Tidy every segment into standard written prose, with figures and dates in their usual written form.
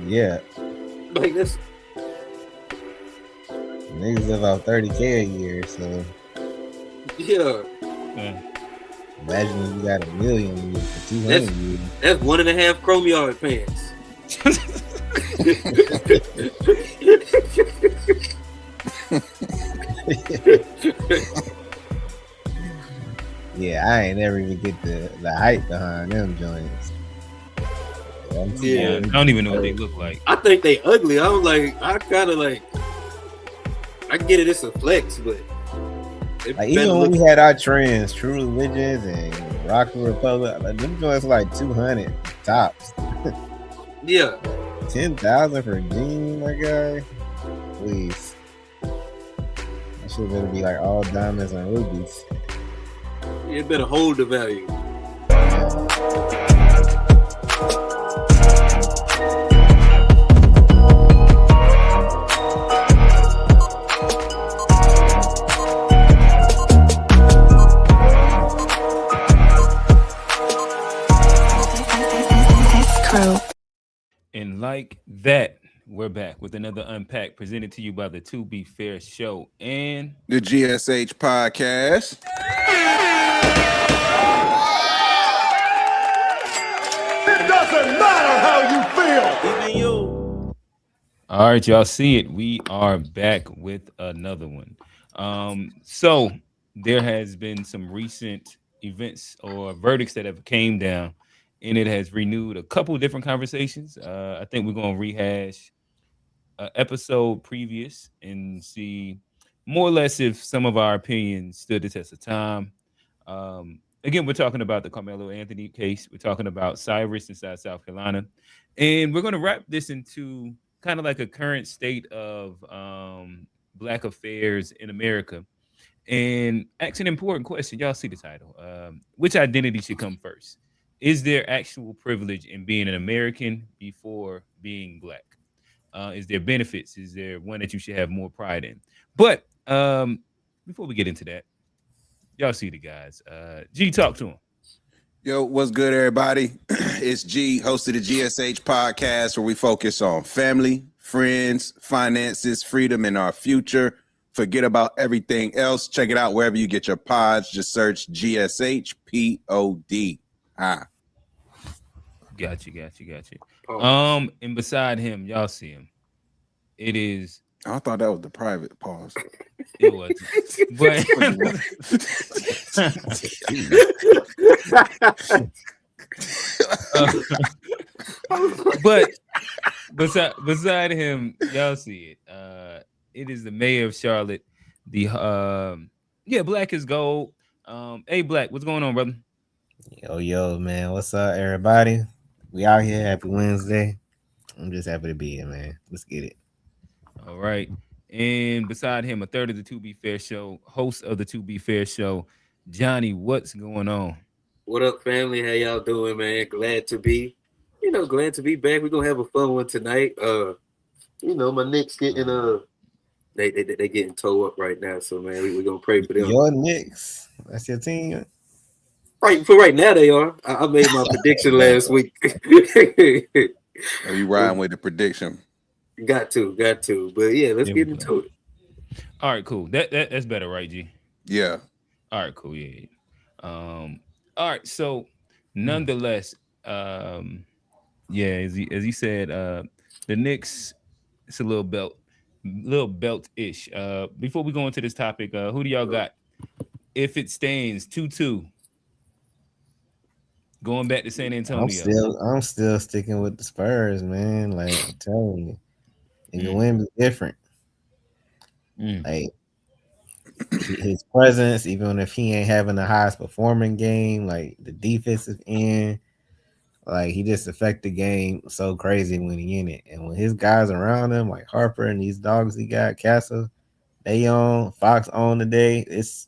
Yeah. Like this. Niggas live off 30K a year, so Yeah. imagine if you got $1 million for 200 years. That's 1.5 chrome yard pants. Yeah, I ain't never even get the hype behind them joints. Yeah, I don't even know what they look like. I think they ugly. I kind of like, I get it, it's a flex, but like even when we had our trends, True Religions and Rock the Republic, like them joints like 200 tops. Yeah. 10,000 for a jean, my guy. Please. That shit better be like all diamonds and rubies. It better hold the value. And like that, we're back with another Unpack presented to you by the To Be Fair Show and the GSH Podcast. It doesn't matter how you feel. Even you. All right, y'all see it. We are back with another one. So there has been some recent events or verdicts that have came down, and it has renewed a couple different conversations. I think we're going to rehash an episode previous and see more or less if some of our opinions stood the test of time. Again, we're talking about the Karmelo Anthony case. We're talking about Cyrus inside South Carolina. And we're going to wrap this into kind of like a current state of Black affairs in America. And ask an important question. Y'all see the title. Which identity should come first? Is there actual privilege in being an American before being Black? Is there benefits? Is there one that you should have more pride in? But before we get into that, y'all see the guys. G, talk to him. Yo, what's good, everybody? It's G, host of the GSH Podcast, where we focus on family, friends, finances, freedom, and our future. Forget about everything else. Check it out wherever you get your pods. Just search GSH POD. Got you. And beside him, y'all see him. It is. I thought that was the private pause. It was, but beside him, y'all see it. It is the mayor of Charlotte. The Black is gold. Hey, Black, what's going on, brother? Yo, man, what's up, everybody? We out here. Happy Wednesday. I'm just happy to be here, man. Let's get it. All right. And beside him, a third of the To Be Fair Show, host of the To Be Fair Show, Johnny, what's going on? What up, family? How y'all doing, man? Glad to be back. We're gonna have a fun one tonight. My Knicks getting they getting towed up right now, so man, we're gonna pray for them. Your Knicks, that's your team. Right now they are. I made my prediction last week. Are you riding with the prediction? Got to. But yeah, let's get into it. All right, cool. That's better, right, G? Yeah. All right, cool. Yeah. All right. So, nonetheless, as he said, the Knicks, it's a little belt-ish. Before we go into this topic, who do y'all got? If it stands 2-2, going back to San Antonio. I'm still sticking with the Spurs, man. Like I'm telling you, it can win be different. Like his presence, even if he ain't having the highest performing game, like the defensive end, like he just affect the game so crazy when he in it. And when his guys around him, like Harper and these dogs he got, Castle, they on Fox on today. It's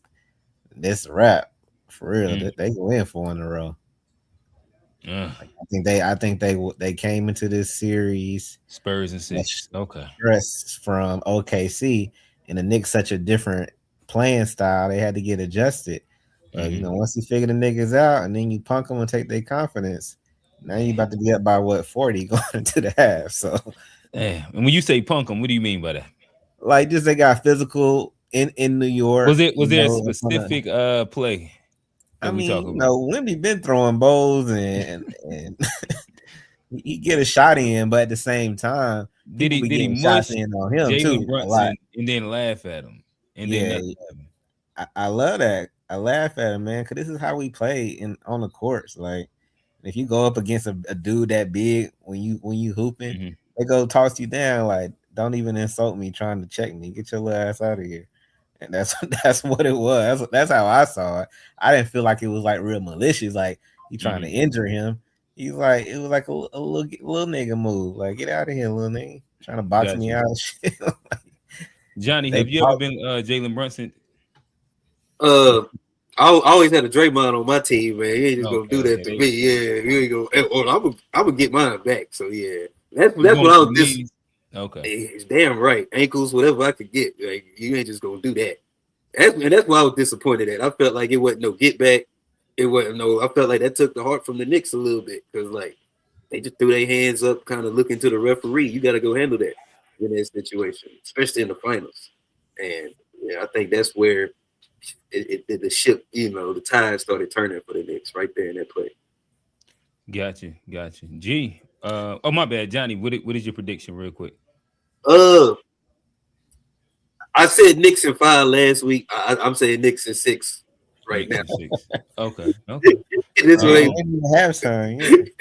a wrap for real. They can win 4 in a row. Like, I think they came into this series Spurs and 6. Okay. Stress from OKC, and the Knicks such a different playing style. They had to get adjusted. Once you figure the niggas out, and then you punk them and take their confidence, Now you about to be up by what 40 going into the half. So Yeah. And when you say punk 'em, what do you mean by that? like just they got physical in New York. Was You there a know, in front of, specific play I that we talk mean, about? Wimby been throwing bowls and he get a shot in, but at the same time, people be Did he getting shots mush in on him Jalen too a lot. Brunson and then laugh at him and then Yeah, nothing happened? I love that. I laugh at him, man, because this is how we play in on the courts. Like, if you go up against a dude that big when you hooping, Mhm. they go toss you down. Like, don't even insult me trying to check me. Get your little ass out of here. And that's that's what it was. That's how I saw it. I didn't feel like it was like real malicious. Like he trying to injure him. He's like it was like a little nigga move. Like get out of here, little nigga. Trying to box me Gotcha. out. Shit. Johnny, They have you ever talk. been Jalen Brunson? I always had a Draymond on my team, man. He ain't just gonna Okay, do that okay, to there me. you go. Yeah, you ain't gonna. I'm gonna get mine back. So yeah, that's You what going I for was the just. knees? Okay, It's damn right, ankles, whatever I could get. Like you ain't just gonna do that. That's why I was disappointed at. I felt like it wasn't no get back. It wasn't no. I felt like that took the heart from the Knicks a little bit because like they just threw their hands up, kind of looking to the referee. You got to go handle that in that situation, especially in the finals. And yeah, I think that's where the ship, the tide started turning for the Knicks right there in that play. gotcha. G. Oh my bad, Johnny. What is your prediction, real quick? Uh, I said Knicks in 5 last week. I'm saying Knicks in 6 right Knicks now. and 6. Okay, okay. This Yeah, way. Um, maybe halftime.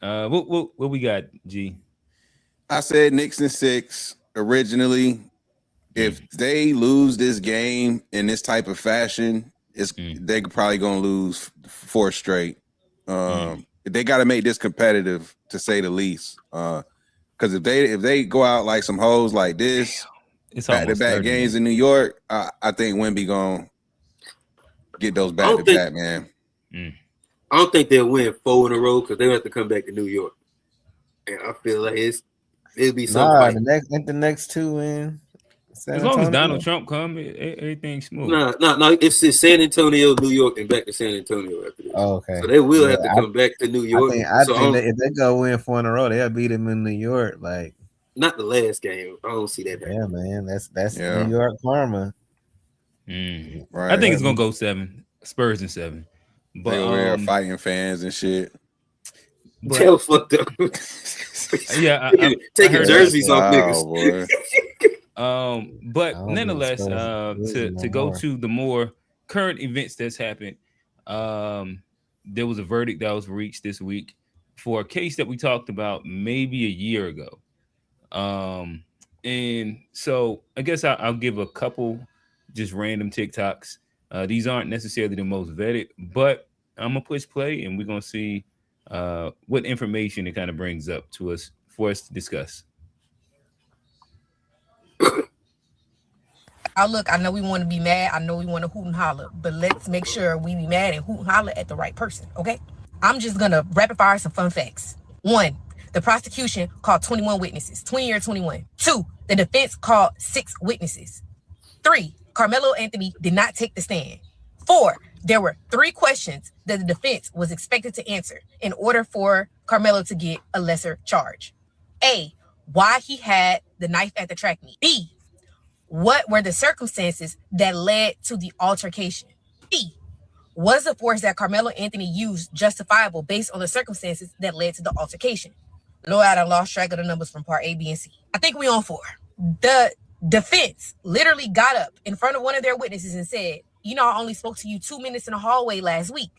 what we got, G? I said Knicks in 6 originally. If they lose this game in this type of fashion, they probably gonna lose 4 straight. They got to make this competitive, to say the least. Because if they go out like some hoes like this, It's back to almost back 30 games minutes. in New York, I think Wemby gonna get those I back to don't think back, man. I don't think they'll win 4 in a row because they'll have to come back to New York, and I feel like it'll be some Nah, fight. the next two in San As long as Donald Antonio. Trump come, everything's smooth. No. It's San Antonio, New York, and back to San Antonio after this. Oh, So okay. they will Yeah, have to come back to New I York. think So that if they go win 4 in a row, they'll beat them in New York. Like, not the last game. I don't see that yeah, happening. man, that's New Yeah, York karma. I think right. it's gonna go 7. Spurs in 7. They But over there fighting fans and shit. Tell fucked up. yeah, I Taking heard about jerseys that. off Wow, niggas. boy. I But don't think the nonetheless, Spurs losing no to go more. to the more current events that's happened, there was a verdict that was reached this week for a case that we talked about maybe a year ago. And so I guess I'll give a couple just random TikToks. These aren't necessarily the most vetted, but I'm gonna push play and we're gonna see what information it kind of brings up to us for us to discuss. Look, I know we want to be mad. I know we want to hoot and holler, but let's make sure we be mad and hoot and holler at the right person, okay? I'm just going to rapid fire some fun facts. 1, the prosecution called 21 witnesses, 20 or 21. 2, the defense called 6 witnesses. 3, Carmelo Anthony did not take the stand. 4, there were 3 questions that the defense was expected to answer in order for Carmelo to get a lesser charge. A, why he had the knife at the track meet. B, what were the circumstances that led to the altercation? C, was the force that Carmelo Anthony used justifiable based on the circumstances that led to the altercation? Lord, I done lost track of the numbers from part A, B, and C. I think we on 4. The defense literally got up in front of one of their witnesses and said, I only spoke to you 2 minutes in the hallway last week.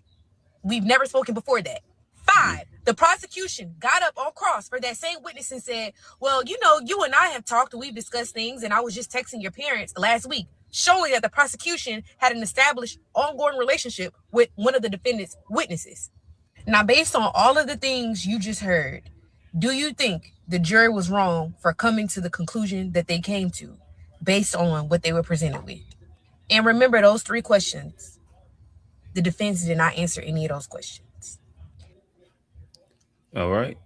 We've never spoken before that. 5, the prosecution got up on cross for that same witness and said, well, you and I have talked and we've discussed things, and I was just texting your parents last week, showing that the prosecution had an established ongoing relationship with one of the defendant's witnesses. Now, based on all of the things you just heard, do you think the jury was wrong for coming to the conclusion that they came to based on what they were presented with? And remember those 3 questions. The defense did not answer any of those questions. All right.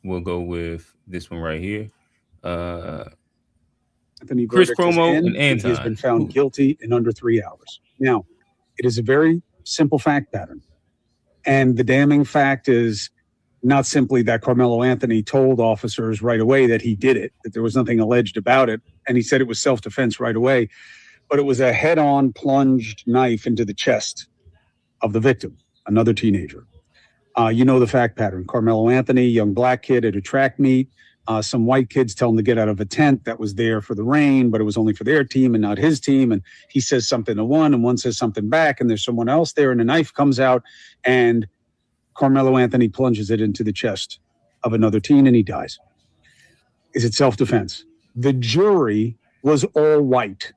We'll go with this one right here. Anthony Chris verdict is Promo in, and and he has been Anton. found guilty in under 3 hours. Now, it is a very simple fact pattern. And the damning fact is not simply that Carmelo Anthony told officers right away that he did it, that there was nothing alleged about it, and he said it was self-defense right away, but it was a head-on plunged knife into the chest of the victim, another teenager. You know the fact pattern. Carmelo Anthony, young black kid at a track meet. Some white kids tell him to get out of a tent that was there for the rain, but it was only for their team and not his team. And he says something to one, and one says something back, and there's someone else there, and a knife comes out, and Carmelo Anthony plunges it into the chest of another teen, and he dies. Is it self-defense? The jury was all white.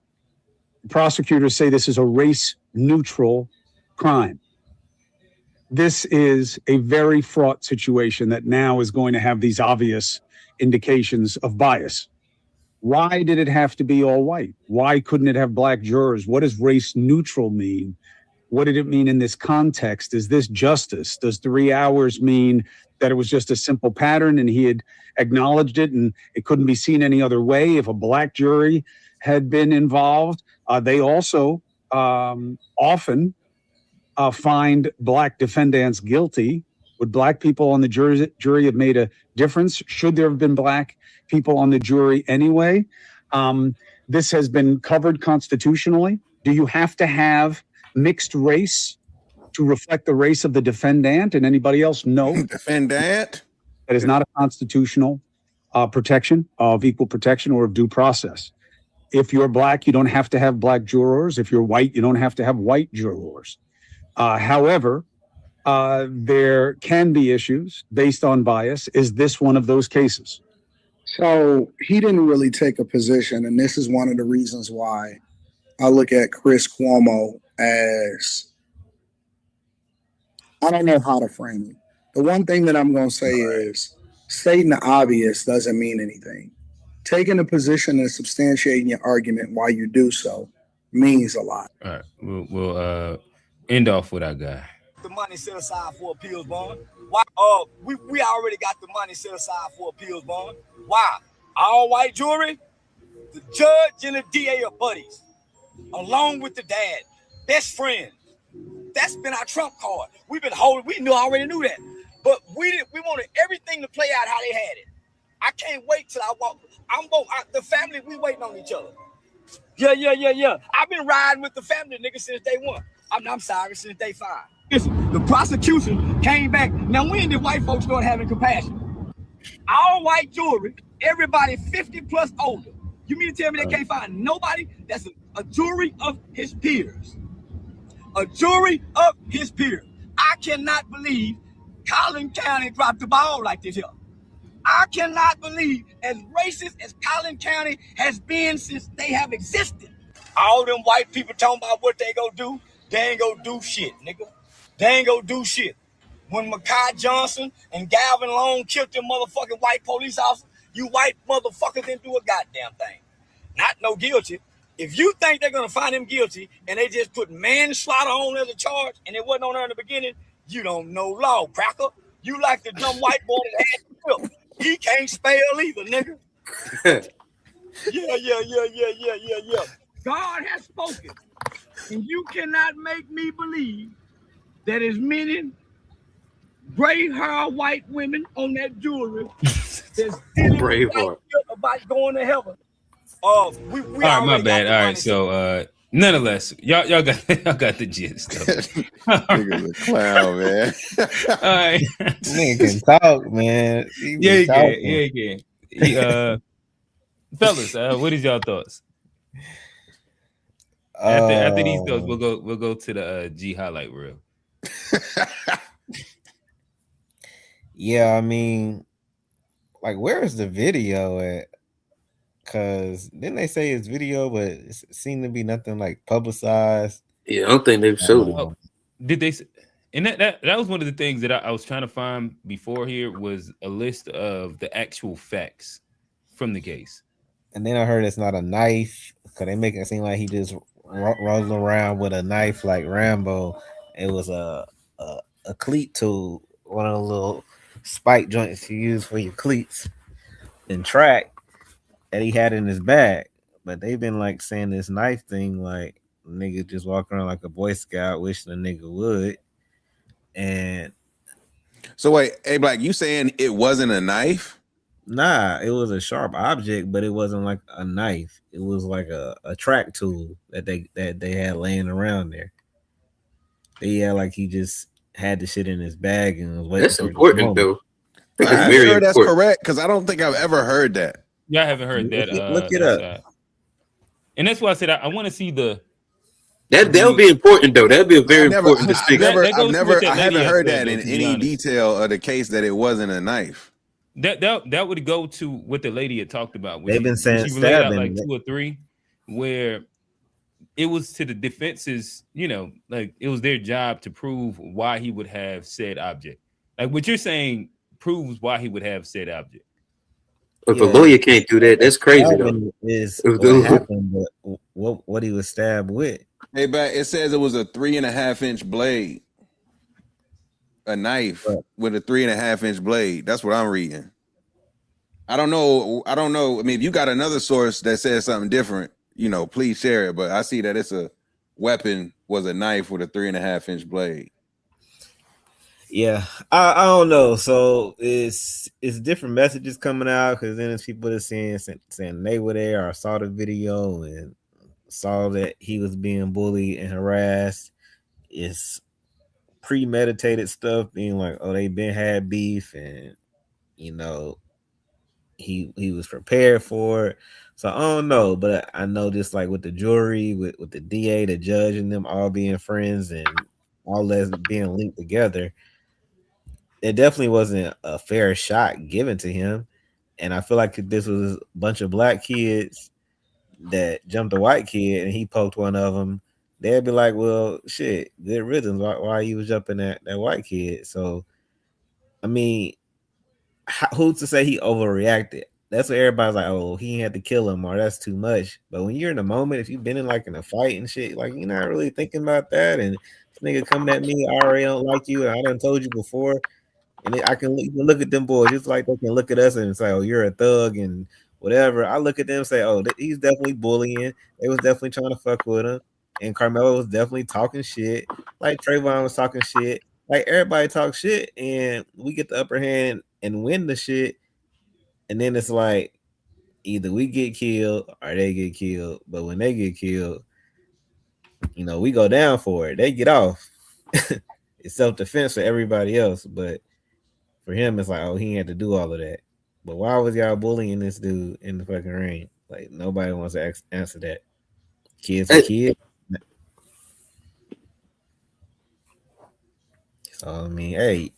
The prosecutors say this is a race-neutral crime. This is a very fraught situation that now is going to have these obvious indications of bias. Why did it have to be all white? Why couldn't it have black jurors? What does race neutral mean? What did it mean in this context? Is this justice? Does 3 hours mean that it was just a simple pattern and he had acknowledged it and it couldn't be seen any other way? If a black jury had been involved, they also often find black defendants guilty. Would black people on the jury have made a difference? Should there have been black people on the jury anyway? This has been covered constitutionally. Do you have to have mixed race to reflect the race of the defendant and anybody else? No. Defendant? That is not a constitutional protection of equal protection or of due process. If you're black, you don't have to have black jurors. If you're white, you don't have to have white jurors. However, there can be issues based on bias. Is this one of those cases? So he didn't really take a position, and this is one of the reasons why I look at Chris Cuomo as, I don't know how to frame it. The one thing that I'm going to say is stating the obvious doesn't mean anything. Taking a position and substantiating your argument while you do so means a lot. All right, we'll end off with our guy. The money set aside for appeals bond. Why? We already got the money set aside for appeals bond. Why? All white jury, the judge and the DA are buddies, along with the dad, best friends. That's been our trump card. We've been holding. We already knew that, but we wanted everything to play out how they had it. I can't wait till I walk. The family, we waiting on each other. Yeah. I've been riding with the family, nigga, since day one. I'm sorry, since day 5. Listen, the prosecution came back. Now, when did white folks start having compassion? All white jury, everybody 50 plus older. You mean to tell me they can't find nobody that's a jury of his peers? A jury of his peers. I cannot believe Collin County dropped the ball like this here. I cannot believe, as racist as Collin County has been since they have existed, all them white people talking about what they gonna do, they ain't gonna do shit, nigga. They ain't gonna do shit. When Makai Johnson and Galvin Long killed them motherfucking white police officers, you white motherfuckers didn't do a goddamn thing. Not no guilty. If you think they're gonna find him guilty and they just put manslaughter on as a charge and it wasn't on there in the beginning, you don't know law, cracker. You like the dumb white boy that had the whip. He can't spell either, nigga. Yeah. God has spoken. And you cannot make me believe that as many gray hair white women on that jury that's dealing about going to heaven. All right, my bad. All right, so nonetheless, y'all got the gist. Nigga's a clown, man. All right, nigga can talk, man. He can. Fellas, what is y'all thoughts? After these thoughts, we'll go to the G highlight reel. Yeah, I mean, like, where is the video at? Because didn't they say it's video, but it seemed to be nothing like publicized. Yeah, I don't think they've showed it. Oh, did they? And that was one of the things that I was trying to find before here was a list of the actual facts from the case. And then I heard it's not a knife because they make it seem like he just rolls around with a knife like Rambo. It was a cleat tool, one of the little spike joints you use for your cleats in track that he had in his bag. But they've been like saying this knife thing, like nigga just walking around like a Boy Scout, wishing a nigga would. And so wait, hey Black, you saying it wasn't a knife? nah, it was a sharp object, but it wasn't like a knife. It was like a track tool that they had laying around there. Yeah, like he just had the shit in his bag and was waiting That's for the important moment. though. I think Are it's you very sure that's important. correct? Because I don't think I've ever heard that. Yeah, I haven't heard that. Look it that up. side. And that's why I said I want to see the. That would be important though. That'd be a very important That distinction. goes to what that I lady haven't had heard said, that though, in to be any honest. detail of the case that it wasn't a knife. That would go to what the lady had talked about. They've been saying she laid out stabbing. like 2 or 3, where it was to the defense's, like it was their job to prove why he would have said object. Like what you're saying proves why he would have said object. If a lawyer can't do that, that's crazy though. Stabbing is what happened, but what he was stabbed with. Hey, but it says it was a 3.5-inch blade. A knife with a 3.5-inch blade. That's what I'm reading. I don't know. I mean, if you got another source that says something different, please share it. But I see that it's a weapon was a knife with a 3.5-inch blade. Yeah, I don't know. So it's different messages coming out because then there's people that saying they were there or saw the video and saw that he was being bullied and harassed. It's premeditated stuff, being like, oh, they been had beef, and he was prepared for it. So I don't know, but I know just like with the jury, with the DA, the judge, and them all being friends and all that being linked together, it definitely wasn't a fair shot given to him. And I feel like if this was a bunch of black kids that jumped a white kid and he poked one of them, they'd be like, well, shit, good riddance. Why you was jumping that white kid? So, I mean, who's to say he overreacted? That's what everybody's like, oh, he had to kill him or that's too much. But when you're in the moment, if you've been in like in a fight and shit, like you're not really thinking about that. And this nigga coming at me, I already don't like you. And I done told you before. And I can look at them boys just like they can look at us and say, oh, you're a thug and whatever. I look at them and say, oh, he's definitely bullying. They was definitely trying to fuck with him. And Karmelo was definitely talking shit. Like Trayvon was talking shit. Like everybody talks shit. And we get the upper hand and win the shit. And then it's like either we get killed or they get killed. But when they get killed, we go down for it. They get off. It's self-defense for everybody else. But for him, it's like, oh, he had to do all of that. But why was y'all bullying this dude in the fucking ring? Like, nobody wants to answer that. Kids are kids. So, I mean, hey,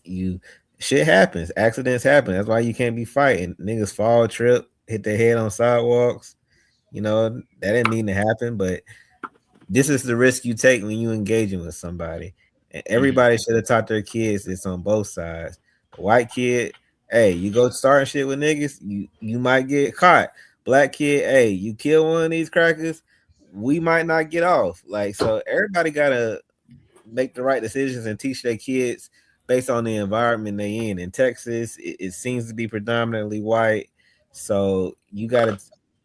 shit happens. Accidents happen. That's why you can't be fighting. Niggas fall, trip, hit their head on sidewalks. That didn't mean to happen, but this is the risk you take when you engaging with somebody. And everybody should have taught their kids this on both sides. The white kid, hey, you go starting shit with niggas, you might get caught. Black kid, hey, you kill one of these crackers, we might not get off. Like, so everybody gotta make the right decisions and teach their kids based on the environment they in. In Texas, it seems to be predominantly white. So you gotta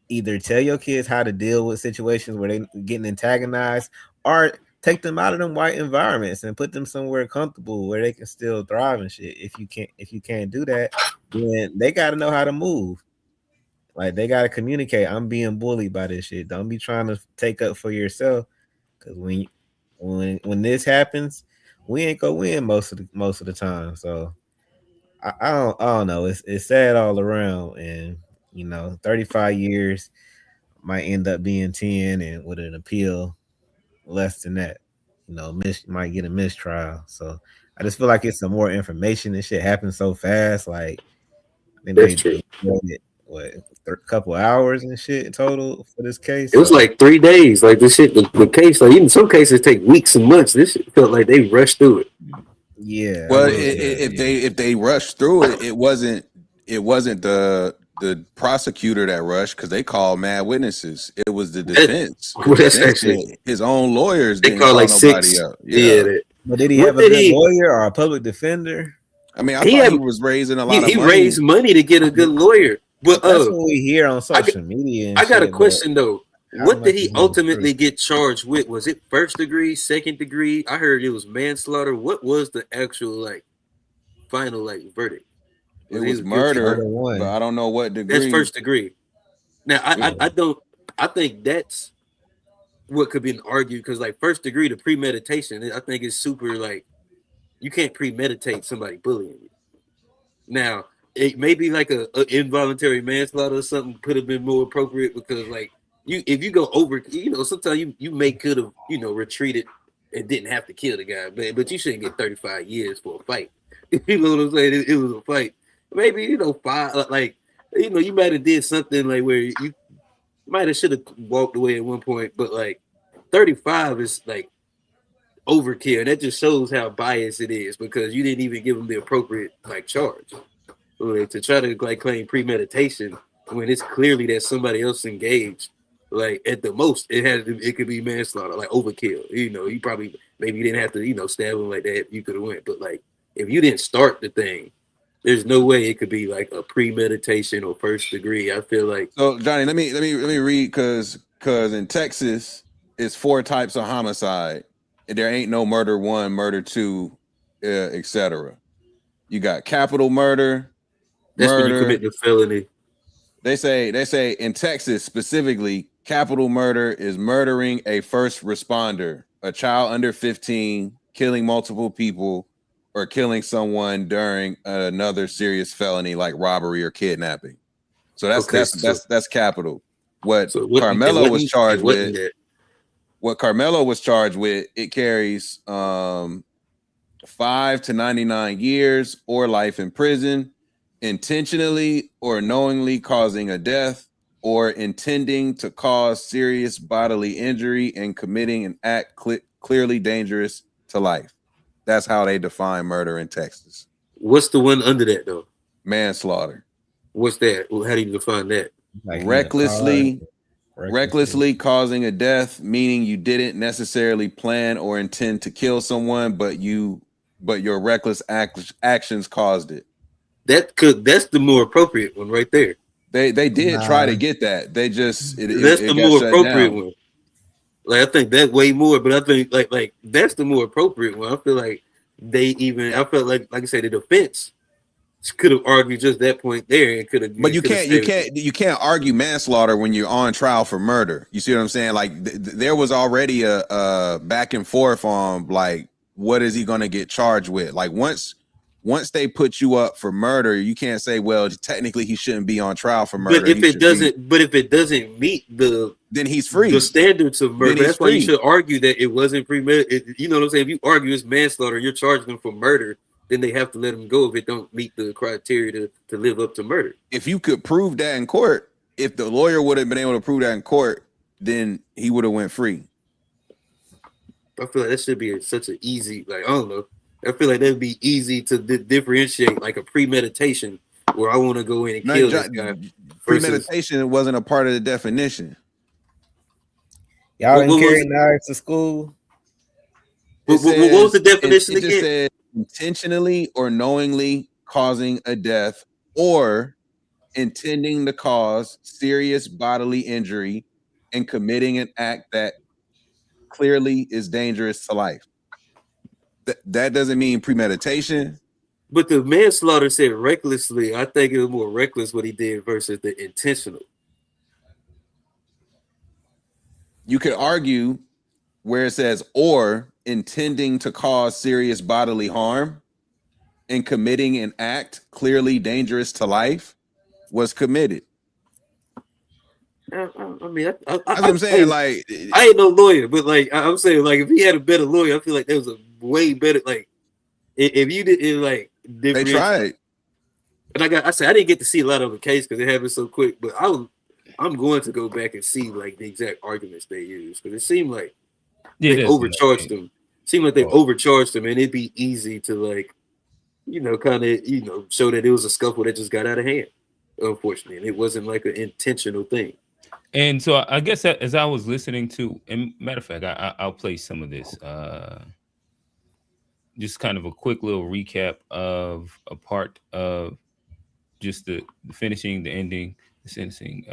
either tell your kids how to deal with situations where they getting antagonized, or take them out of them white environments and put them somewhere comfortable where they can still thrive and shit. If you can't do that, then they got to know how to move. Like, they got to communicate. I'm being bullied by this shit. Don't be trying to take up for yourself, because when this happens, we ain't gonna win most of the time. So I don't know. It's sad all around, and 35 years might end up being 10, and with an appeal less than that, might get a mistrial. So I just feel like it's some more information. This shit happens so fast. Like, I think they a couple hours and shit total for this case. It was like 3 days. Like this shit, the case, like even some cases take weeks and months. This shit felt like they rushed through it. Yeah. Well, if they rushed through it, it wasn't the prosecutor that rushed, because they called mad witnesses. It was the defense. His own lawyers didn't call like nobody up. Yeah. But did he have a good lawyer or a public defender? I mean, I thought he was raising a lot of money. He raised money to get a good lawyer. But that's what we hear on social media. I got a question though. How What much did he is in the ultimately truth? get charged with? Was it first degree, second degree? I heard it was manslaughter. What was the actual like final like verdict? It Was he was was guilty? Murder murder, but one. I don't know what That's degree. first degree. Now Yeah. I don't. I think that's what could be an argued because like first degree to premeditation. I think it's super like you can't premeditate somebody bullying you. Now, it may be like a involuntary manslaughter or something could have been more appropriate because like you if you go over, sometimes you may could have, retreated and didn't have to kill the guy, but you shouldn't get 35 years for a fight. You know what I'm saying? It was a fight. Maybe, five like you might have did something like where you might have should have walked away at one point, but like 35 is like overkill. And that just shows how biased it is because you didn't even give them the appropriate like charge. Like, to try to like claim premeditation when it's clearly that somebody else engaged. Like at the most, it could be manslaughter, like overkill. You probably maybe you didn't have to stab him like that. You could have went, but like if you didn't start the thing, there's no way it could be like a premeditation or first degree. I feel like So Johnny, let me read because in Texas it's 4 types of homicide. There ain't no murder 1, murder 2, etc. You got capital murder, that's when you murder. commit the felony. They say in Texas specifically, capital murder is murdering a first responder, a child under 15, killing multiple people, or killing someone during another serious felony like robbery or kidnapping. So Okay, that's capital. What so Karmelo was charged with, that? it carries 5 to 99 years or life in prison, intentionally or knowingly causing a death, or intending to cause serious bodily injury and committing an act clearly dangerous to life. That's how they define murder in Texas. What's the one under that though? Manslaughter. What's that? How do you define that? Like in a car, Recklessly causing a death, meaning you didn't necessarily plan or intend to kill someone, but your reckless actions caused it. That's the more appropriate one right there. They did try to Nah, get that. They just That's the it got more shut appropriate down. one. Like I think that way more, but I think like that's the more appropriate one. I feel like I felt like I said, the defense could have argued just that point there and could have But you could have can't you said can't you can't argue manslaughter when you're on trial for murder. You see what I'm saying? Like there was already a back and forth on like what is he going to get charged with? Like once they put you up for murder, you can't say, well, technically he shouldn't be on trial for murder. But if it doesn't meet then he's free. the standards of murder, Then he's that's why you free. should argue that it wasn't premeditated. You know what I'm saying? If you argue it's manslaughter, you're charging them for murder, then they have to let him go if it don't meet the criteria to live up to murder. If you could prove that in court, if the lawyer would have been able to prove that in court, then he would have went free. I feel like that should be such an easy, like, I don't know. I feel like that would be easy to differentiate, like a premeditation where I want to go in and kill this guy. Premeditation wasn't a part of the definition. y'all didn't carry knives to school. What was the definition it just again? said intentionally or knowingly causing a death or intending to cause serious bodily injury and committing an act that clearly is dangerous to life. That doesn't mean premeditation. But the manslaughter said recklessly. I think it was more reckless what he did versus the intentional. You could argue where it says or intending to cause serious bodily harm and committing an act clearly dangerous to life was committed. I mean, that's what I'm saying. Like, I ain't no lawyer, but like I'm saying, like if he had a better lawyer, I feel like there was a way better. Like if you didn't like, they tried. And I said I didn't get to see a lot of the case because it happened so quick. But I'm going to go back and see like the exact arguments they used because it seemed like they overcharged them. Seemed like they overcharged them, and it'd be easy to like, kind of show that it was a scuffle that just got out of hand. Unfortunately, and it wasn't like an intentional thing. And so I guess that as I was listening to, and matter of fact, I'll play some of this. Just kind of a quick little recap of a part of just the finishing, the ending, the sentencing.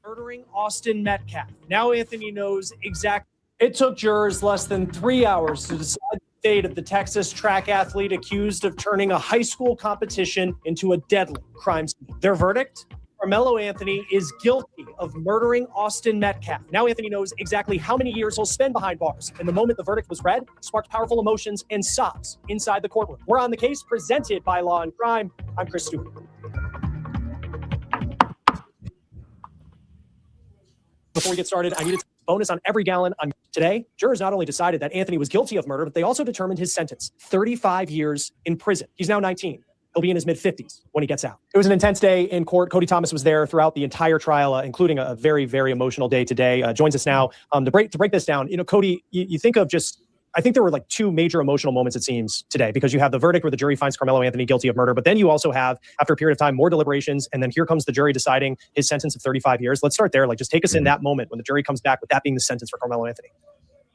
murdering Austin Metcalf. Now Anthony knows exactly. It took jurors less than 3 hours to decide the fate of the Texas track athlete accused of turning a high school competition into a deadly crime scene. Their verdict? Karmelo Anthony is guilty of murdering Austin Metcalf. Now Anthony knows exactly how many years he'll spend behind bars. And the moment the verdict was read, sparked powerful emotions and sobs inside the courtroom. We're on the case presented by Law and Crime. I'm Chris Stewart. Before we get started, I needed a bonus on every gallon. Today, jurors not only decided that Anthony was guilty of murder, but they also determined his sentence, 35 years in prison. He's now 19. He'll be in his mid-50s when he gets out. It was an intense day in court. Cody Thomas was there throughout the entire trial, including a very, very emotional day today. Joins us now to break this down. You know, Cody, you think of just, I think there were like two major emotional moments, it seems, today, because you have the verdict where the jury finds Karmelo Anthony guilty of murder, but then you also have, after a period of time, more deliberations, and then here comes the jury deciding his sentence of 35 years. Let's start there. Like, just take us in that moment when the jury comes back with that being the sentence for Karmelo Anthony.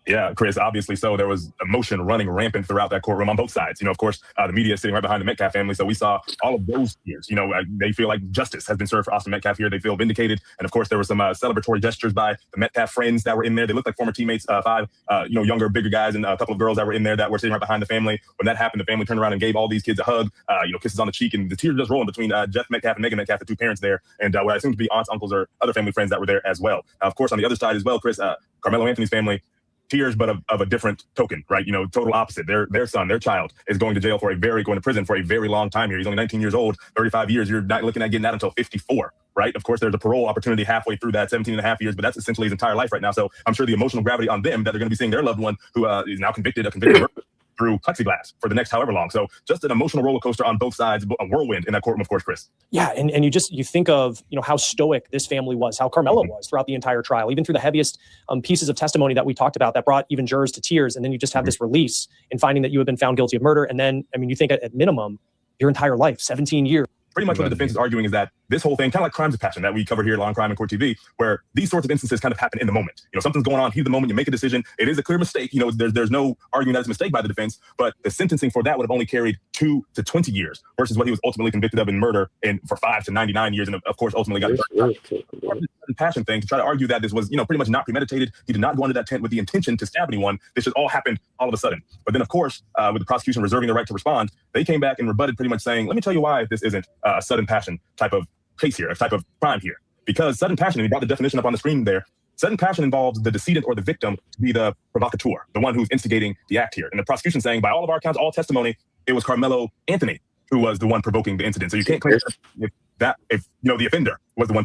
Yeah, Chris, obviously so. There was emotion running rampant throughout that courtroom on both sides. You know, of course, the media is sitting right behind the Metcalf family. So we saw all of those tears. You know, they feel like justice has been served for Austin Metcalf here. They feel vindicated. And of course, there were some celebratory gestures by the Metcalf friends that were in there. They looked like former teammates, five, younger, bigger guys, and a couple of girls that were in there that were sitting right behind the family. When that happened, the family turned around and gave all these kids a hug, kisses on the cheek, and the tears just rolling between Jeff Metcalf and Megan Metcalf, the two parents there, and what I assume to be aunts, uncles, or other family friends that were there as well. Of course, on the other side as well, Chris, Karmelo Anthony's family, tears, but of a different token, right? You know, total opposite. Their son, their child is going to jail going to prison for a very long time here. He's only 19 years old, 35 years. You're not looking at getting out until 54, right? Of course, there's a parole opportunity halfway through that, 17 and a half years, but that's essentially his entire life right now. So I'm sure the emotional gravity on them that they're going to be seeing their loved one who is now convicted murder through plexiglass for the next however long. So just an emotional roller coaster on both sides, a whirlwind in that courtroom, of course, Chris. Yeah, and you think of, you know, how stoic this family was, how Karmelo was throughout the entire trial, even through the heaviest pieces of testimony that we talked about that brought even jurors to tears. And then you just have this release in finding that you have been found guilty of murder. And then, I mean, you think at minimum, your entire life, 17 years. Pretty much what the defense is arguing is that this whole thing, kind of like crimes of passion that we cover here at Law and Crime and Court TV, where these sorts of instances kind of happen in the moment. You know, something's going on, heat of the moment, you make a decision. It is a clear mistake. You know, there's no arguing that it's a mistake by the defense, but the sentencing for that would have only carried 2 to 20 years versus what he was ultimately convicted of in murder and for 5 to 99 years. And of course, ultimately got a passion thing to try to argue that this was, you know, pretty much not premeditated. He did not go into that tent with the intention to stab anyone. This just all happened all of a sudden. But then, of course, with the prosecution reserving the right to respond, they came back and rebutted pretty much saying, let me tell you why this isn't a sudden passion type of case here, a type of crime here. Because sudden passion, and he brought the definition up on the screen there, sudden passion involves the decedent or the victim to be the provocateur, the one who's instigating the act here. And the prosecution saying, by all of our accounts, all testimony, it was Karmelo Anthony who was the one provoking the incident. So you can't claim if the offender was the one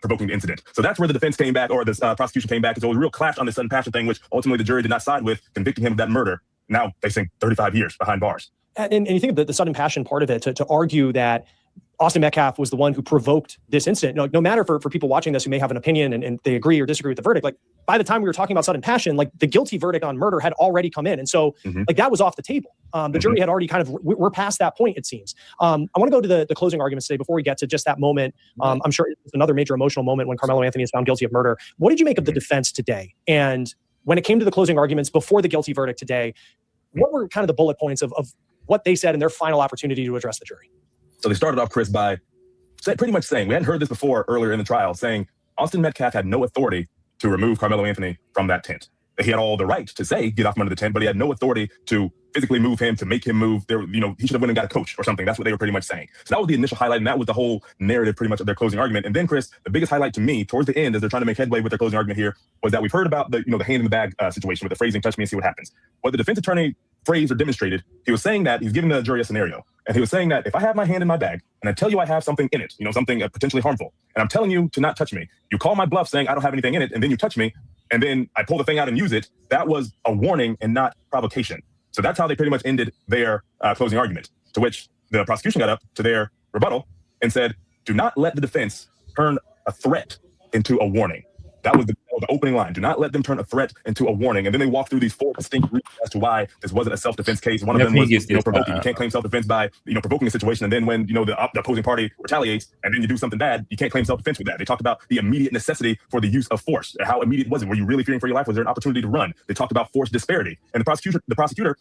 provoking the incident. So that's where the defense came back, or the prosecution came back. And so it was a real clash on the sudden passion thing, which ultimately the jury did not side with, convicting him of that murder, now facing 35 years behind bars. And you think of the sudden passion part of it, to argue that Austin Metcalf was the one who provoked this incident. No matter for people watching this who may have an opinion and they agree or disagree with the verdict, like by the time we were talking about sudden passion, like the guilty verdict on murder had already come in. And so like that was off the table. The jury had already we're past that point, it seems. I want to go to the closing arguments today before we get to just that moment. I'm sure it's another major emotional moment when Karmelo Anthony is found guilty of murder. What did you make of the defense today? And when it came to the closing arguments before the guilty verdict today, what were kind of the bullet points of what they said in their final opportunity to address the jury? So they started off, Chris, by pretty much saying, we hadn't heard this before earlier in the trial, saying Austin Metcalf had no authority to remove Karmelo Anthony from that tent. He had all the right to say, get off from under the tent, but he had no authority to physically move him, to make him move. He should have went and got a coach or something. That's what they were pretty much saying. So that was the initial highlight, and that was the whole narrative pretty much of their closing argument. And then, Chris, the biggest highlight to me towards the end, as they're trying to make headway with their closing argument here, was that we've heard about the hand in the bag situation with the phrasing, touch me and see what happens. What the defense attorney phrased or demonstrated, he was saying that he's giving the jury a scenario. And he was saying that if I have my hand in my bag and I tell you I have something in it, something potentially harmful, and I'm telling you to not touch me, you call my bluff saying I don't have anything in it, and then you touch me, and then I pull the thing out and use it, that was a warning and not provocation. So that's how they pretty much ended their closing argument, to which the prosecution got up to their rebuttal and said, do not let the defense turn a threat into a warning. That was the opening line. Do not let them turn a threat into a warning. And then they walked through these 4 distinct reasons as to why this wasn't a self-defense case. One of them was provoking. You can't claim self-defense by provoking a situation, and then when the opposing party retaliates and then you do something bad, you can't claim self-defense with that. They talked about the immediate necessity for the use of force. How immediate was it? Were you really fearing for your life? Was there an opportunity to run? They talked about force disparity, and the prosecutor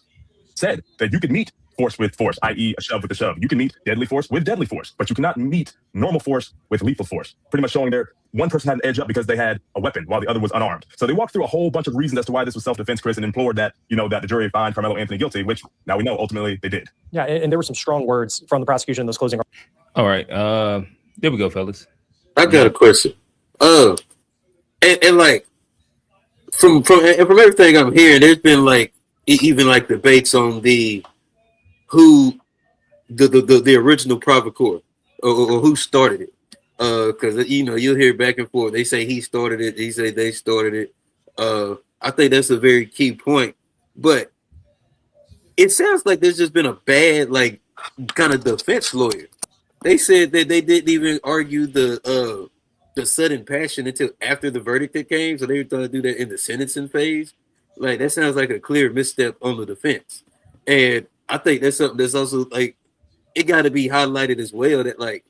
said that you could meet force with force, i.e. a shove with a shove. You can meet deadly force with deadly force, but you cannot meet normal force with lethal force. Pretty much showing their one person had an edge up because they had a weapon while the other was unarmed. So they walked through a whole bunch of reasons as to why this was self-defense, Chris, and implored that, that the jury find Karmelo Anthony guilty, which now we know ultimately they did. Yeah, and there were some strong words from the prosecution in those closing. All right, there we go, fellas. I got a question. And like from everything I'm hearing, there's been like even like debates on the original provocateur or who started it. Because you'll hear back and forth. They say he started it. They say they started it. I think that's a very key point. But it sounds like there's just been a bad like kind of defense lawyer. They said that they didn't even argue the sudden passion until after the verdict came. So they were trying to do that in the sentencing phase. Like that sounds like a clear misstep on the defense. And I think that's something that's also like it got to be highlighted as well. That like.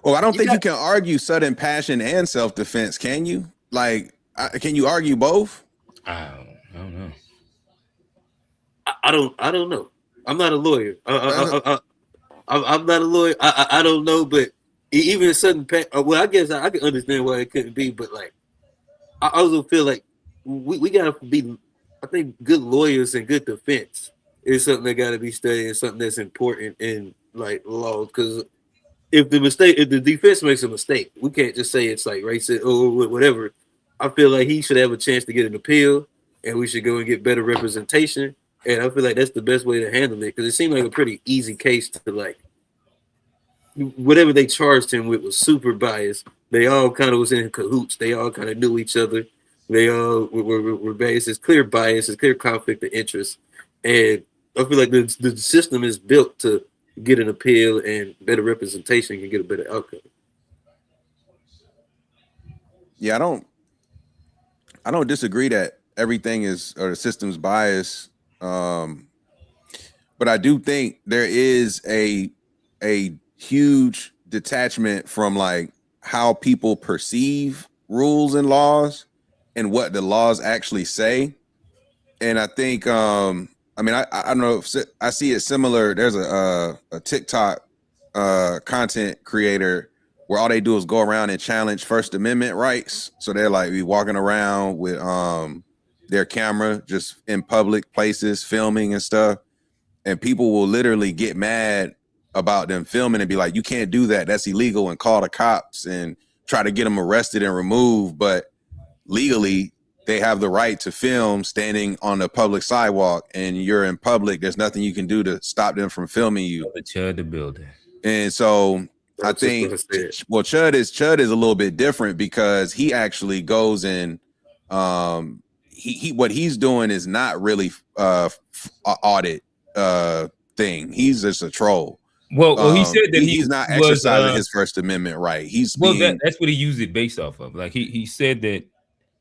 Well, I don't think you can argue sudden passion and self-defense, can you? Like, can you argue both? I don't know. I don't know. I'm not a lawyer. I'm not a lawyer. I don't know, but even sudden well, I guess I can understand why it couldn't be, but like, I also feel like we gotta be. I think good lawyers and good defense is something that gotta be studied and something that's important in like law because. If the defense makes a mistake, we can't just say it's like racist or whatever. I feel like he should have a chance to get an appeal, and we should go and get better representation. And I feel like that's the best way to handle it because it seemed like a pretty easy case to like. Whatever they charged him with was super biased. They all kind of was in cahoots. They all kind of knew each other. They all were based. It's clear bias. It's clear conflict of interest, and I feel like the system is built to. Get an appeal and better representation can get a better outcome. Yeah, I don't disagree that everything is or the system's biased. But I do think there is a huge detachment from like how people perceive rules and laws and what the laws actually say. And I think I mean, I don't know if I see it similar. There's a TikTok content creator where all they do is go around and challenge First Amendment rights. So they're like be walking around with their camera just in public places, filming and stuff. And people will literally get mad about them filming and be like, you can't do that. That's illegal, and call the cops and try to get them arrested and removed. But legally, they have the right to film standing on the public sidewalk, and you're in public. There's nothing you can do to stop them from filming you. The building. And so I think, well, Chud is a little bit different because he actually goes and he what he's doing is not really audit thing. He's just a troll. Well, he said that he's not exercising his First Amendment right. He's that's what he used it based off of. Like he said that.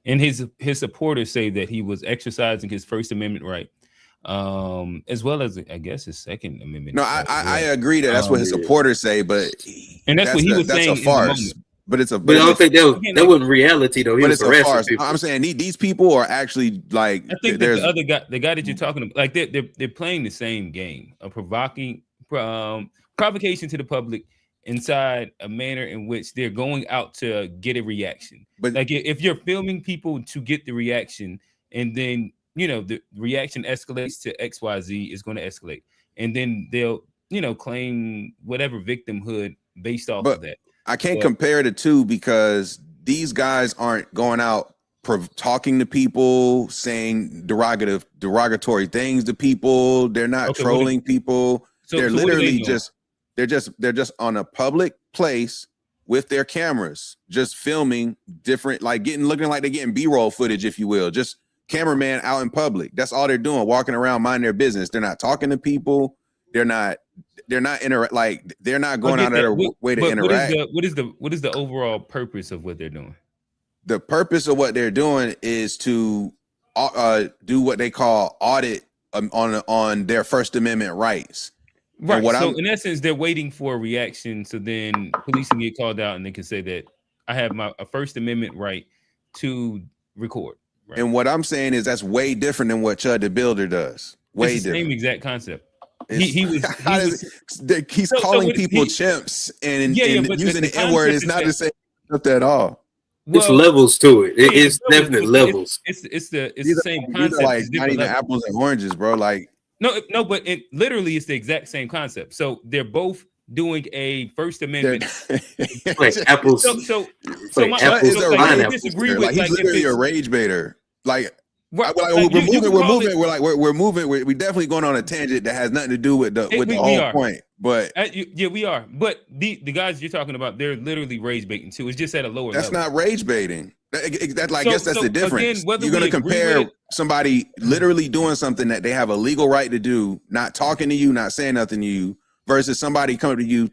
And his supporters say that he was exercising his First Amendment right, as well as I guess his Second Amendment. No, I agree that that's what his supporters say, but that's what he was saying. That's a farce. But it's a. But I don't think that wasn't reality though. But it's a farce. I'm saying these people are actually like. I think there's the other guy, the guy that you're talking about, like they're playing the same game of provocation to the public inside a manner in which they're going out to get a reaction. But like if you're filming people to get the reaction, and then the reaction escalates to XYZ, is going to escalate, and then they'll claim whatever victimhood based off of that. I can't compare the two because these guys aren't going out talking to people, saying derogatory things to people. They're not trolling people. They're literally they're just on a public place with their cameras, just filming different, like looking like they're getting B-roll footage, if you will. Just cameraman out in public. That's all they're doing, walking around, minding their business. They're not talking to people. They're not going out of their way to interact. What is the overall purpose of what they're doing? The purpose of what they're doing is to do what they call audit on their First Amendment rights. Right. So in essence, they're waiting for a reaction. So then police can get called out and they can say that I have a First Amendment right to record. Right? And what I'm saying is that's way different than what Chud the Builder does. Way it's the different. Same exact concept. He's calling people chimps and using the N-word is not the same up at all. It's levels to it. It's levels, definite but levels. It's the same concept. These are like it's not even levels. apples and oranges, bro. Like no, but it literally is the exact same concept. So they're both doing a First Amendment. Like apples. So like my apples so, and like, I pineapples. disagree with like he's like literally if a rage baiter. Like, right, we're moving. We're moving. We're definitely going on a tangent that has nothing to do with the whole point. But yeah, we are. But the guys you're talking about, they're literally rage baiting too. It's just at a lower that's level. not rage baiting. I guess that's the difference. Again, You're going to compare somebody literally doing something that they have a legal right to do, not talking to you, not saying nothing to you, versus somebody coming to you,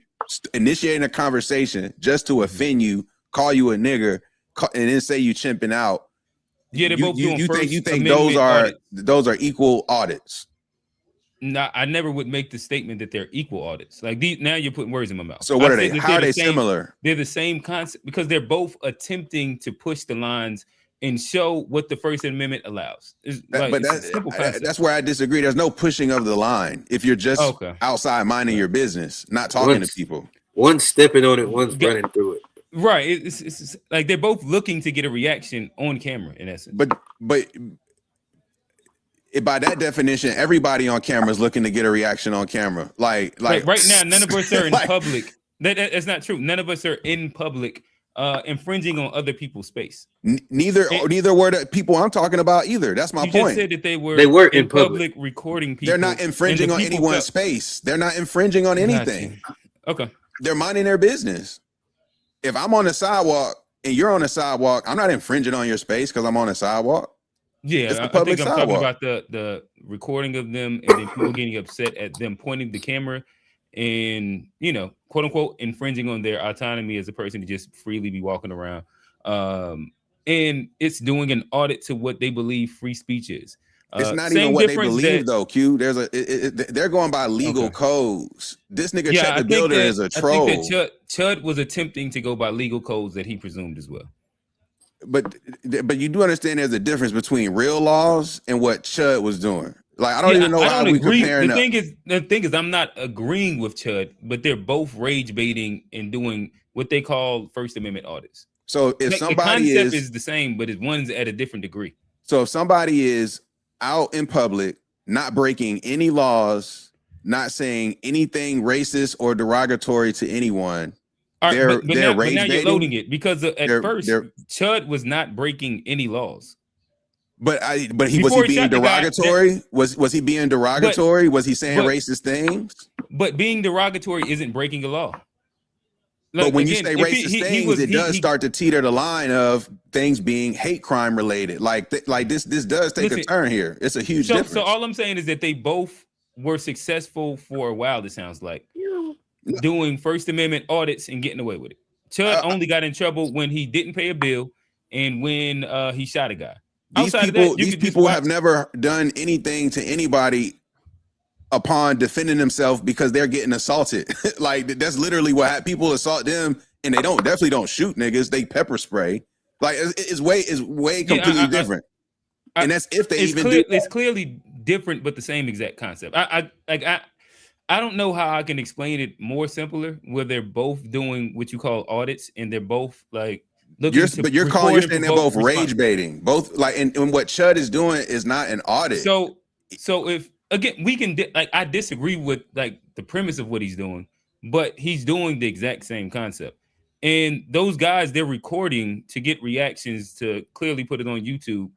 initiating a conversation just to offend you, call you a nigger, and then say you chimping out. Yeah, they're both doing you think those are equal audits? No, I never would make the statement that they're equal audits. Like now you're putting words in my mouth. So what are they? How are they similar? They're the same concept because they're both attempting to push the lines and show what the First Amendment allows. That's where I disagree. There's no pushing of the line if you're just outside minding your business, not talking to people. One's stepping on it, one's running through it. Right. It's like they're both looking to get a reaction on camera, in essence. But by that definition, everybody on camera is looking to get a reaction on camera. Like right now, none of us are in public. That's not true. None of us are in public infringing on other people's space. Neither were the people I'm talking about either. That's my point. You just said that they were in public recording people. They're not infringing on anyone's space. They're not infringing on anything. Okay. They're minding their business. If I'm on the sidewalk and you're on the sidewalk, I'm not infringing on your space because I'm on the sidewalk. Yeah, I think I'm talking about the recording of them and then people getting upset at them pointing the camera and, quote unquote, infringing on their autonomy as a person to just freely be walking around. And it's doing an audit to what they believe free speech is. It's not even what they believe, though, Q. They're going by legal codes. This nigga Chet the Builder is a troll. I think that Chud was attempting to go by legal codes that he presumed as well. But you do understand there's a difference between real laws and what Chud was doing. Like I don't even know how we comparing. The thing is, I'm not agreeing with Chud, but they're both rage baiting and doing what they call First Amendment audits. So if somebody the concept is the same, but one's at a different degree. So if somebody is out in public, not breaking any laws, not saying anything racist or derogatory to anyone. But now you're loading it because at first Chud was not breaking any laws. But was he being derogatory? Was he being derogatory? Was he saying racist things? But being derogatory isn't breaking a law. But when you say racist things, it does start to teeter the line of things being hate crime related. Like this does take a turn here. It's a huge difference. So all I'm saying is that they both were successful for a while. It sounds like doing First Amendment audits and getting away with it. Chud only got in trouble when he didn't pay a bill and when he shot a guy. These people have never done anything to anybody upon defending themselves because they're getting assaulted. Like that's literally what people assault them, and they definitely don't shoot niggas. They pepper spray. Like it's way completely different. And that's if they even do. It's clearly different, but the same exact concept. I don't know how I can explain it more simpler. Where they're both doing what you call audits, and they're both like. You're saying they're both rage baiting. Both like, and what Chud is doing is not an audit. So if again we can I disagree with like the premise of what he's doing, but he's doing the exact same concept. And those guys, they're recording to get reactions to clearly put it on YouTube.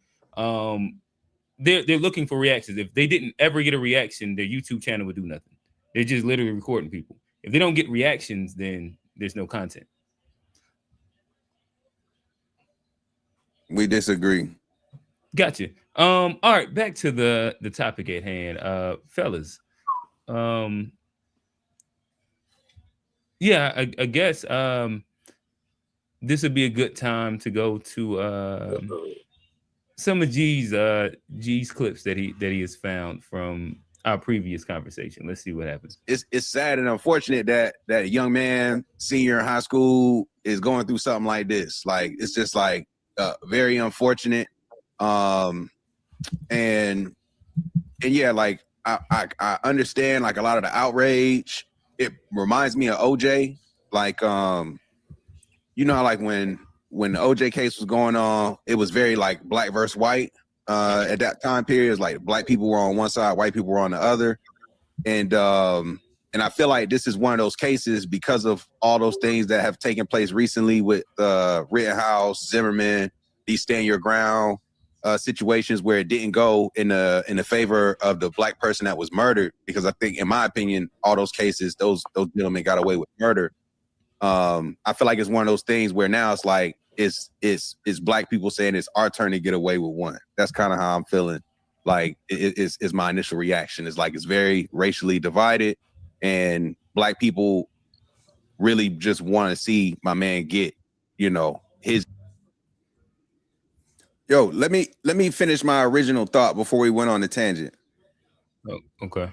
They're looking for reactions. If they didn't ever get a reaction, their YouTube channel would do nothing. They're just literally recording people. If they don't get reactions, then there's no content. We disagree. Gotcha. All right, back to the topic at hand, fellas. Yeah, I guess this would be a good time to go to some of G's clips that he has found from our previous conversation. Let's see what happens. It's sad and unfortunate that a young man, senior in high school, is going through something like this. Like it's just like very unfortunate. And yeah, like I understand like a lot of the outrage. It reminds me of OJ. Like you know how like when the OJ case was going on, it was very like black versus white. At that time period, it's like black people were on one side, white people were on the other. And I feel like this is one of those cases because of all those things that have taken place recently with Rittenhouse, Zimmerman, these stand your ground situations where it didn't go in the favor of the black person that was murdered. Because I think, in my opinion, all those cases, those gentlemen got away with murder. I feel like it's one of those things where now it's like it's black people saying it's our turn to get away with one. That's kind of how I'm feeling. Like is my initial reaction. It's like it's very racially divided, and black people really just want to see my man get, his. Yo, let me finish my original thought before we went on the tangent. Oh, okay.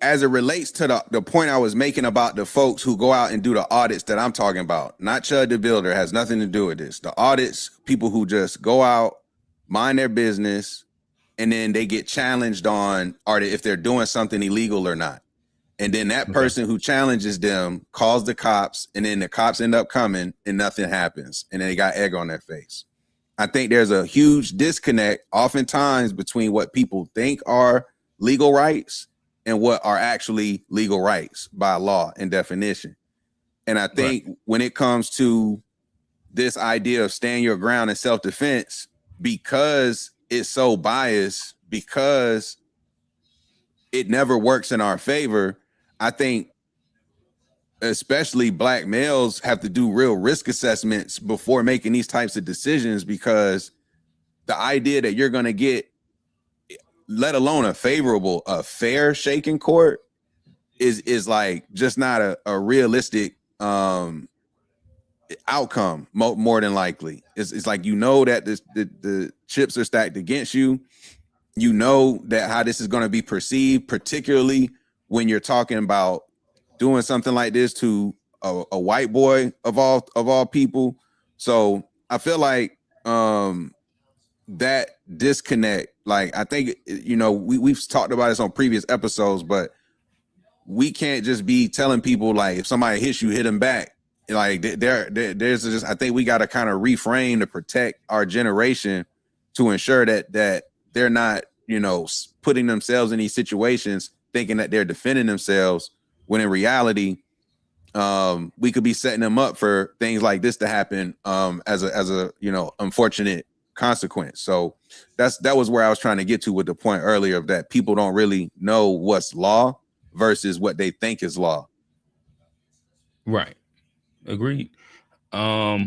As it relates to the point I was making about the folks who go out and do the audits that I'm talking about, not Chud the Builder, has nothing to do with this. The audits, people who just go out, mind their business, and then they get challenged on if they're doing something illegal or not. And then that person who challenges them calls the cops, and then the cops end up coming and nothing happens. And then they got egg on their face. I think there's a huge disconnect oftentimes between what people think are legal rights and what are actually legal rights by law and definition. And I think when it comes to this idea of stand your ground and self-defense, because it's so biased, because it never works in our favor, I think especially black males have to do real risk assessments before making these types of decisions, because the idea that you're going to get, let alone a fair shake in court, is like just not a realistic outcome. More than likely, it's like that the chips are stacked against you. You know that how this is going to be perceived, particularly when you're talking about doing something like this to a white boy of all people. So I feel like that disconnect, like I think we've talked about this on previous episodes, but we can't just be telling people like if somebody hits you, hit them back. Like there's just, I think we got to kind of reframe to protect our generation to ensure that they're not putting themselves in these situations thinking that they're defending themselves, when in reality we could be setting them up for things like this to happen as a unfortunate consequence. So that was where I was trying to get to with the point earlier of that people don't really know what's law versus what they think is law. Right. Agreed. Yeah,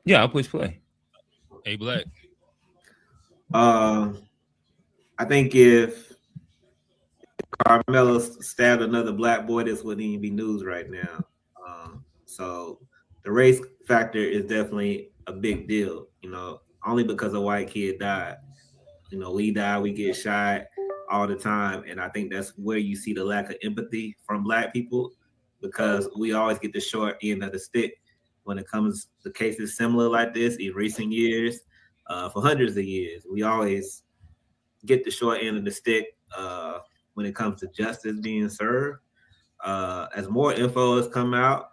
I'll push play. Hey, Black. I think if Karmelo stabbed another black boy, this wouldn't even be news right now. So the race factor is definitely a big deal, only because a white kid died. We die, we get shot all the time. And I think that's where you see the lack of empathy from black people, because we always get the short end of the stick when it comes to cases similar like this in recent years. For hundreds of years, we always get the short end of the stick when it comes to justice being served. As more info has come out,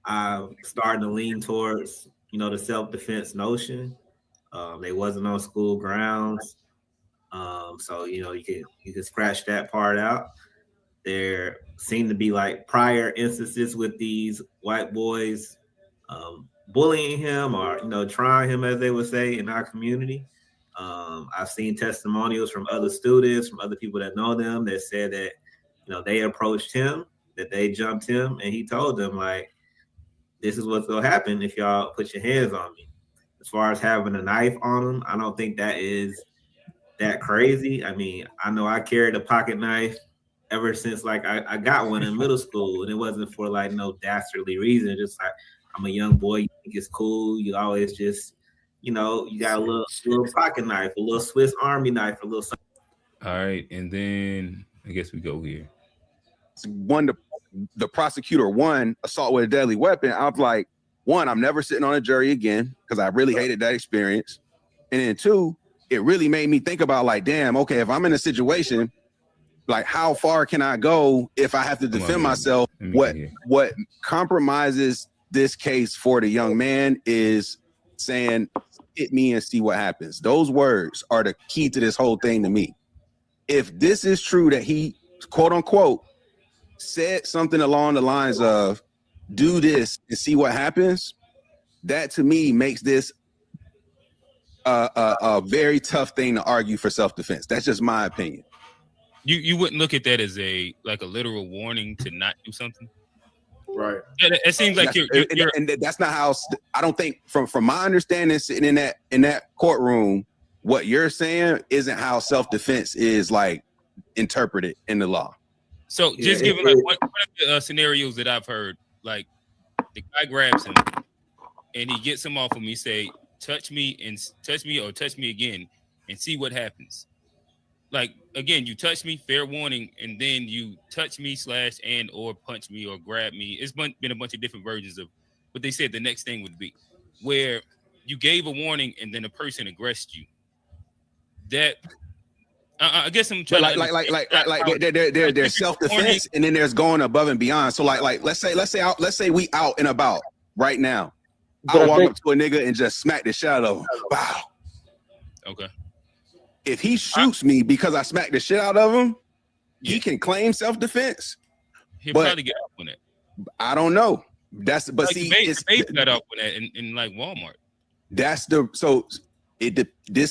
I'm starting to lean towards, the self-defense notion. They wasn't on school grounds. So, you can scratch that part out. There seem to be like prior instances with these white boys bullying him or, trying him, as they would say in our community. I've seen testimonials from other students, from other people that know them, that said that, they approached him, that they jumped him, and he told them, like, this is what's going to happen if y'all put your hands on me. As far as having a knife on him, I don't think that is that crazy. I mean, I know I carried a pocket knife ever since like I got one in middle school, and it wasn't for like no dastardly reason. Just like I'm a young boy, you think it's cool. You always just, you got a little pocket knife, a little Swiss Army knife, a little something. All right, and then I guess we go here. The prosecutor won assault with a deadly weapon. I was like, one, I'm never sitting on a jury again because I really hated that experience. And then two, it really made me think about like, damn, okay, if I'm in a situation Like, how far can I go if I have to defend myself? What compromises this case for the young man is saying, hit me and see what happens. Those words are the key to this whole thing to me. If this is true that he, quote unquote, said something along the lines of, do this and see what happens, that to me makes this a very tough thing to argue for self-defense. That's just my opinion. You wouldn't look at that as a literal warning to not do something, right? It seems like you're and that's not how. I don't think from my understanding, sitting in that courtroom, what you're saying isn't how self-defense is like interpreted in the law. So just giving like one of the scenarios that I've heard, like the guy grabs him and he gets him off of me, say, touch me or touch me again and see what happens. Like, again, you touch me, fair warning, and then you touch me / and or punch me or grab me. It's been a bunch of different versions of what they said the next thing would be, where you gave a warning and then a person aggressed you. That I guess I'm trying there's self-defense and then there's going above and beyond. So like let's say we out and about right now. I walk up to a nigga and just smack the shit out of him. Wow. Okay. If he shoots me because I smacked the shit out of him, he can claim self-defense. He'll probably get off on it. I don't know. This got off on that in like Walmart. This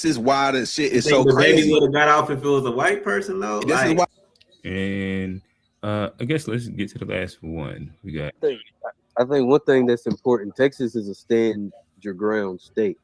is why the shit is so the crazy. baby would have got off if it was a white person though. This is why. And I guess let's get to the last one. We got. I think one thing that's important. Texas is a stand your ground state.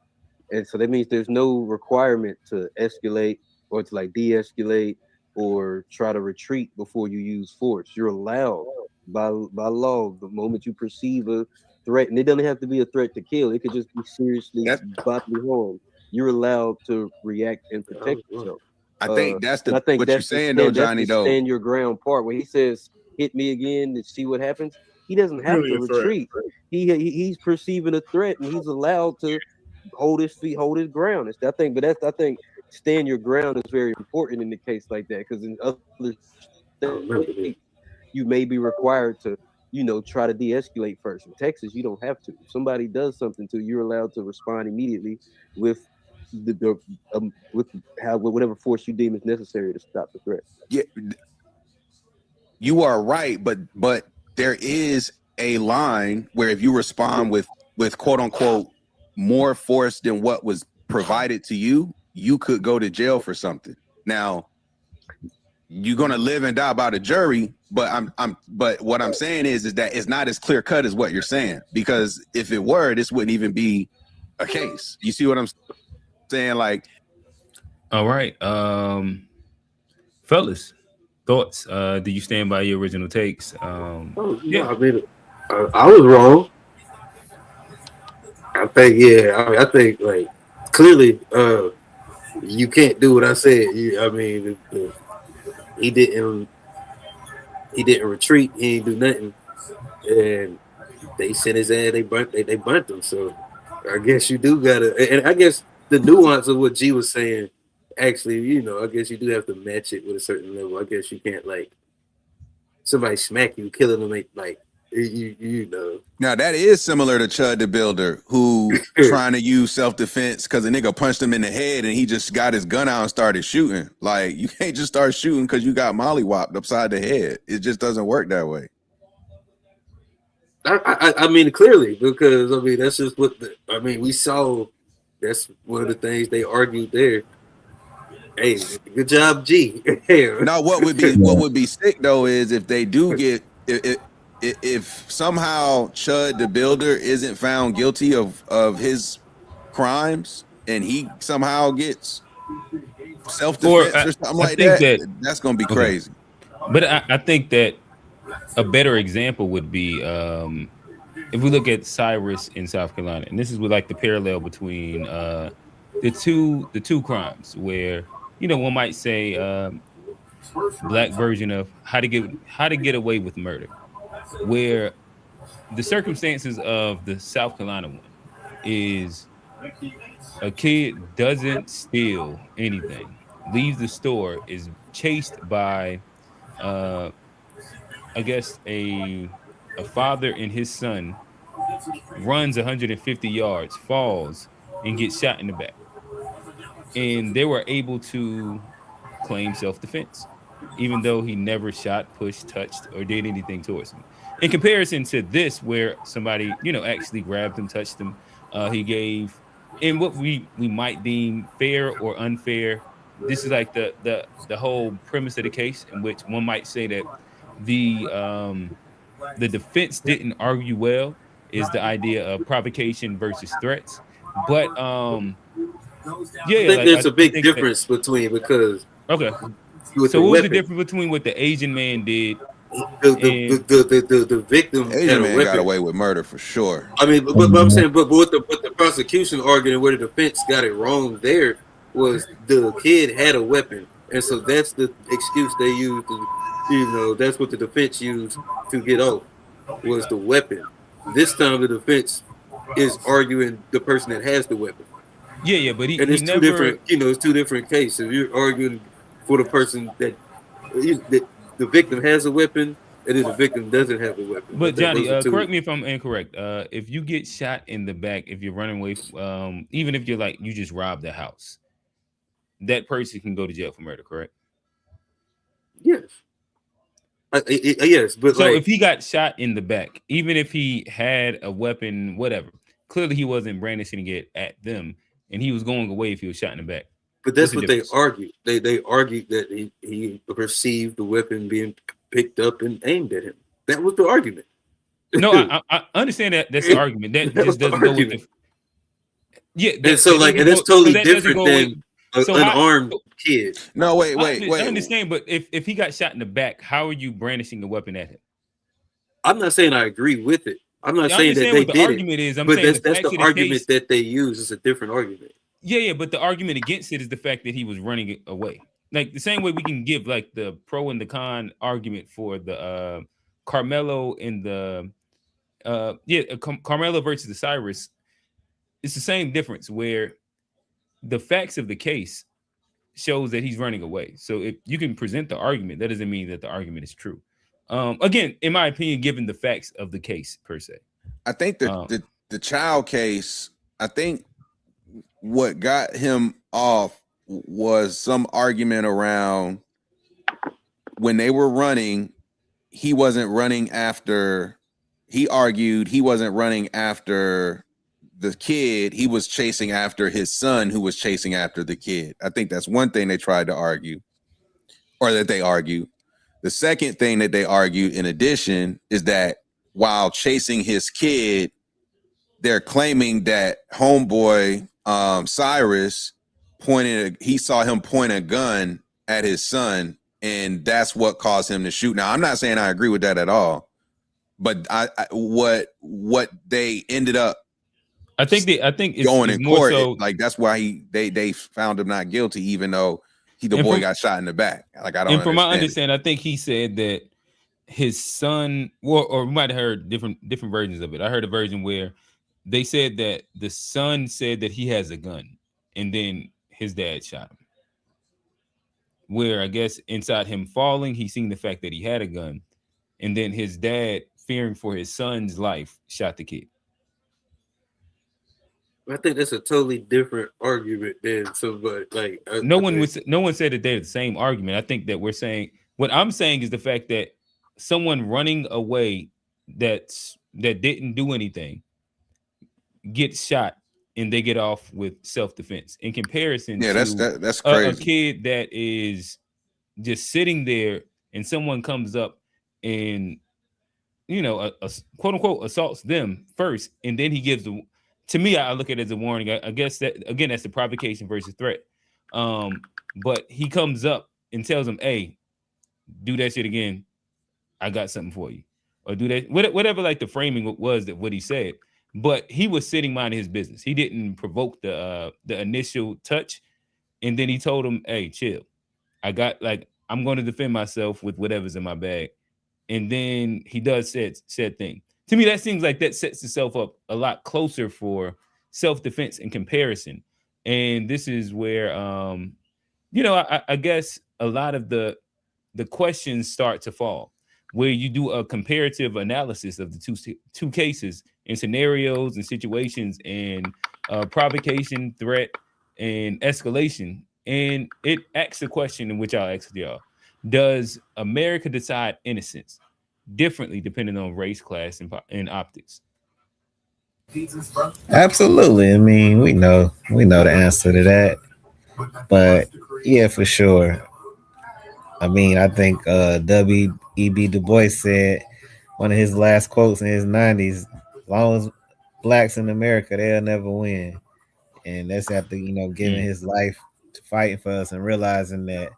And so that means there's no requirement to escalate or to like de-escalate or try to retreat before you use force. You're allowed by law the moment you perceive a threat, and it doesn't have to be a threat to kill. It could just be seriously bodily harm. You're allowed to react and protect yourself. I think that's what you're saying though, Johnny. Though stand your ground part when he says hit me again and see what happens. He doesn't have to retreat. He's perceiving a threat and he's allowed to hold his feet, hold his ground. It's that thing, but I think stand your ground is very important in a case like that, because in other states, you may be required to, try to de-escalate first. In Texas, you don't have to. If somebody does something to you, you're allowed to respond immediately with whatever force you deem is necessary to stop the threat. Yeah, you are right, but there is a line where if you respond with quote unquote more force than what was provided to you, you could go to jail for something. Now, you're gonna live and die by the jury, but but what I'm saying is that it's not as clear cut as what you're saying, because if it were, this wouldn't even be a case. You see what I'm saying? Like, all right, fellas, thoughts? Do you stand by your original takes? Yeah, I mean, I was wrong. I think like clearly you can't do what I said. He didn't retreat. He didn't do nothing, and they sent his ass. They burnt him. So I guess you do gotta. And I guess the nuance of what G was saying, actually, I guess you do have to match it with a certain level. I guess you can't like somebody smack you, killing them like. Now that is similar to Chud the Builder, who trying to use self-defense because a nigga punched him in the head and he just got his gun out and started shooting. Like, you can't just start shooting because you got mollywopped upside the head. It just doesn't work that way. I mean, clearly, because that's just what we saw. That's one of the things they argued there. Hey, good job, G. Now, what would be sick though is if they do get if somehow Chud the Builder isn't found guilty of his crimes and he somehow gets self-defense or something like that's gonna be crazy. But I think that a better example would be if we look at Cyrus in South Carolina, and this is with like the parallel between the two crimes, where one might say black version of how to get away with murder, where the circumstances of the South Carolina one is a kid doesn't steal anything, leaves the store, is chased by I guess a father and his son runs 150 yards, falls, and gets shot in the back. And they were able to claim self-defense, even though he never shot, pushed, touched, or did anything towards him. In comparison to this, where somebody, actually grabbed him, touched him, he gave in what we might deem fair or unfair. This is like the whole premise of the case, in which one might say that the defense didn't argue well, is the idea of provocation versus threats. But I think there's a big difference between, because okay. with So the what was the weapon, difference between what the Asian man did? the victim had Asian a man weapon. got away with murder for sure. I mean, but I'm saying, but what the prosecution arguing, where the defense got it wrong there, was the kid had a weapon, and so that's the excuse they used. That's what the defense used to get off, was the weapon. This time the defense is arguing the person that has the weapon. Yeah, but And he it's two never. different, it's two different cases. You're arguing for the person that the victim has a weapon, and then the victim doesn't have a weapon. But Johnny, Those are two. correct me if I'm incorrect. If you get shot in the back, if you're running away, even if you're like you just robbed the house, that person can go to jail for murder, correct? Yes. Yes, but so if he got shot in the back, even if he had a weapon, whatever, clearly he wasn't brandishing it at them, and he was going away if he was shot in the back. But that's what they argued. They argued that he perceived the weapon being picked up and aimed at him. That was the argument. No, I understand that. That's the argument. That just doesn't go with the. Yeah, and so and that's totally different than an unarmed kid. No, wait. I understand, but if he got shot in the back, how are you brandishing a weapon at him? I'm not saying I agree with it. I'm not saying that they did argument it. Is. I'm but saying that's the argument that they use. Is a different argument. Yeah, but the argument against it is the fact that he was running it away. Like the same way we can give like the pro and the con argument for the Karmelo and the Karmelo versus the Cyrus. It's the same difference where the facts of the case shows that he's running away. So if you can present the argument, that doesn't mean that the argument is true. Again, in my opinion, given the facts of the case per se. I think the child case, I think what got him off was some argument around when they were running, he wasn't running after, he argued he wasn't running after the kid, he was chasing after his son who was chasing after the kid. I think that's one thing they tried to argue, or that they argued. The second thing that they argued in addition is that while chasing his kid, they're claiming that homeboy Cyrus he saw him point a gun at his son, and that's what caused him to shoot. Now, I'm not saying I agree with that at all, but what they ended up, I think it's going in court, so, like that's why they found him not guilty, even though the boy got shot in the back. Like I don't. And from my understanding, I think he said that his son, or we might have heard different versions of it. I heard a version where they said that the son said that he has a gun, and then his dad shot him. Where I guess inside him falling, he seen the fact that he had a gun, and then his dad, fearing for his son's life, shot the kid. I think that's a totally different argument than somebody like. No one said that they're the same argument. I think that we're saying, what I'm saying is the fact that someone running away that didn't do anything gets shot and they get off with self-defense. In comparison, that's crazy. A kid that is just sitting there and someone comes up and a quote unquote assaults them first, and then he gives the. To me, I look at it as a warning. I guess that again, that's the provocation versus threat. But he comes up and tells him, "Hey, do that shit again. I got something for you," or do that whatever. Like the framing was that what he said, but he was sitting minding his business. He didn't provoke the initial touch, and then he told him, "Hey, chill. I'm going to defend myself with whatever's in my bag," and then he does said thing. To me, that seems like that sets itself up a lot closer for self-defense in comparison. And this is where, I guess a lot of the the questions start to fall, where you do a comparative analysis of the two cases and scenarios and situations and provocation, threat, and escalation. And it asks a question in which I'll ask y'all. Does America decide innocence differently depending on race, class, and optics? Absolutely. I mean, we know the answer to that. But yeah, for sure. I mean, I think W.E.B. Du Bois said one of his last quotes in his 90s, as long as blacks in America, they'll never win. And that's after, giving his life to fighting for us and realizing that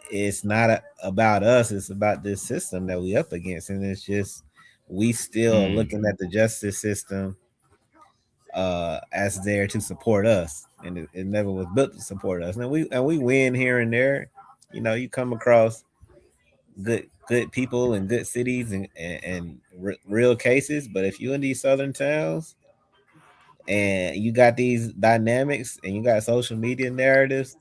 it's not about us, it's about this system that we up against. And it's just, we still looking at the justice system as there to support us. And it never was built to support us. And we win here and there. You come across good people and good cities and real cases, but if you're in these southern towns and you got these dynamics and you got social media narratives,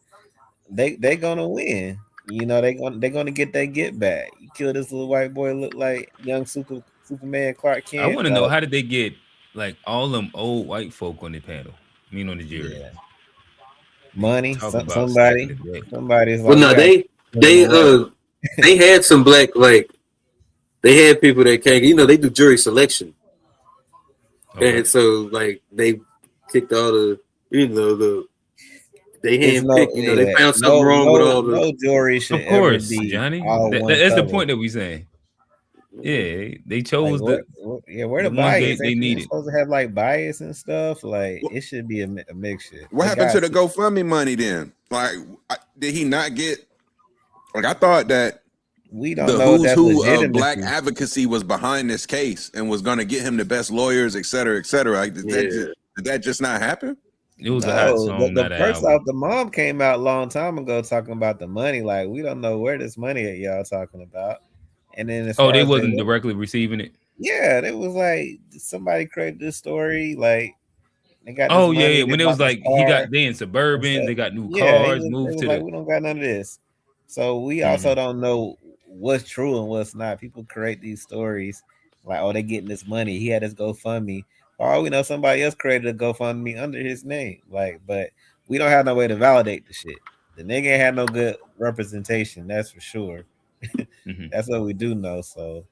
they gonna win. They're gonna get that get back. You kill this little white boy, look like young Superman Clark I Kent. want to know, how did they get like all them old white folk on the panel? I mean, on the jury. Yeah. Money. Talk about stacking Somebody's the deck. like, Well, no, they had some black, like, they had people that came. They do jury selection, and so like they picked all the they handpicked. They found something wrong with all the. No jury should Of course, ever be Johnny. all one That's color. the point that we saying. Yeah, they chose where the the ones bias? they needed. Supposed to have like bias and stuff. Like it should be a mixture. What happened to the GoFundMe money then? Like, did he not get? Like, I thought that we don't the know who's who of legitimacy. black advocacy was behind this case and was going to get him the best lawyers, et cetera, et cetera. Like, did that just not happen? It was a hot song, not an first album. off, the mom came out a long time ago talking about the money. Like, we don't know where this money at y'all talking about. And then they wasn't directly receiving it. Yeah, it was like somebody created this story. Like they got. Oh this money, yeah, when it was like they in Suburban, they got new cars, moved to we don't got none of this. So we also don't know what's true and what's not. People create these stories like, oh, they getting this money. He had his GoFundMe. For all we know, somebody else created a GoFundMe under his name. Like, but we don't have no way to validate the shit. The nigga ain't had no good representation, that's for sure. That's what we do know. So,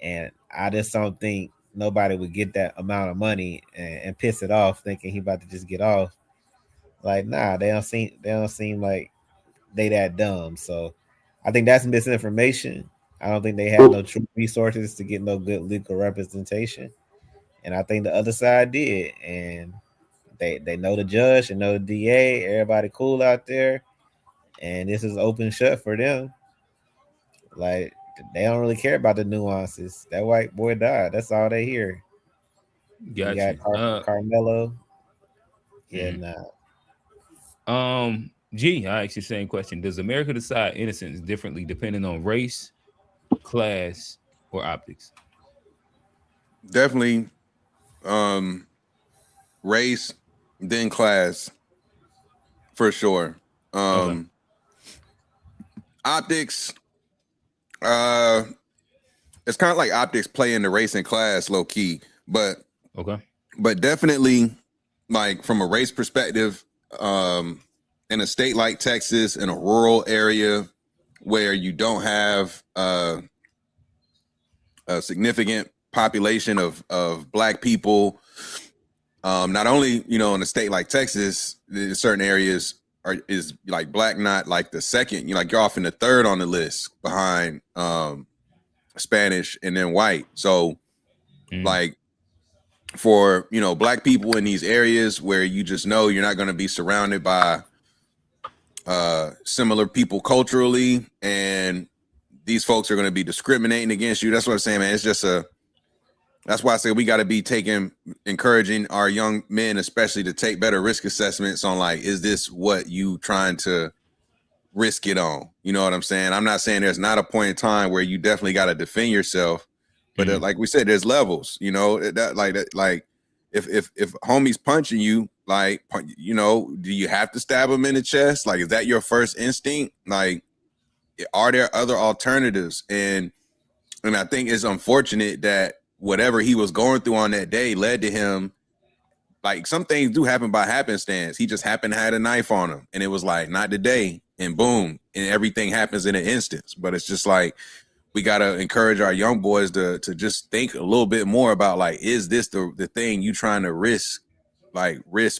and I just don't think nobody would get that amount of money and piss it off thinking he about to just get off. Like, nah, they don't seem like they that dumb. So I think that's misinformation. I don't think they have no true resources to get no good legal representation. And I think the other side did. And they know the judge and know the DA, everybody cool out there. And this is open shut for them. Like, they don't really care about the nuances. That white boy died. That's all they hear. Gotcha. Karmelo. Yeah, nah. G, I asked you the same question. Does America decide innocence differently depending on race, class, or optics? Definitely race, then class, for sure. Optics, it's kind of like optics play into race and class low key, but definitely like from a race perspective, in a state like Texas, in a rural area where you don't have a significant population of black people, not only in a state like Texas, in certain areas is like black not like the second, like you're often the third on the list behind Spanish and then white. So like for black people in these areas where you just know you're not going to be surrounded by similar people culturally, and these folks are going to be discriminating against you. That's what I'm saying, man. It's just that's why I say we got to be encouraging our young men, especially, to take better risk assessments on like, is this what you trying to risk it on? You know what I'm saying? I'm not saying there's not a point in time where you definitely got to defend yourself, but like we said, there's levels, like if homie's punching you, like, do you have to stab him in the chest? Like, is that your first instinct? Like, are there other alternatives? And I think it's unfortunate that whatever he was going through on that day led to him. Like, some things do happen by happenstance. He just happened to have a knife on him, and it was like, not today, and boom, and everything happens in an instance. But it's just like, we gotta encourage our young boys to just think a little bit more about, like, is this the thing you trying to risk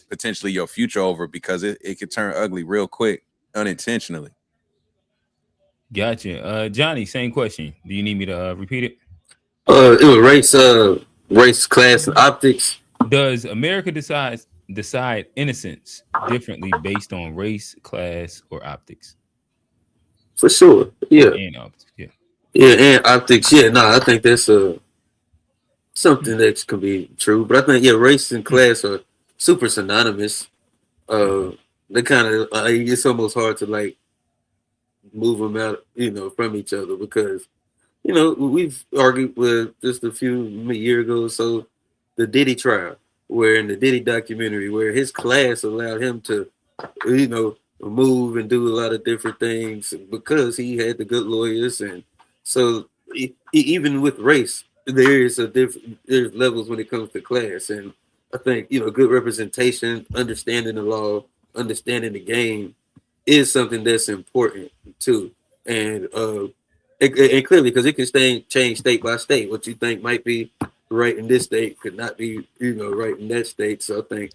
potentially your future over, because it could turn ugly real quick unintentionally. Gotcha. Johnny, same question. Do you need me to repeat it? It was race, class, and optics. Does America decide innocence differently based on race, class, or optics? For sure. Yeah. And optics, yeah. Yeah, and optics. Yeah, no, I think that's something that can be true. But I think, yeah, race and class are super synonymous. They kind of, it's almost hard to like move them out, from each other, because we've argued with just a few years ago or so, the Diddy trial, where in the Diddy documentary, where his class allowed him to, move and do a lot of different things because he had the good lawyers. And so even with race, there's levels when it comes to class. And I think, good representation, understanding the law, understanding the game is something that's important too. And and clearly, because it can change state by state. What you think might be right in this state could not be, right in that state. So I think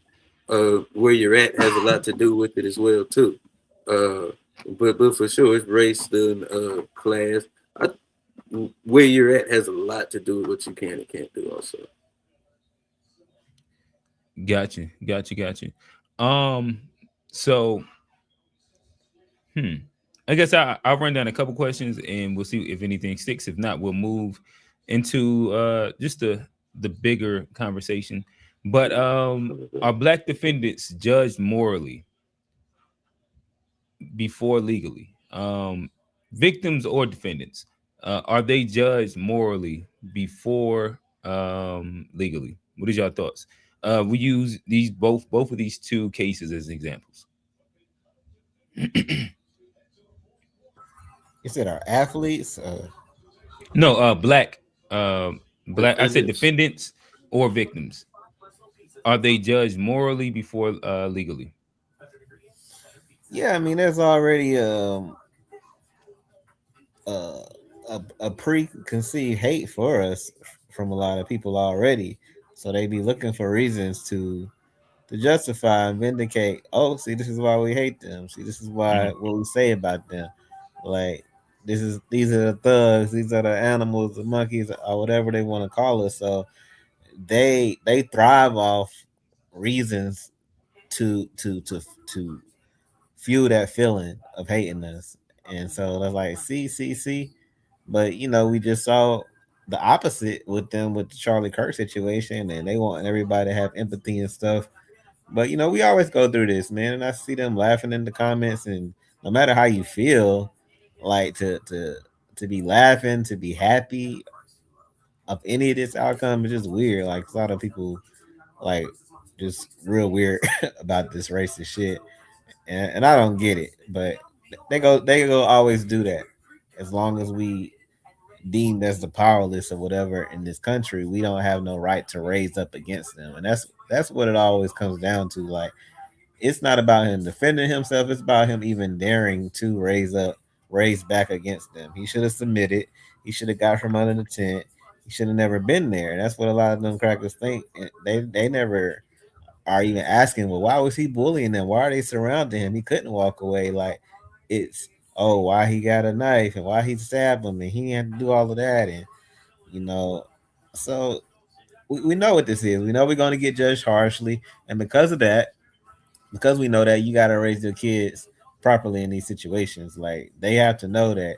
where you're at has a lot to do with it as well too. But for sure, it's race and class. Where you're at has a lot to do with what you can and can't do also. Gotcha. So I guess I'll run down a couple questions and we'll see if anything sticks. If not, we'll move into just the bigger conversation. But are black defendants judged morally before legally? Victims or defendants, are they judged morally before legally? What is your thoughts? We use these both of these two cases as examples. You said our athletes. No, black. I said defendants or victims. Are they judged morally before legally? Yeah, I mean, there's already a preconceived hate for us from a lot of people already, so they be looking for reasons to justify and vindicate. Oh, see, this is why we hate them. See, this is why what we say about them. Like, these are the thugs, these are the animals, the monkeys, or whatever they want to call us. So they thrive off reasons to fuel that feeling of hating us. And so they're like, see. But we just saw the opposite with them with the Charlie Kirk situation, and they want everybody to have empathy and stuff. But we always go through this, man, and I see them laughing in the comments, and no matter how you feel, like to be laughing, to be happy of any of this outcome is just weird. Like, a lot of people like just real weird about this racist shit, and I don't get it. But they go always do that as long as we deemed as the powerless or whatever in this country, we don't have no right to raise up against them. And that's what it always comes down to. Like, it's not about him defending himself, it's about him even daring to raise back against them. He should have submitted, he should have got from under the tent, he should have never been there. And that's what a lot of them crackers think. And they never are even asking, well, why was he bullying them? Why are they surrounding him? He couldn't walk away. Like, it's, oh, why he got a knife and why he stabbed him and he had to do all of that. And, so we know what this is. We know we're going to get judged harshly. And because of that, because we know that, you got to raise your kids properly in these situations. Like, they have to know that,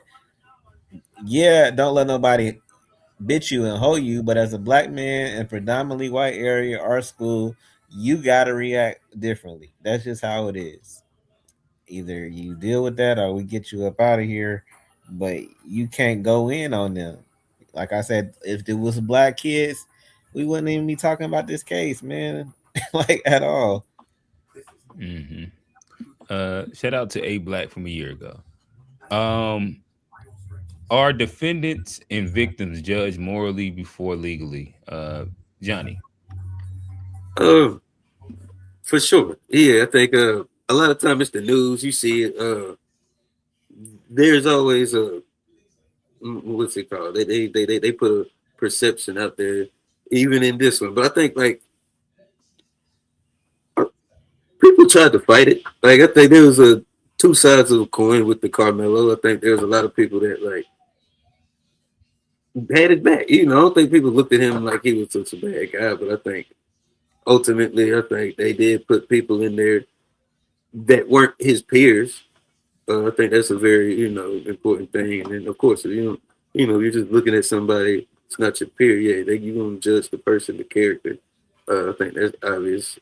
yeah, don't let nobody bitch you and hold you, but as a black man in predominantly white area or school, you got to react differently. That's just how it is. Either you deal with that or we get you up out of here, but you can't go in on them. Like I said, if there was black kids, we wouldn't even be talking about this case, man. Like, at all. Shout out to A Black from a year ago. Are defendants and victims judged morally before legally? Johnny. Uh, for sure. Yeah, I think a lot of time it's the news. You see it. There's always a what's it called? They put a perception out there, even in this one. But I think like people tried to fight it. Like I think there was a two sides of a coin with the Carmelo. I think there's a lot of people that like had it back. You know, I don't think people looked at him like he was such a bad guy, but I think ultimately, I think they did put people in there that weren't his peers. I think that's a very, important thing. And then of course, if you don't, you're just looking at somebody, it's not your peer. Yeah, you're gonna judge the person, the character. I think that's obvious.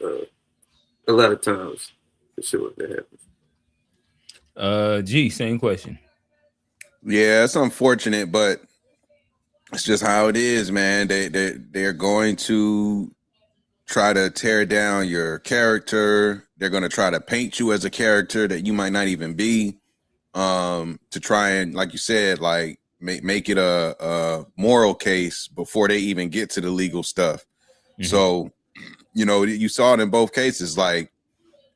A lot of times, for sure, that happens. G, same question. Yeah, it's unfortunate, but it's just how it is, man. They're going to try to tear down your character. They're going to try to paint you as a character that you might not even be. To try and, like you said, like make it a moral case before they even get to the legal stuff. Mm-hmm. So, you saw it in both cases. Like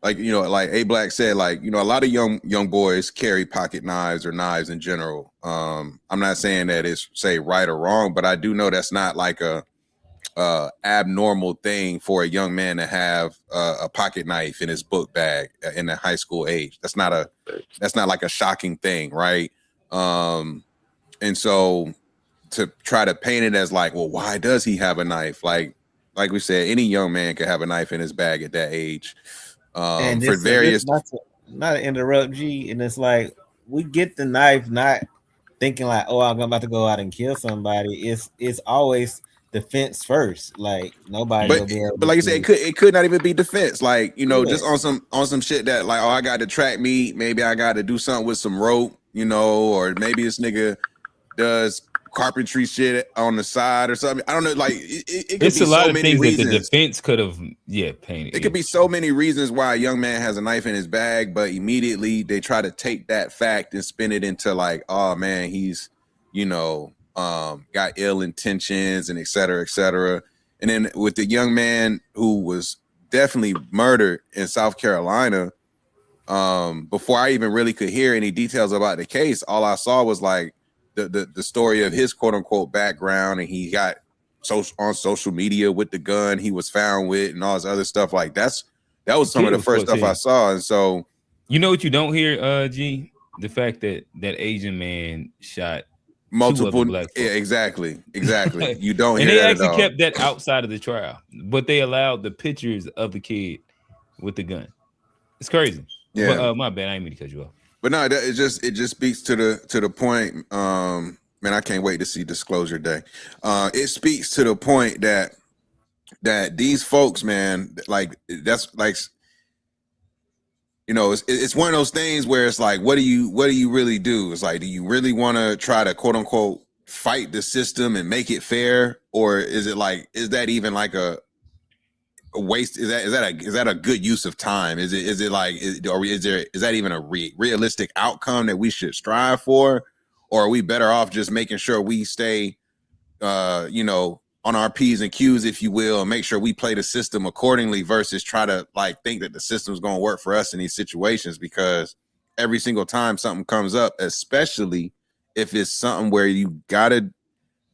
A Black said, like, a lot of young boys carry pocket knives or knives in general. I'm not saying that it's say right or wrong, but I do know that's not like a abnormal thing for a young man to have a pocket knife in his book bag in the high school age. That's not like a shocking thing, right? And so to try to paint it as like, well, why does he have a knife? Like we said, any young man could have a knife in his bag at that age. And for various, not to interrupt, G, and it's like we get the knife not thinking like, oh, I'm about to go out and kill somebody. It's always defense first. Like nobody will be able. But like you said, it could not even be defense. Like just on some shit that like, oh, I got to track meet. Maybe I got to do something with some rope, or maybe this nigga does carpentry shit on the side or something. I don't know. Like it could it's be a lot so of many things reasons. that the defense could have painted. It could be so many reasons why a young man has a knife in his bag, but immediately they try to take that fact and spin it into like, oh man, he's got ill intentions and et cetera, et cetera. And then with the young man who was definitely murdered in South Carolina, before I even really could hear any details about the case, all I saw was like the story of his quote unquote background, and he got on social media with the gun he was found with and all this other stuff. Like that was some of the first stuff I saw. And so what you don't hear, G, the fact that Asian man shot multiple black folks. Yeah, exactly. You don't hear and they that actually kept that outside of the trial, but they allowed the pictures of the kid with the gun. It's crazy. Yeah, but, my bad, I didn't mean to cut you off. But no, it just speaks to the point. Man, I can't wait to see Disclosure Day. It speaks to the point that these folks, man, like that's like, it's one of those things where it's like, what do you really do? It's like, do you really want to try to quote unquote fight the system and make it fair, or is it like, is that even like a waste? Is that a good use of time? Is that even a realistic outcome that we should strive for, or are we better off just making sure we stay on our P's and Q's, if you will, and make sure we play the system accordingly versus try to like think that the system's going to work for us in these situations? Because every single time something comes up, especially if it's something where you gotta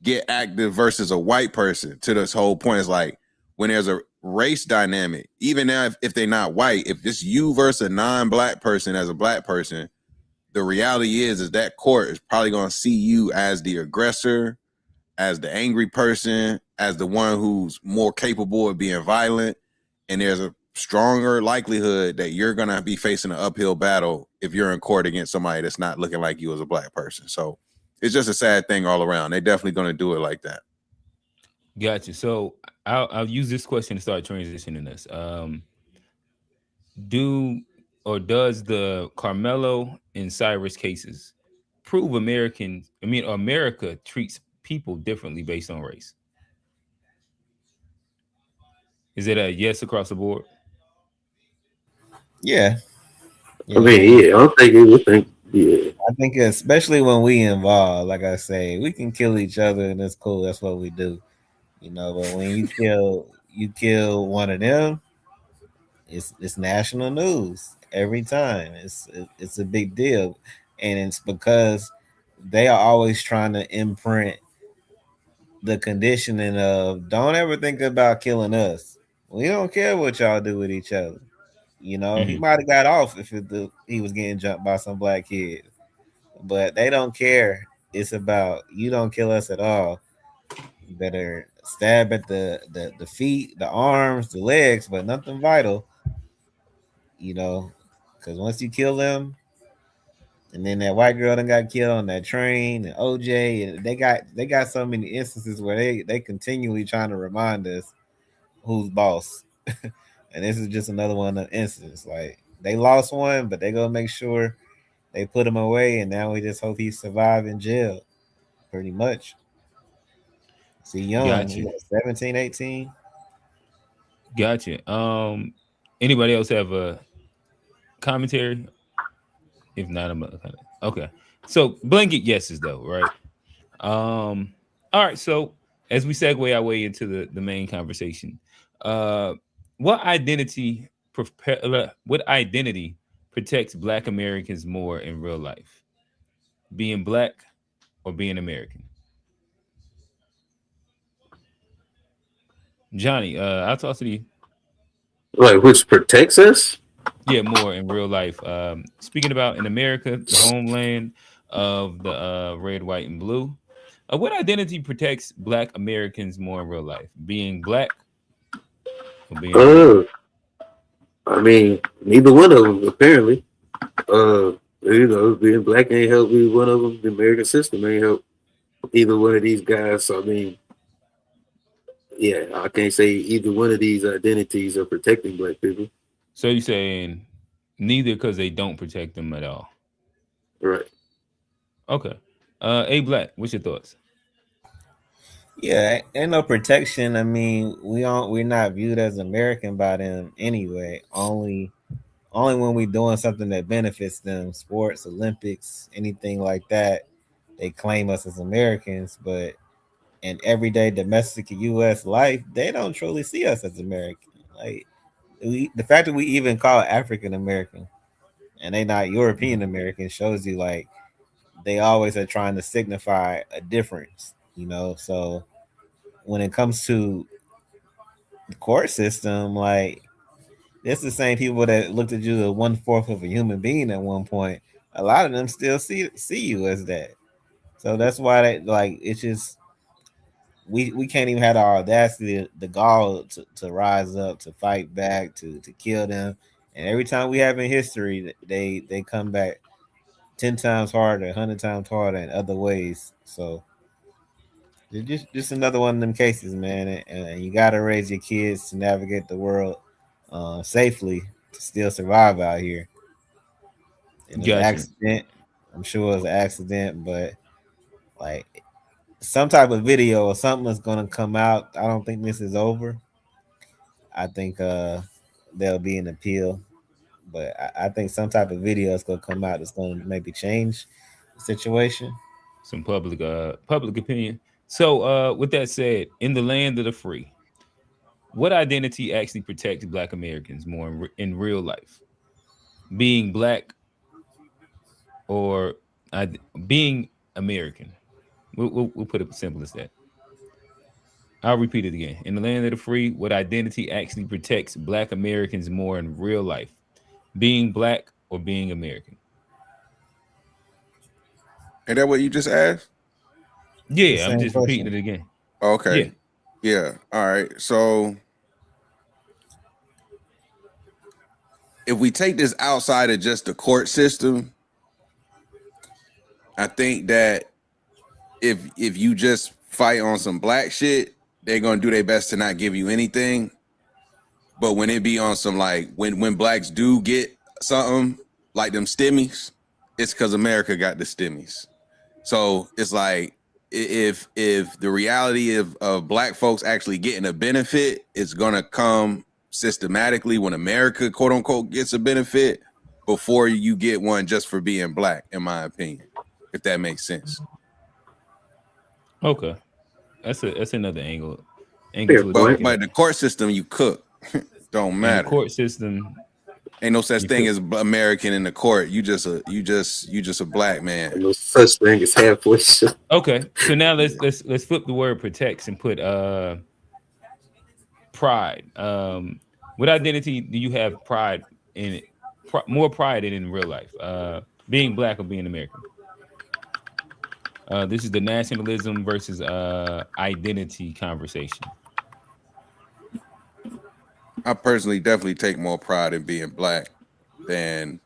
get active versus a white person, to this whole point is like, when there's a race dynamic, even now if they're not white, if it's you versus a non-black person as a black person, the reality is that court is probably going to see you as the aggressor, as the angry person, as the one who's more capable of being violent. And there's a stronger likelihood that you're going to be facing an uphill battle if you're in court against somebody that's not looking like you as a black person. So it's just a sad thing all around. They're definitely going to do it like that. Gotcha. So I'll use this question to start transitioning this. Does the Karmelo and Cyrus cases prove America treats people differently based on race? Is it a yes across the board? Yeah. I mean, I don't think it would think Yeah. I think especially when we involved, like I say, we can kill each other and it's cool. That's what we do, you know. But when you kill one of them, it's national news every time. It's a big deal, and it's because they are always trying to imprint the conditioning of don't ever think about killing us. We don't care what y'all do with each other. You know, he Mhm. might have got off if he was getting jumped by some black kid, but they don't care. It's about you don't kill us at all. You better stab at the feet, the arms, the legs, but nothing vital. You know, because once you kill them, and then that white girl that got killed on that train, and OJ, and they got so many instances where they continually trying to remind us who's boss. And this is just another one of the instances. Like they lost one, but they gonna make sure they put him away, and now we just hope he survive in jail. Pretty much. See, young, he Gotcha. was 17, 18. Gotcha. Anybody else have a commentary? If not, I'm gonna kind of okay. So blanket yeses though, right? All right. So as we segue our way into the main conversation, uh, what identity what identity protects Black Americans more in real life? Being Black or being American? Johnny, I'll toss it to you. Like which protects us? Yeah, more in real life. Speaking about in America, the homeland of the red, white, and blue. What identity protects Black Americans more in real life? Being Black or being American? Uh, I mean, neither one of them apparently. Being black ain't help either one of them. The American system ain't help either one of these guys. So I mean, yeah, I can't say either one of these identities are protecting black people. So you're saying neither because they don't protect them at all. Right. Okay. A Black, what's your thoughts? Yeah, ain't no protection. I mean, we're not viewed as American by them anyway. Only when we doing something that benefits them, sports, Olympics, anything like that, they claim us as Americans. But in everyday domestic U.S. life, they don't truly see us as American. Like the fact that we even call African American and they not European American shows you like they always are trying to signify a difference. You know, so when it comes to the court system, like it's the same people that looked at you as 1/4 of a human being at one point. A lot of them still see you as that. So that's why they like it's just we can't even have the audacity, the gall to rise up, to fight back, to kill them. And every time we have in history, they come back 10 times harder, 100 times harder in other ways. So it's just another one of them cases, man. And you got to raise your kids to navigate the world safely to still survive out here. And it's an Gotcha. accident. I'm sure it was an accident, but like some type of video or something is gonna come out. I don't think this is over. I think there'll be an appeal, but I think some type of video is gonna come out that's gonna maybe change the situation. Some public opinion. So with that said, in the land of the free, what identity actually protects Black Americans more in real life? Being Black or being American? We'll put it simple as that. I'll repeat it again. In the land of the free, what identity actually protects Black Americans more in real life? Being Black or being American? Is that what you just asked? The Yeah, I'm same just repeating question. it again. Yeah. Okay. Yeah. All right. So if we take this outside of just the court system, I think that if you just fight on some black shit, they're gonna do their best to not give you anything. But when it be on some like when blacks do get something like them stimmies, it's because America got the stimmies. So it's like if the reality of black folks actually getting a benefit is gonna come systematically when America quote unquote gets a benefit. before you get one just for being black, in my opinion, if that makes sense. Okay, that's another angle to But attack it. by the court system, you cook. Don't matter. In the court system, ain't no such thing as American in the court. You just a black man. No such thing as halfway. Okay, so now let's flip the word protects and put pride. What identity do you have pride in it? More pride in real life? Being black or being American? This is the nationalism versus identity conversation. I personally definitely take more pride in being black than,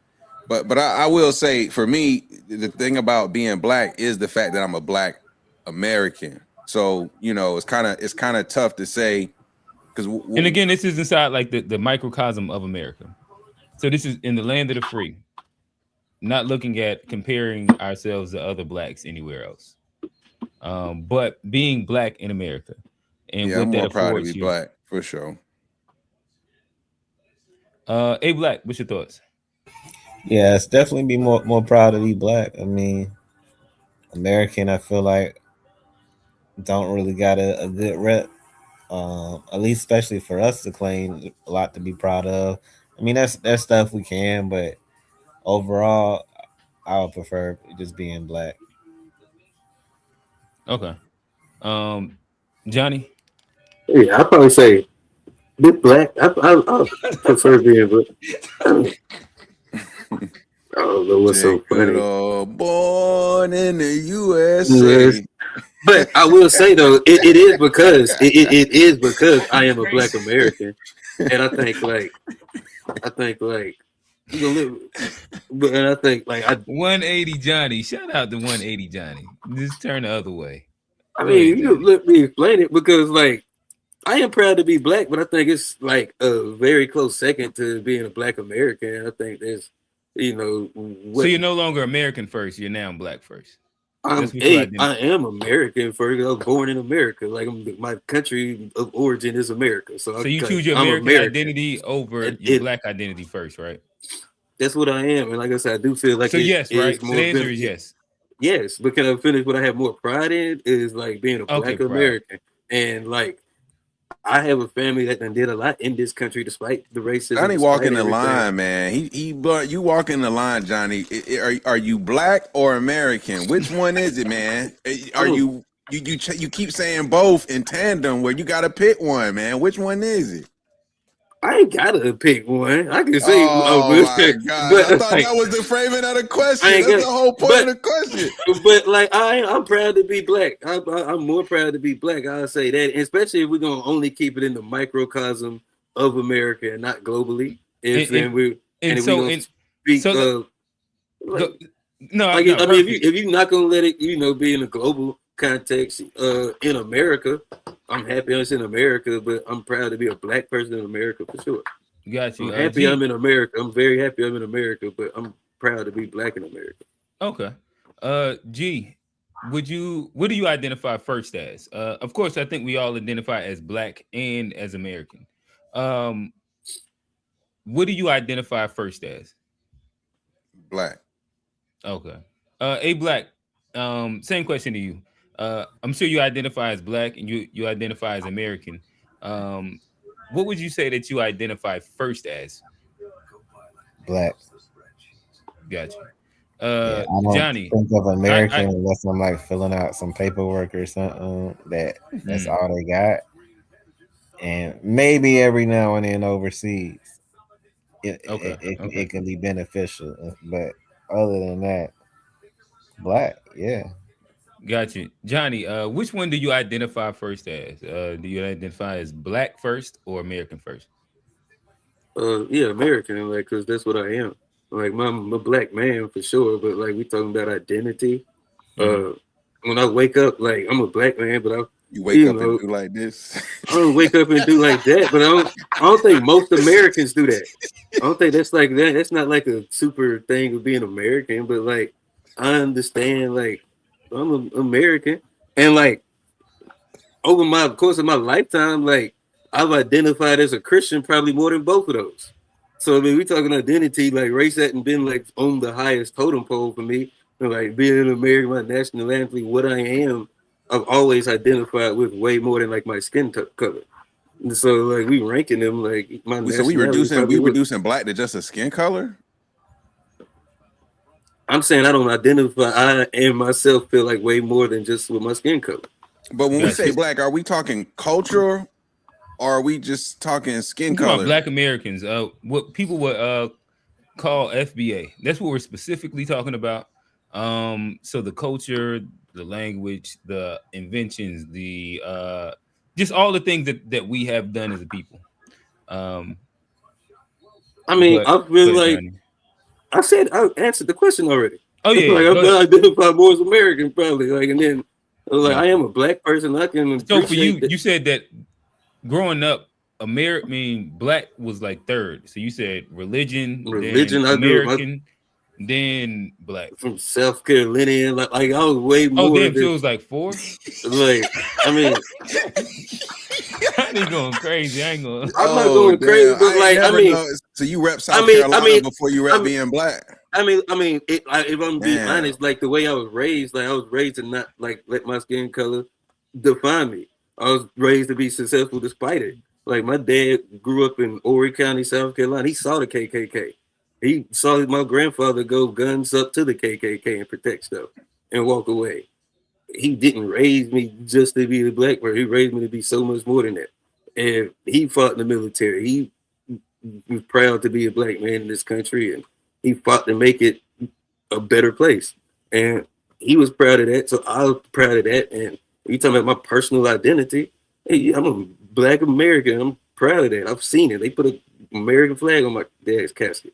but I will say, for me, the thing about being black is the fact that I'm a black American. So, you know, it's kind of tough to say, because and again, this is inside like the microcosm of America. So this is in the land of the free, not looking at comparing ourselves to other blacks anywhere else, but being black in America. And yeah, I'm more proud to be black for sure. A Black, what's your thoughts? Yeah, it's definitely be more proud to be black. I mean, American, I feel like don't really got a good rep. At least especially for us to claim a lot to be proud of. I mean, that's stuff we can, but overall, I would prefer just being black. Okay. Johnny? Yeah, I'd probably say be black. I prefer being black. I don't know what's so funny. Born in the USA. But I will say though, it is because I am a black American, and I think like you know, live, but I think like 180 Johnny. Shout out to 180 Johnny. Just turn the other way. I mean, you let me explain it, because like I am proud to be black, but I think it's like a very close second to being a black American. I think there's, you know, so you're no longer American first. You're now black first. I am American first. I was born in America. Like my country of origin is America. So you choose your American identity over your black identity first, right? That's what I am, and like I said, I do feel like yes, right. So the answer is yes. Yes, but can I finish? What I have more pride in is like being a black American, and like I have a family that did a lot in this country despite the racism. Johnny walking the line, man. You walking the line, Johnny. Are you black or American? Which one is it, man? Are you keep saying both in tandem where you got to pick one, man? Which one is it? I ain't gotta pick one. I can say, oh my God. But, I thought that was the framing of the question. That's the whole point of the question. But like, I'm proud to be black. I'm more proud to be black. I'll say that, especially if we're gonna only keep it in the microcosm of America and not globally. If you're not gonna let it, be in a global context in America, I'm happy I'm in America, but I'm proud to be a black person in America for sure. Got you. I'm happy I'm in America. I'm very happy I'm in America, but I'm proud to be black in America. Okay. G, what do you identify first as? Of course, I think we all identify as black and as American. What do you identify first as? Black. Okay. A Black, same question to you. I'm sure you identify as black and you identify as American. What would you say that you identify first as? Black. Gotcha. I don't Johnny, think of American unless I'm like filling out some paperwork or something. That's all they got. And maybe every now and then overseas, it can be beneficial. But other than that, black, yeah. Got you. Johnny, which one do you identify first as? Do you identify as black first or American first? Yeah, American, like, because that's what I am. Like, I'm a black man for sure, but like we talking about identity. When I wake up, like I'm a black man, but you wake up and do like this. I don't wake up and do like that, but I don't think most Americans do that. I don't think that's like that. That's not like a super thing of being American, but like I understand, like I'm an American, and like over the course of my lifetime, like I've identified as a Christian probably more than both of those. So I mean, we talking identity. Like race hadn't been like on the highest totem pole for me. And, like being an American, my national anthem, what I am, I've always identified with way more than like my skin color. And so like we ranking them like my So we nationality. reducing black to just a skin color. I'm saying I don't identify. I and myself feel like way more than just with my skin color. But when we say black, are we talking culture, or are we just talking skin color? Black Americans, what people would call FBA. That's what we're specifically talking about. So the culture, the language, the inventions, the just all the things that we have done as a people. I mean, I feel like I said I answered the question already. Oh yeah, like I feel identify more as American probably. Like and then like I am a black person. I can. So for you, you said that growing up, black was like third. So you said religion, then American, then black. From South Carolina, like I was way more. Oh, damn, so it was like four. Like I mean. I ain't going crazy. I ain't going. I'm not going crazy, but like I mean, so you rep South Carolina before you rep being black. I mean, if I'm being honest, like the way I was raised to not like let my skin color define me. I was raised to be successful despite it. Like my dad grew up in Horry County, South Carolina. He saw the KKK. He saw my grandfather go guns up to the KKK and protect stuff and walk away. He didn't raise me just to be a black person. He raised me to be so much more than that. And he fought in the military. He was proud to be a black man in this country, and he fought to make it a better place. And he was proud of that. So I was proud of that. And you talking about my personal identity? Hey, I'm a black American. I'm proud of that. I've seen it. They put an American flag on my dad's casket.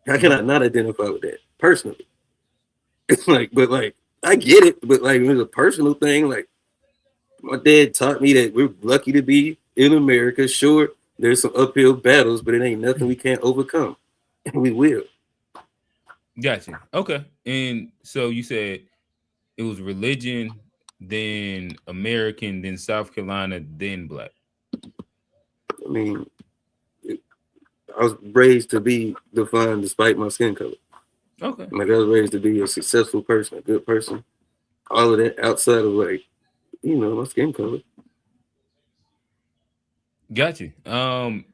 How can I not identify with that personally? It's like, but like, I get it, but like, it's a personal thing. Like, my dad taught me that we're lucky to be in America. Sure, there's some uphill battles, but it ain't nothing we can't overcome. And we will. Gotcha. Okay. And so you said it was religion, then American, then South Carolina, then black. I mean, I was raised to be defined despite my skin color. Okay. Like I was raised to be a successful person, a good person. All of that outside of like, my skin color. Got you.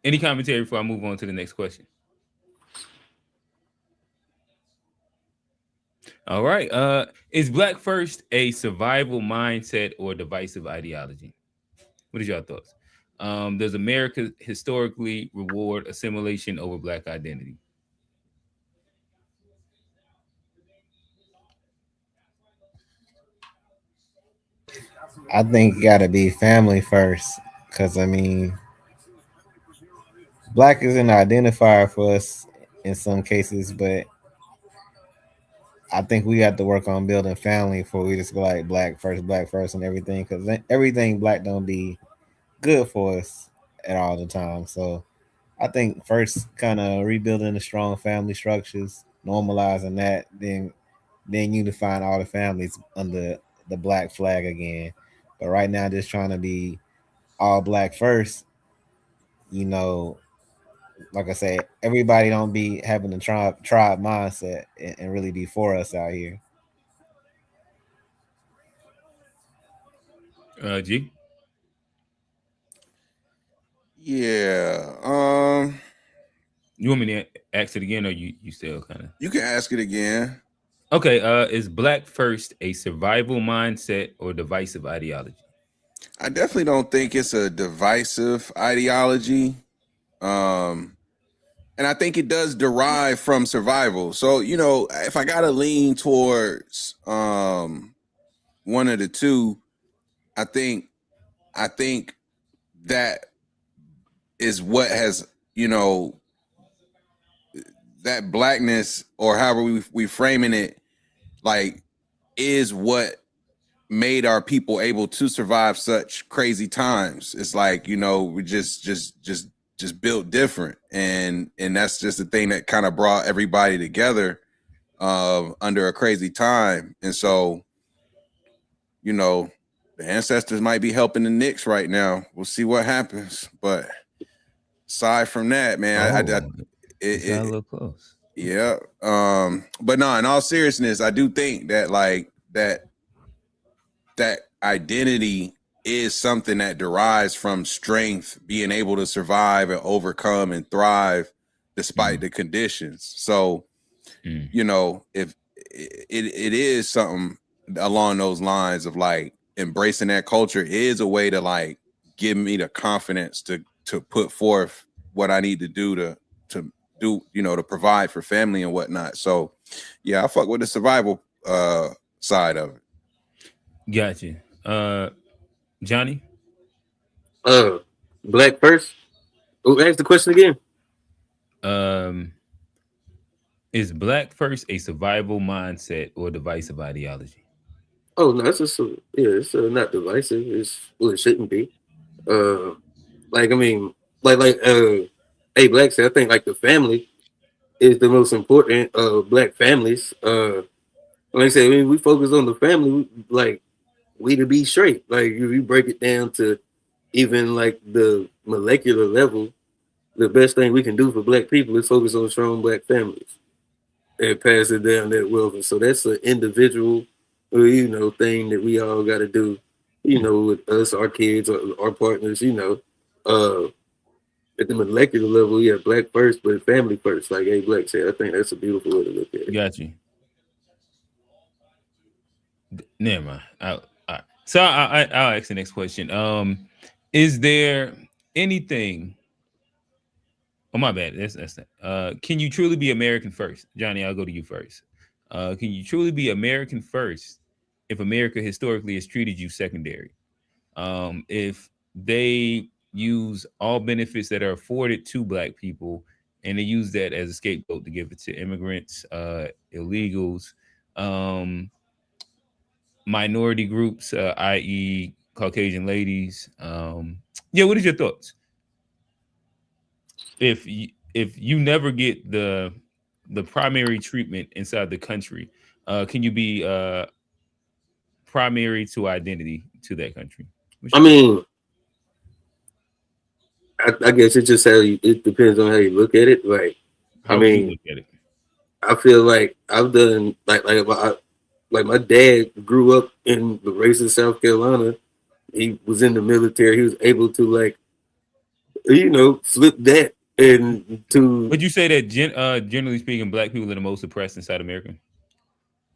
Any commentary before I move on to the next question? All right. Is black first a survival mindset or divisive ideology? What is your thoughts? Does America historically reward assimilation over black identity? I think it gotta be family first, because I mean, black is an identifier for us in some cases, but I think we have to work on building family before we just go like black first, and everything, because everything black don't be good for us at all the time. So I think first, kind of rebuilding the strong family structures, normalizing that, then unifying all the families under the black flag again. But right now, just trying to be all black first, like I said, everybody don't be having the tribe mindset and really be for us out here. G. Yeah. You want me to ask it again, or you still kind of? You can ask it again. Okay. Is black first a survival mindset or divisive ideology? I definitely don't think it's a divisive ideology. And I think it does derive from survival. So, if I gotta lean towards one of the two, I think that is what has, that blackness, or however we framing it, like, is what made our people able to survive such crazy times. It's like, we just built different, and that's just the thing that kind of brought everybody together under a crazy time. And so, the ancestors might be helping the Knicks right now. We'll see what happens. But aside from that, man, It got a little close. Yeah. But no, in all seriousness, I do think that like that identity is something that derives from strength, being able to survive and overcome and thrive despite the conditions. So, you know, if it is something along those lines of like embracing that culture is a way to like give me the confidence to put forth what I need to do to do, you know, to provide for family and whatnot. So yeah, I fuck with the survival side of it. Gotcha. Johnny? Black first. Oh, ask the question again. Is black first a survival mindset or divisive ideology? Oh no, it's just it's not divisive. It shouldn't be. Like I mean, hey, Black said I think like the family is the most important. Black families. Like I said, I mean, we focus on the family. Like we to be straight. Like if you break it down to even like the molecular level, the best thing we can do for Black people is focus on strong Black families and pass it down that wealth. And so that's an individual, you know, thing that we all got to do. You know, with us, our kids, our partners. You know, at the molecular level, yeah, Black first, but family first. Like A Black said, I think that's a beautiful way to look at it. Got you. Never mind. All right. So I'll ask the next question. Is there anything? Oh, my bad. That's that. Can you truly be American first, Johnny? I'll go to you first. Can you truly be American first if America historically has treated you secondary? If they use all benefits that are afforded to Black people and they use that as a scapegoat to give it to immigrants, illegals, minority groups, i.e., Caucasian ladies. Yeah, what is your thoughts? If you never get the primary treatment inside the country, can you be primary to identity to that country? I mean, I guess it just it depends on how you look at it. Like, how would you look at it? I feel like I've done like my dad grew up in the racist South Carolina. He was in the military. He was able to like, you know, flip that into. Would you say that generally speaking, Black people are the most oppressed inside America,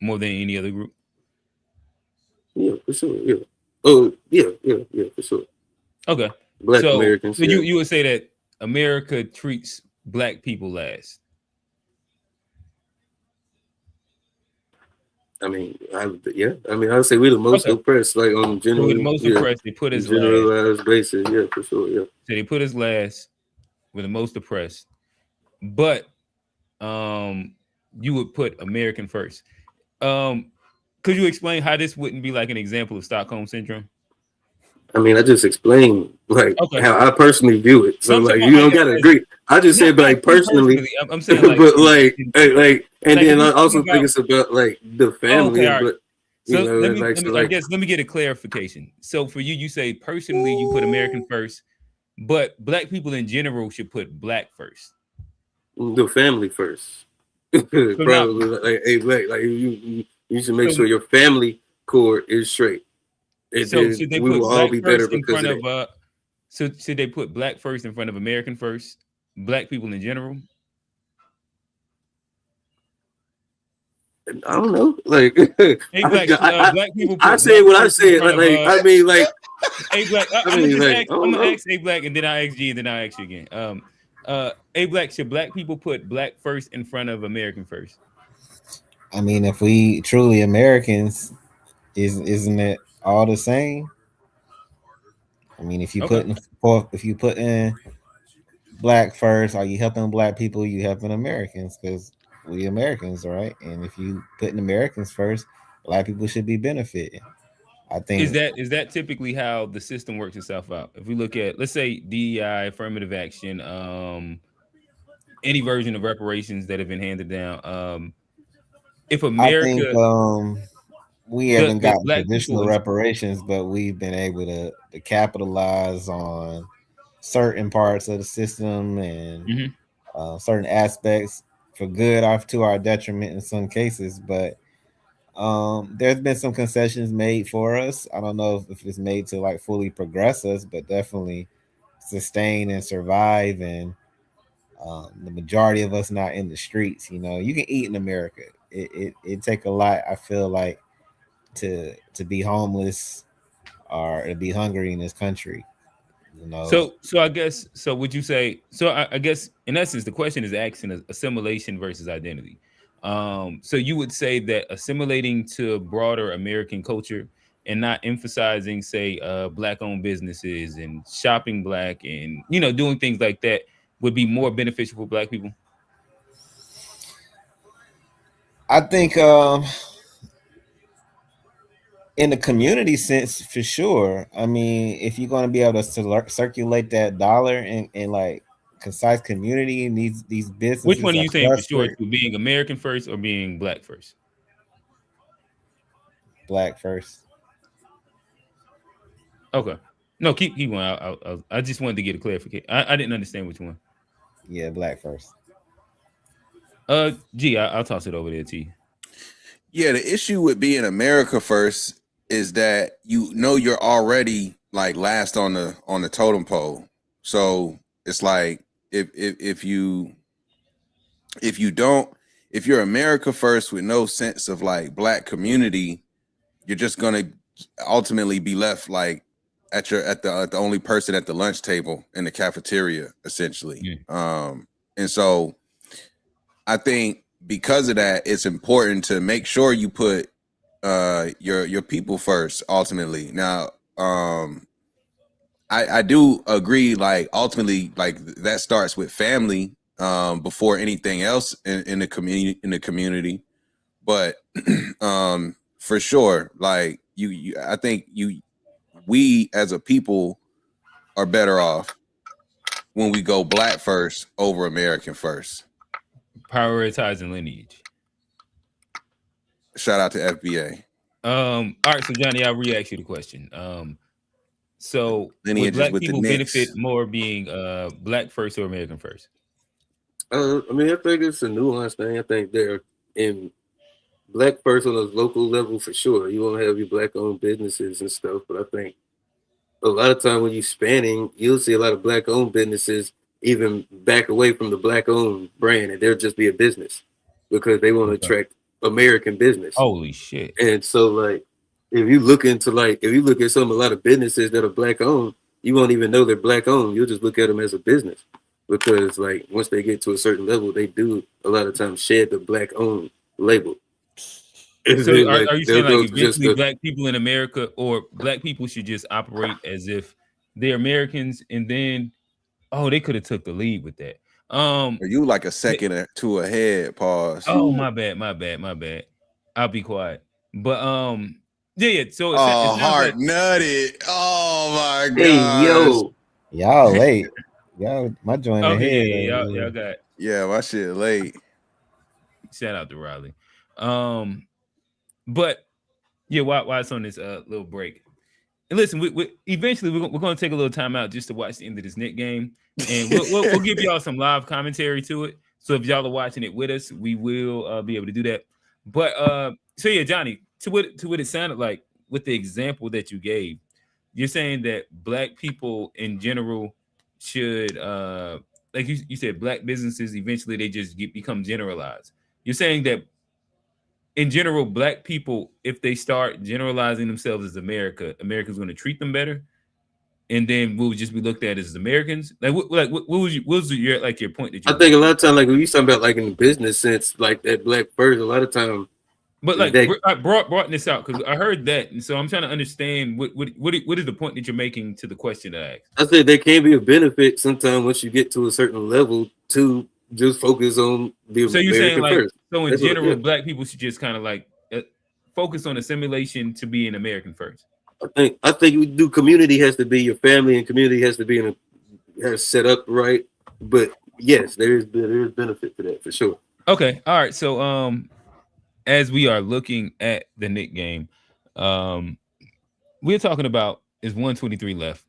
more than any other group? Yeah, for sure. Yeah. Oh, yeah, for sure. Okay. Black Americans. So you would say that America treats Black people last. I mean, I would say we're the most oppressed, like on general. We're the most oppressed. They put us generalized basis, yeah, for sure, yeah. So they put us last. We're the most oppressed, but you would put American first. Could you explain how this wouldn't be like an example of Stockholm syndrome? I mean, I just explained like how I personally view it. So like you don't gotta agree. I just said like personally. I'm saying like, but like and then I also think it's about like the family. Okay, but so let me get a clarification. So for you say personally you put American first, but Black people in general should put Black first. The family first. Probably like a Black, like you should make sure your family core is straight. So should they put Black first in front of so should they put Black first in front of American first? Black people in general? I don't know. Like, hey, Black people. I say what I said. I mean, like, hey, Black. I'm gonna ask A Black, and then I ask G, and then I ask you again. A Black, should Black people put Black first in front of American first? I mean, if we truly Americans, isn't it all the same? I mean, if you put in Black first, are you helping Black people? You helping Americans because we Americans, right? And if you put in Americans first, Black people should be benefiting. I think is that typically how the system works itself out? If we look at, let's say, DEI, affirmative action, any version of reparations that have been handed down, if America, I think, we haven't gotten traditional reparations, but we've been able to capitalize on certain parts of the system and certain aspects for good or to our detriment in some cases, but there's been some concessions made for us. I don't know if it's made to like fully progress us, but definitely sustain and survive. And the majority of us not in the streets. You can eat in America. It take a lot. I feel like to be homeless or to be hungry in this country. So I guess would you say I guess in essence the question is asking assimilation versus identity. So you would say that assimilating to broader American culture and not emphasizing, say, black owned businesses and shopping black and doing things like that would be more beneficial for black people. I think in the community sense, for sure. I mean, if you're going to be able to circulate that dollar in like concise community, and these Which businesses one are are you saying for sure? clustered. To being American first or being black first? Black first. Okay. No, keep going. I just wanted to get a clarification. I didn't understand which one. Yeah, black first. I'll toss it over there to you. Yeah, the issue with being America first is that you're already like last on the totem pole. So it's like if you're America first with no sense of like black community, you're just gonna ultimately be left like at the only person at the lunch table in the cafeteria, essentially. And so I think because of that, it's important to make sure you put your people first ultimately. Now, I do agree, like ultimately, like that starts with family before anything else in the community. But for sure, like I think we as a people are better off when we go black first over American first. Prioritizing lineage. Shout out to FBA. All right, so Johnny, I'll re-ask you the question. So would Lineages black with the people Knicks. benefit more being black first or American first? I mean, I think it's a nuanced thing. I think they're in black first on a local level for sure. You won't have your black-owned businesses and stuff, but I think a lot of time when you're spanning, you'll see a lot of black-owned businesses even back away from the black-owned brand, and they'll just be a business because they want to attract American business. Holy shit! And so, like, if you look at a lot of businesses that are black-owned, you won't even know they're black-owned. You'll just look at them as a business because, like, once they get to a certain level, they do a lot of times shed the black-owned label. So are you saying like eventually black people in America or black people should just operate as if they're Americans and then they could have took the lead with that. Are you like a second or two ahead? Pause. Oh, my bad. I'll be quiet. But yeah. So heart nutted. Oh my god. Hey yo, y'all late. Y'all, my joint ahead. Y'all got. Yeah, my shit late. Shout out to Riley. But yeah, why it's on this little break. And listen, we eventually we're going to take a little time out just to watch the end of this Knicks game, and we'll give y'all some live commentary to it. So if y'all are watching it with us, we will be able to do that. But so yeah, Johnny, to what it sounded like with the example that you gave, you're saying that black people in general should like you said, black businesses eventually they just become generalized. You're saying that in general, black people, if they start generalizing themselves as America's going to treat them better, and then we'll just be looked at as Americans. What was your like your point that you? I think a lot of time, like when you talking about like in the business sense, like that black first, a lot of time. But like I brought this out because I heard that, and so I'm trying to understand what is the point that you're making to the question that I asked. I said there can be a benefit sometimes once you get to a certain level to just focus on the so you're American saying like first. So in general, black people should just kind of like focus on assimilation to be an American first. I think you do. Community has to be your family, and community has to be has set up right. But yes, there is benefit to that for sure. Okay, all right. So as we are looking at the Knicks game, we're talking about is 123 left.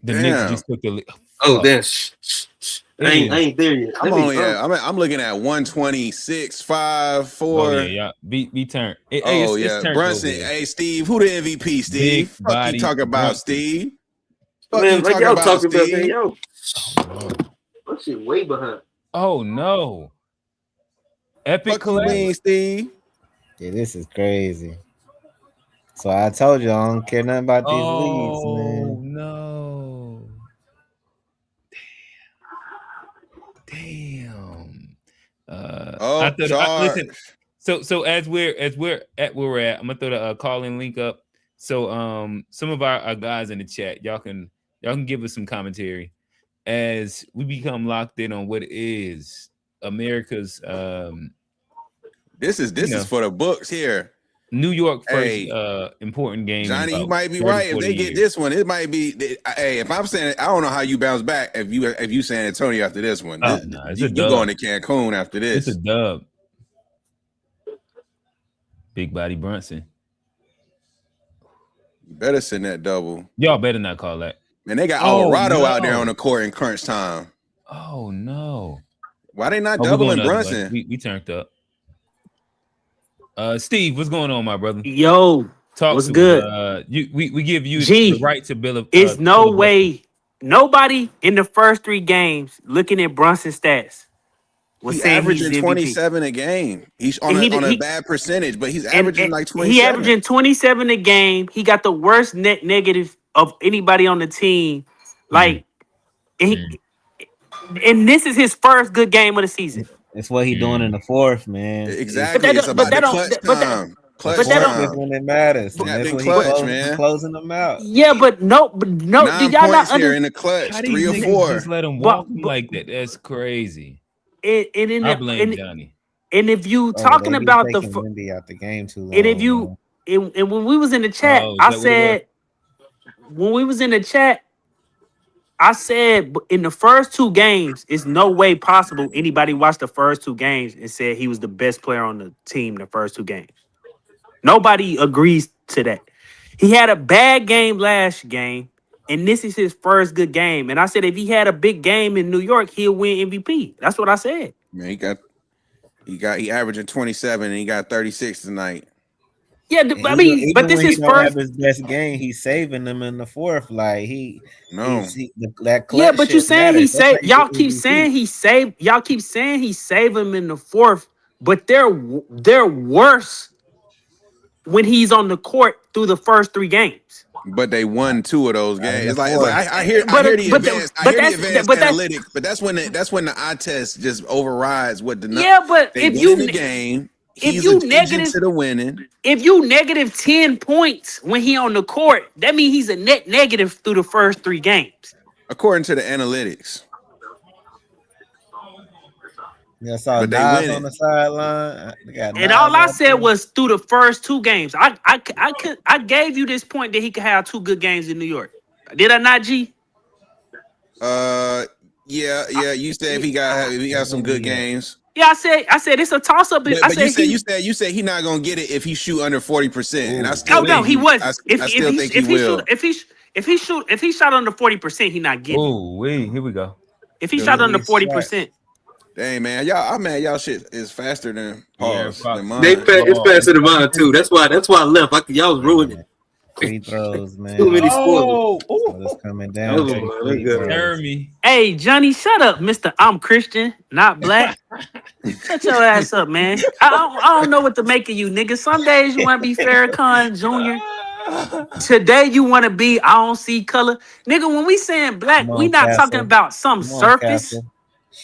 The Knicks just took the Oh, damn. I ain't there yet. I'm looking at 126, 5, 4. Oh yeah, yeah. Be turned. It's turned Brunson. Hey, Steve, who the MVP? Steve. Big Fuck you body talking about, Brunson. Steve. Fuck man, you talking about, talking Steve? Man, yo. That shit way behind. Oh no. Epic collapse, Steve. Yeah, this is crazy. So I told you I don't care nothing about these leagues, man. Oh no. Damn. Listen. So as we're at where we're at, I'm gonna throw the call-in link up. So some of our guys in the chat, y'all can give us some commentary as we become locked in on what is America's this is for the books here. New York first important game. Johnny, you might be right. If they get this one, it might be. Hey, if I'm saying, I don't know how you bounce back if you San Antonio after this one. You going to Cancun after this? It's a dub. Big body Brunson. You better send that double. Y'all better not call that. Man, they got Alvarado out there on the court in crunch time. Oh no! Why they not doubling Brunson? We turned up. Steve, what's going on, my brother? Yo, what's good? We give you the right to bill of. It's no way nobody in the first 3 games looking at Brunson's stats was he's saying averaging he's 27 a game. He's on a bad percentage, but he's averaging like 27. He averaging 27 a game. He got the worst net negative of anybody on the team. Like, and this is his first good game of the season. It's what he doing in the fourth, man. Exactly. It's about the clutch time. Clutch time. When it matters. That's when clutch, man. Closing them out. Yeah, but no. 9 Did y'all not here in the clutch? 3 or 4. Just let him walk like that. That's crazy. I blame Johnny. And if you talking about the Wendy out the game too long, and if you and when we was in the chat, I said when we was in the chat. I said in the first 2 games, it's no way possible anybody watched the first 2 games and said he was the best player on the team the first 2 games. Nobody agrees to that. He had a bad game last game, and this is his first good game. And I said if he had a big game in New York, he'll win MVP. That's what I said. Man, he averaging 27 and he got 36 tonight. Yeah, I mean, but this is first his best game. He's saving them in the fourth. Like yeah, but you saying he saved. Y'all keep saying he saved. Y'all keep saying he saved him in the fourth, but they're worse when he's on the court through the first 3 games. But they won 2 of those games. It's like I hear the advanced analytics, but that's when the eye test just overrides what the but they if win you the game. If you negative to the winning, if you negative 10 points when he on the court, that means he's a net negative through the first 3 games. According to the analytics. Yeah, I saw Nas on the sideline. And all I said was through the first 2 games. I gave you this point that he could have 2 good games in New York. Did I not, G? Yeah. You said if he got some good games. Yeah, I said it's a toss up. But you said he's not gonna get it if he shoot under 40%. And I still he was. I still think he will. If he shot under 40%, he not getting. Oh, here we go. If he shot under 40%. Dang, man, y'all shit is faster than pause. Than mine. It's faster than mine too. That's why I left. Y'all was ruining it. Free throws, man. Too many spoilers. It's coming down. Jeremy. Hey, Johnny, shut up, Mr. I'm Christian, not black. Shut your ass up, man. I don't know what to make of you, nigga. Some days you want to be Farrakhan Jr. Today you want to be I don't see color. Nigga, when we saying black, we not talking about some surface.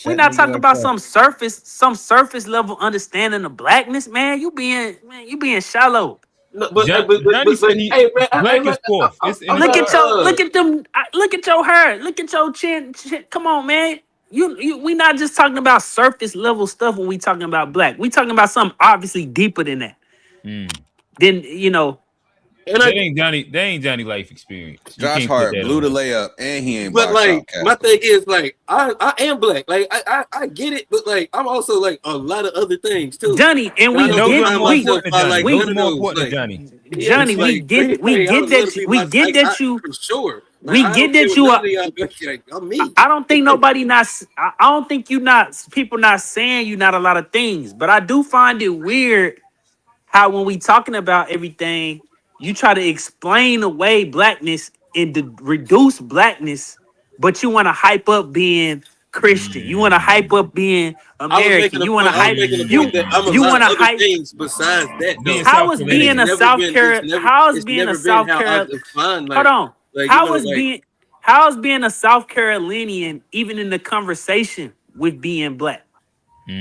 We're not talking about some surface level understanding of blackness, man. You being shallow. No, but Johnny said black is fourth. Look at your hair. Look at your chin. Come on, man. We not just talking about surface level stuff when we talking about black. We talking about something obviously deeper than that. Then And that ain't Johnny life experience. You Josh can't put Hart that blew on the him. layup, and he ain't But boxed out like, my Casper. thing is like, I am black. Like, I get it, but like, I'm also like a lot of other things too. Johnny, and And I we don't Those are get define more we myself important by than Johnny. like Those none are of more those. important than Like, Johnny. yeah, Johnny, we like get I would love to be we get that you for sure. Like, we I get don't care that what you none are. of y'all like. I'm me. I don't think nobody not. I don't think you not people not saying you not a lot of things, but I do find it weird how when we talking about everything, you try to explain away blackness and to reduce blackness, but you want to hype up being Christian. You want to hype up being I was American. making a You want to point. I was hype making a point you that I'm a you lot want of to other hype. things besides that Being though. How South is And being it's a Carolinian. never South been. It's Carolina? never. How is It's being a never been South how I Carolina? define Hold like on. you know How is like being how is being a South Carolinian even in the conversation with being black?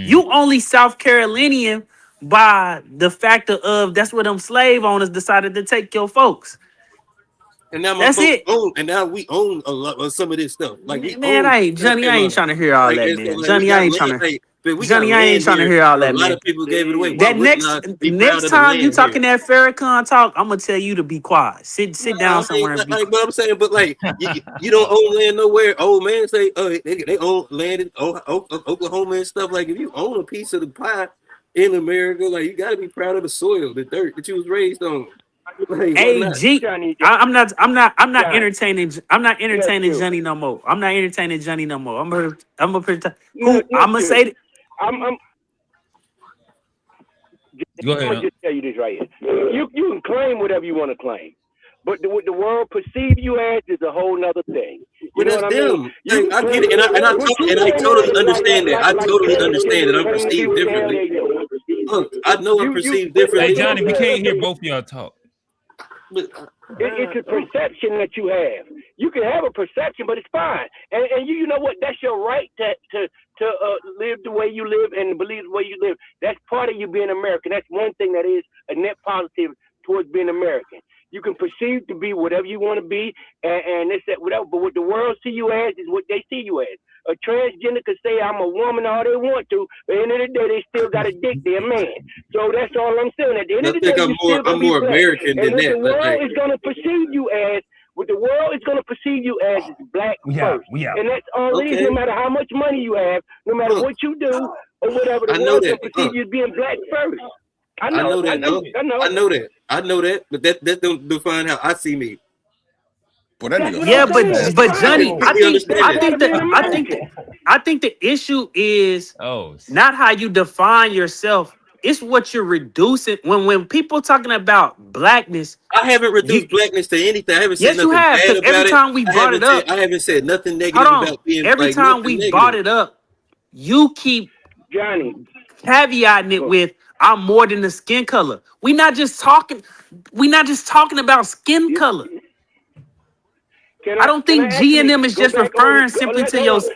You only South Carolinian by the factor of that's where them slave owners decided to take your folks. And now my That's folks it. own, and now we own a lot of some of this stuff. Like we Man, own I ain't South Johnny. I ain't Carolina. trying to hear all Like that, and so man. like we Johnny, I got ain't land. trying to. Like, but we got Johnny, I ain't land trying to here. hear all A that, lot man. of people gave it away. Why That wouldn't next I be proud of the time you land here? talking that Farrakhan talk, I'm gonna tell you to be quiet. Sit down I mean, somewhere and be like, quiet. but I'm saying, but like, you don't own land nowhere. Old man say, they own land in Oklahoma and stuff. Like, if you own a piece of the pie in America, like, you got to be proud of the soil, the dirt that you was raised on. Like, why Hey not? G, I'm not John, entertaining. I'm not entertaining nephew, Johnny no more. I'm not entertaining Johnny no more. I'm gonna who I'm gonna nephew. say. I'm Go ahead, gonna just tell you this right here. You can claim whatever you want to claim, but what the world perceive you as is a whole nother thing. You But know that's what I mean? them. You Like, can I get claim it, and what you I claim totally as is understand that. I like totally understand that I'm claiming perceived people the hell differently. they know. Look, I know I'm You perceived Hey differently. Johnny, we can't hear both of y'all talk. But It's a perception that you have. You can have a perception, but it's fine. And you know what? That's your right to live the way you live and believe the way you live. That's part of you being American. That's one thing that is a net positive towards being American. You can perceive to be whatever you want to be, and it's that whatever. But what the world see you as is what they see you as. A transgender could say I'm a woman all they want to, but at the end of the day, they still got a dick. They're a man. So that's all I'm saying. At the end I of the think day, you still gonna I'm be more black. American And than what the that. world Like, is gonna perceive you as, what the world is gonna perceive you as, is black first. And that's all it is. No okay, matter how much money you have, no matter look, what you do or whatever, the I know world's that. gonna perceive you as being black first. I I know, know I that. know, I know. I know that. I know that. But that don't define how I see me. Boy, that That's nigga what I'm Yeah, fucking saying. It's but nasty, I fine. Johnny, bro. completely understand That's that. part of being American. I think the issue is Oh, not how you define yourself. It's what you're reducing. When people talking about blackness, I haven't you reduced blackness to anything. I haven't said yes you nothing have bad because every about it. time we brought it up, I haven't said nothing hold negative on. about being Every like time nothing we brought negative. it up, you keep Johnny, caveating it with I'm more than the skin color. We not just talking about skin you, color. can I I don't can think I G and actually them is go just back on? referring simply to Hold your. on.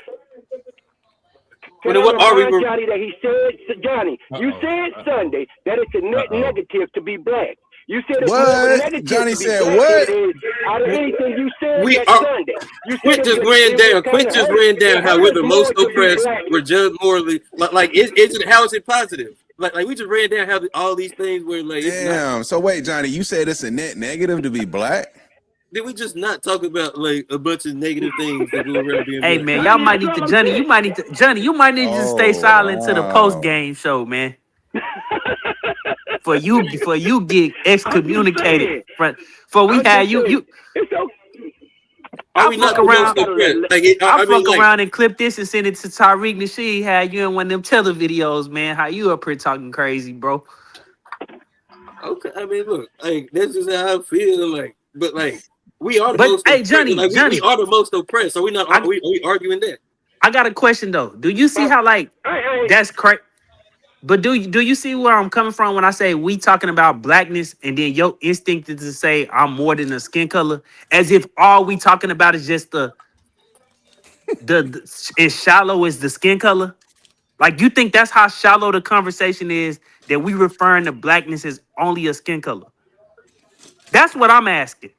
Well, Can then I what are we? remind Johnny that he said, Johnny, you said Sunday that it's a net Uh-oh. negative to be black. You said it's more of a What? negative Johnny to be said black than it what? is out of anything you said We that are. Sunday. You said Quint just ran it was down. kind Quint of just hurt. ran It down how hurt we're us the more most to be oppressed. black. We're judged morally. Like is it? How is it positive? Like we just ran down how all these things were like. It's not. Damn. So wait, Johnny, you said it's a net negative to be black? Did we just not talk about like a bunch of negative things that go around being Hey black? man, y'all Johnny, might that's need to all I'm Johnny. saying. You might need to stay Oh silent to the post wow. game show, man. For you get I'm just excommunicated. saying. For we I'm had just saying. you. It's okay. Are I we not fuck the most around. Gotta oppressed? let. Like I I mean, fuck like around and clip this and send it to Tariq Nasheed. Had you in one of them Teller videos, man. How you up here talking crazy, bro? okay. I mean, look, like that's just how I feel. Like, but like we are the But most hey, oppressed. Like we Johnny, are the most oppressed. So we not I are we arguing that? I got a question though. Do you see how like that's crazy? But do you see where I'm coming from when I say we talking about blackness and then your instinct is to say I'm more than a skin color, as if all we talking about is just the as shallow as the skin color? Like you think that's how shallow the conversation is that we referring to blackness as only a skin color? That's what I'm asking.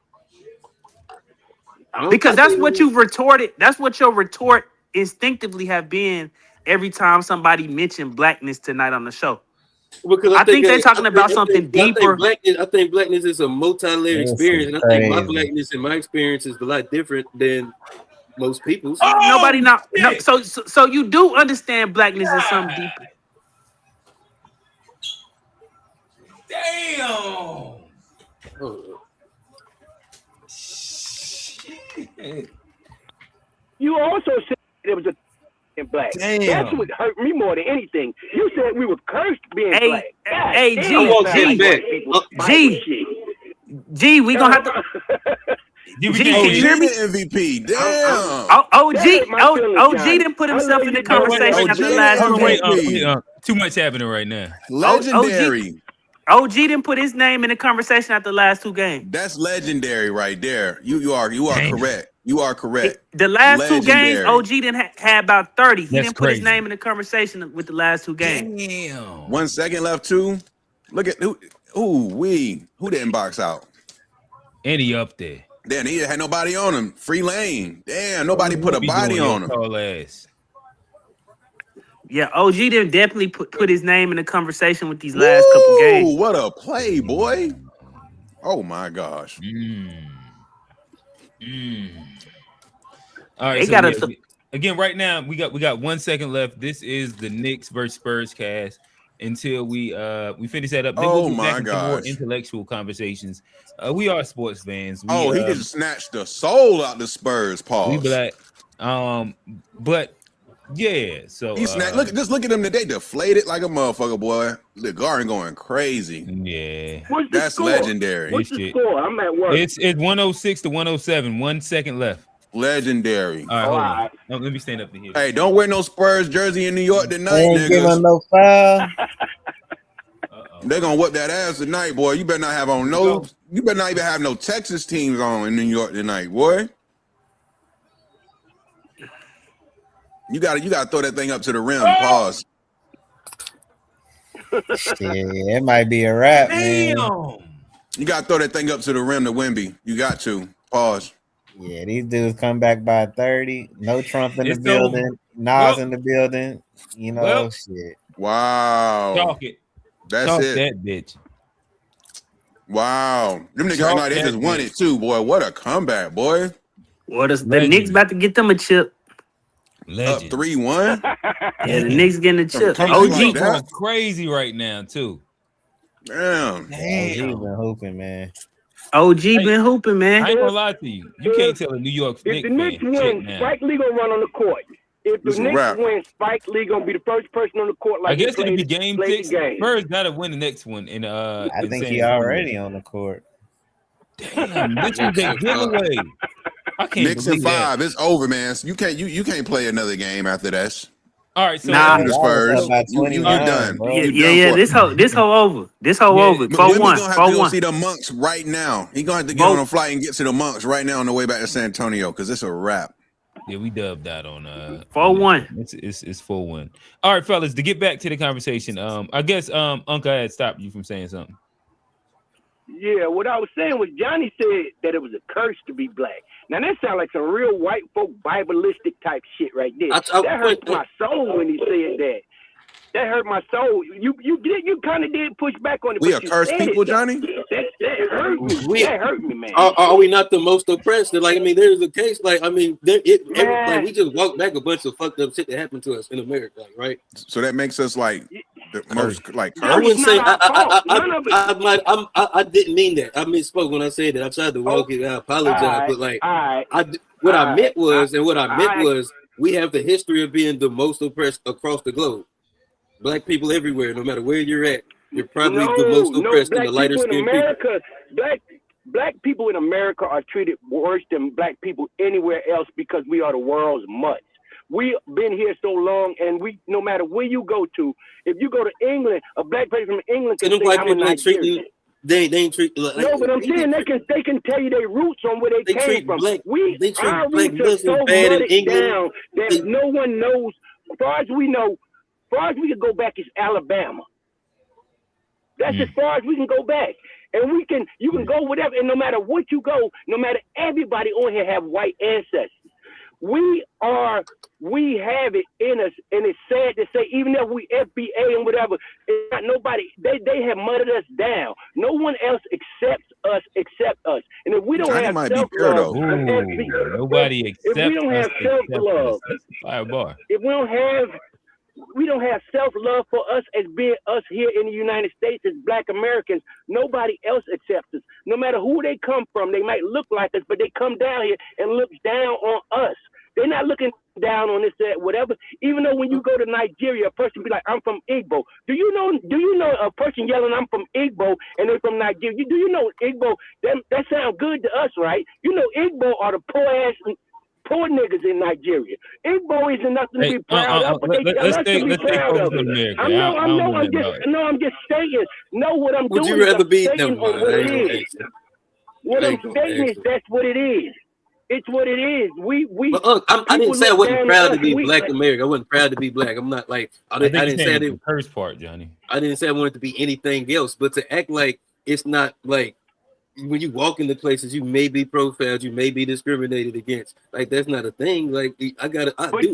Because I that's what think you've retorted. That's what your retort instinctively have been every time somebody mentioned blackness tonight on the show. Because I think they're talking about something deeper. I think blackness is a multi-layered experience, and I think my blackness and my experience is a lot different than most people's. Nobody not no. So you do understand blackness is something deeper. Damn. You also said it was a black. Damn. That's what hurt me more than anything. You said we were cursed being black. God, Hey, G, we gonna have to. G, can you hear me? MVP. Damn. OG didn't put himself in the conversation after the last game. Too much happening right now. Legendary. OG didn't put his name in the conversation after the last 2 games. That's legendary right there. You are correct. You are correct. The last legendary. 2 games, OG didn't had about 30. He That's didn't put his crazy. name in the conversation with the last 2 games. Damn. 1 second left, too. Look at who didn't box out? And he up there. Damn, he had nobody on him. Free lane. Damn, nobody put a body on him. Tall ass. Yeah, OG didn't definitely put his name in the conversation with these last couple games. What a play, boy. Oh my gosh. All right, again, right now we got 1 second left. This is the Knicks versus Spurs cast. Until we finish that up, then we'll get back into more intellectual conversations. We are sports fans. He just snatched the soul out the Spurs. Pause. We black. But yeah, so he snapped. Look at him today, deflated like a motherfucker, boy. The Garden going crazy. Yeah, that's legendary. What's the score? I'm at work. It's 106 to 107. 1 second left. Legendary. All right, hold on. No, let me stand up to here. Hey, don't wear no Spurs jersey in New York tonight, ain't giving niggas. no foul. They're gonna whip that ass tonight, boy. You better not have on no. You better not even have no Texas teams on in New York tonight, boy. You gotta throw that thing up to the rim. Pause. Shit, it might be a wrap, man. You gotta throw that thing up to the rim to Wemby. You got to. Pause. Yeah, these dudes come back by 30. No Trump in the building. Nas in the building. You know, shit. Wow. Talk it. That's Talk it. that bitch. Wow. Them niggas right now, they just won it too, boy. What a comeback, boy. The Knicks about to get them a chip. Legend. Up 3-1. Yeah, the Knicks getting a chip. OG going crazy right now too. Damn. OG been hooping, man. OG been hooping, man. I ain't gonna lie to you. You can't tell a New York Knicks If the Knicks win, Spike Lee gonna run on the court. If the Knicks win, Spike Lee gonna be the first person on the court. Like I guess it'll be game 6. Spurs gotta win the next one. And I think he already on the court. Damn, this was a giveaway. I can't Knicks in believe 5. that. It's over, man. You can't play another game after that. All right, so the Spurs, you're done. Yeah. This whole over. This whole over. 4-1. Gonna have to go see the Monks right now. He gonna have to get on a flight and get to the Monks right now on the way back to San Antonio because it's a wrap. Yeah, we dubbed that on 4-1. It's 4-1. All right, fellas, to get back to the conversation, I guess Uncle had stopped you from saying something. Yeah, what I was saying was Johnny said that it was a curse to be black. Now that sounds like some real white folk Bibleistic type shit right there. That hurt my soul when he said that. That hurt my soul. You kind of did push back on it. We are cursed people, Johnny. That hurt me. That hurt me, man. Are we not the most oppressed? Like, I mean, there's a case. Like, I mean, like we just walked back a bunch of fucked up shit that happened to us in America, like, right? So that makes us like the most like. I wouldn't say I didn't mean that. I misspoke when I said that. I tried to walk it. I apologize, but like, what I meant was we have the history of being the most oppressed across the globe. Black people everywhere, no matter where you're at, you're probably the most oppressed in the lighter skinned people. Black people in America are treated worse than black people anywhere else because we are the world's mutts. We've been here so long, and no matter where you go to, if you go to England, a black person from England can say, I'm a Nigerian. They ain't treat like, no, but I'm saying they can tell you their roots on where they came from. Our roots are so muddied down that no one knows. As far as we know, as far as we can go back is Alabama. That's as far as we can go back. And you can go whatever, and no matter what you go, no matter everybody on here have white ancestors. We have it in us, and it's sad to say, even if we FBA and whatever, it's not nobody. They have mudded us down. No one else accepts us except us. And if we don't Johnny have might be self pure love, though. Nobody if we accepts don't us have self except love, us. Fire bar. if we don't have self-love for us as being us here in the United States as Black Americans, nobody else accepts us. No matter who they come from, they might look like us, but they come down here and look down on us. They're not looking down on this, that, whatever. Even though when you go to Nigeria, a person be like, I'm from Igbo. Do you know a person yelling, I'm from Igbo, and they're from Nigeria? Do you know Igbo? That sounds good to us, right? You know, Igbo are the poor niggas in Nigeria. Igbo isn't nothing to be proud of, but they tell us to be proud of it. I'm just stating. No, what I'm Would doing you is rather I'm be? stating Never on mind. what I it ain't gonna is. answer. What I'm stating is that's what it is. It's what it is. I didn't say I wasn't proud to be Black American. I wasn't proud to be Black. I'm not like I didn't say the first part, Johnny. I didn't say I wanted to be anything else, but to act like it's not like when you walk into places, you may be profiled, you may be discriminated against. Like that's not a thing. Like I do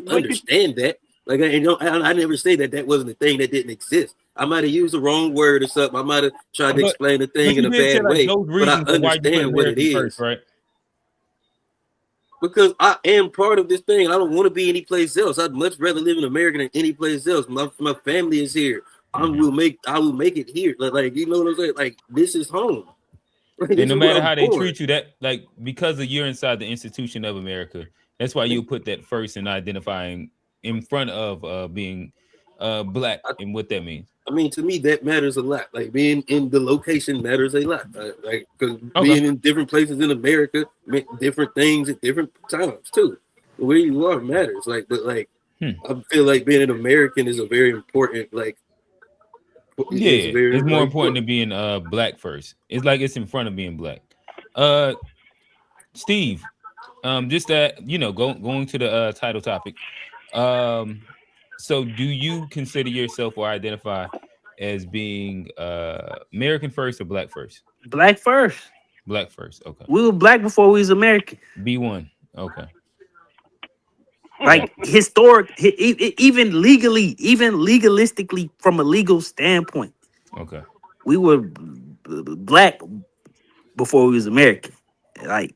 understand that. Like I never say that wasn't a thing that didn't exist. I might have used the wrong word or something. I might have tried to explain the thing in a bad way, but I understand what it is. First, right? Because I am part of this thing. I don't want to be any place else. I'd much rather live in America than any place else. My family is here. I will make it here. Like you know what I'm saying? Like this is home. And no matter how they treat you, that like because you're inside the institution of America, that's why you put that first in identifying in front of being Black and what that means. I mean, to me, that matters a lot. Like being in the location matters a lot. Like because being in different places in America meant different things at different times too. Where you are matters. Like, but like, I feel like being an American is a very important. Like, it's more important than being Black first. It's like it's in front of being Black. Steve, just that going to the title topic. So do you consider yourself or identify as being American first or Black first? Black first. Black first. Okay. We were Black before we was American. B1. Okay. Like historic, even legalistically from a legal standpoint. Okay. We were Black before we was American. Like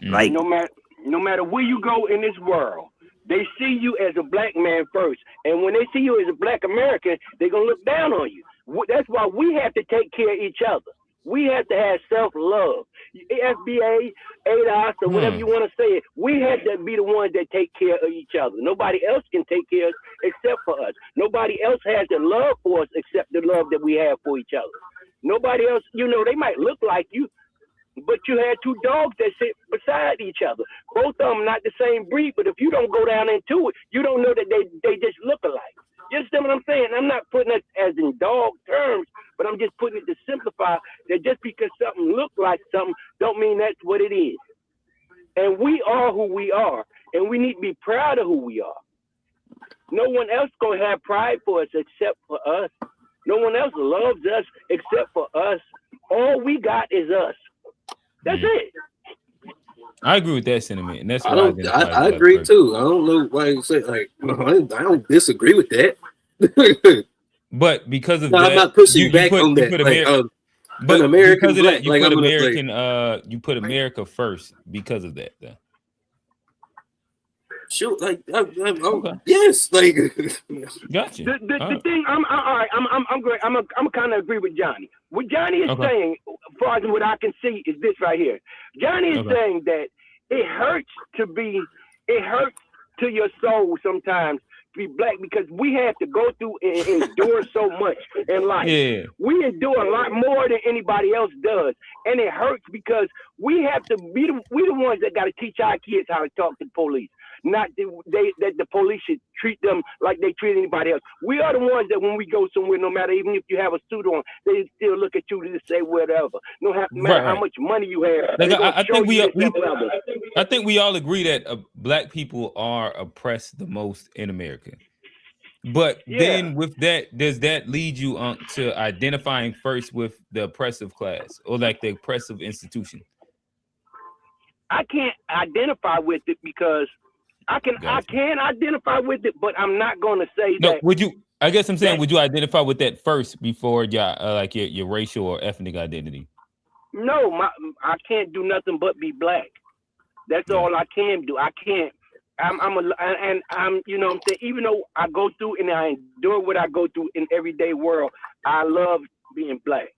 no matter where you go in this world, they see you as a Black man first, and when they see you as a Black American, they're gonna look down on you. That's why we have to take care of each other. We have to have self-love. FBA, ADOS, or whatever you want to say it. We have to be the ones that take care of each other. Nobody else can take care of us except for us. Nobody else has the love for us except the love that we have for each other. Nobody else, they might look like you, but you had two dogs that sit beside each other. Both of them not the same breed, but if you don't go down into it, you don't know that they just look alike. You understand what I'm saying? I'm not putting it as in dog terms, but I'm just putting it to simplify that just because something looks like something don't mean that's what it is. And we are who we are, and we need to be proud of who we are. No one else going to have pride for us except for us. No one else loves us except for us. All we got is us. That's it. I agree with that sentiment, and that's I agree too. I don't know why you say like I don't disagree with that. But because of that, I'm not pushing back on that. But American, because of that, you put put American. You put America first because of that. Then. Sure, yes, like gotcha. The thing, I'm all right. I'm great. I'm kind of agree with Johnny. What Johnny is saying, as far as what I can see, is this right here. Johnny is saying that it hurts to your soul sometimes to be Black because we have to go through and endure so much in life. Yeah. We endure a lot more than anybody else does, and it hurts because we have to be we the ones that got to teach our kids how to talk to the police. Not that the police should treat them like they treat anybody else. We are the ones that when we go somewhere, no matter even if you have a suit on, they still look at you to say whatever. No matter how much money you have. Like, I think we all agree that Black people are oppressed the most in America. But then with that, does that lead you to identifying first with the oppressive class or like the oppressive institution? I can't identify with it because I can identify with it, but I'm not gonna say No, that. would you? I guess I'm saying, that would you identify with that first before like your racial or ethnic identity? no, I can't do nothing but be black. That's Yeah. all I can do. I can't. I'm you know what I'm saying, even though I go through and I endure what I go through in everyday world, I love being black.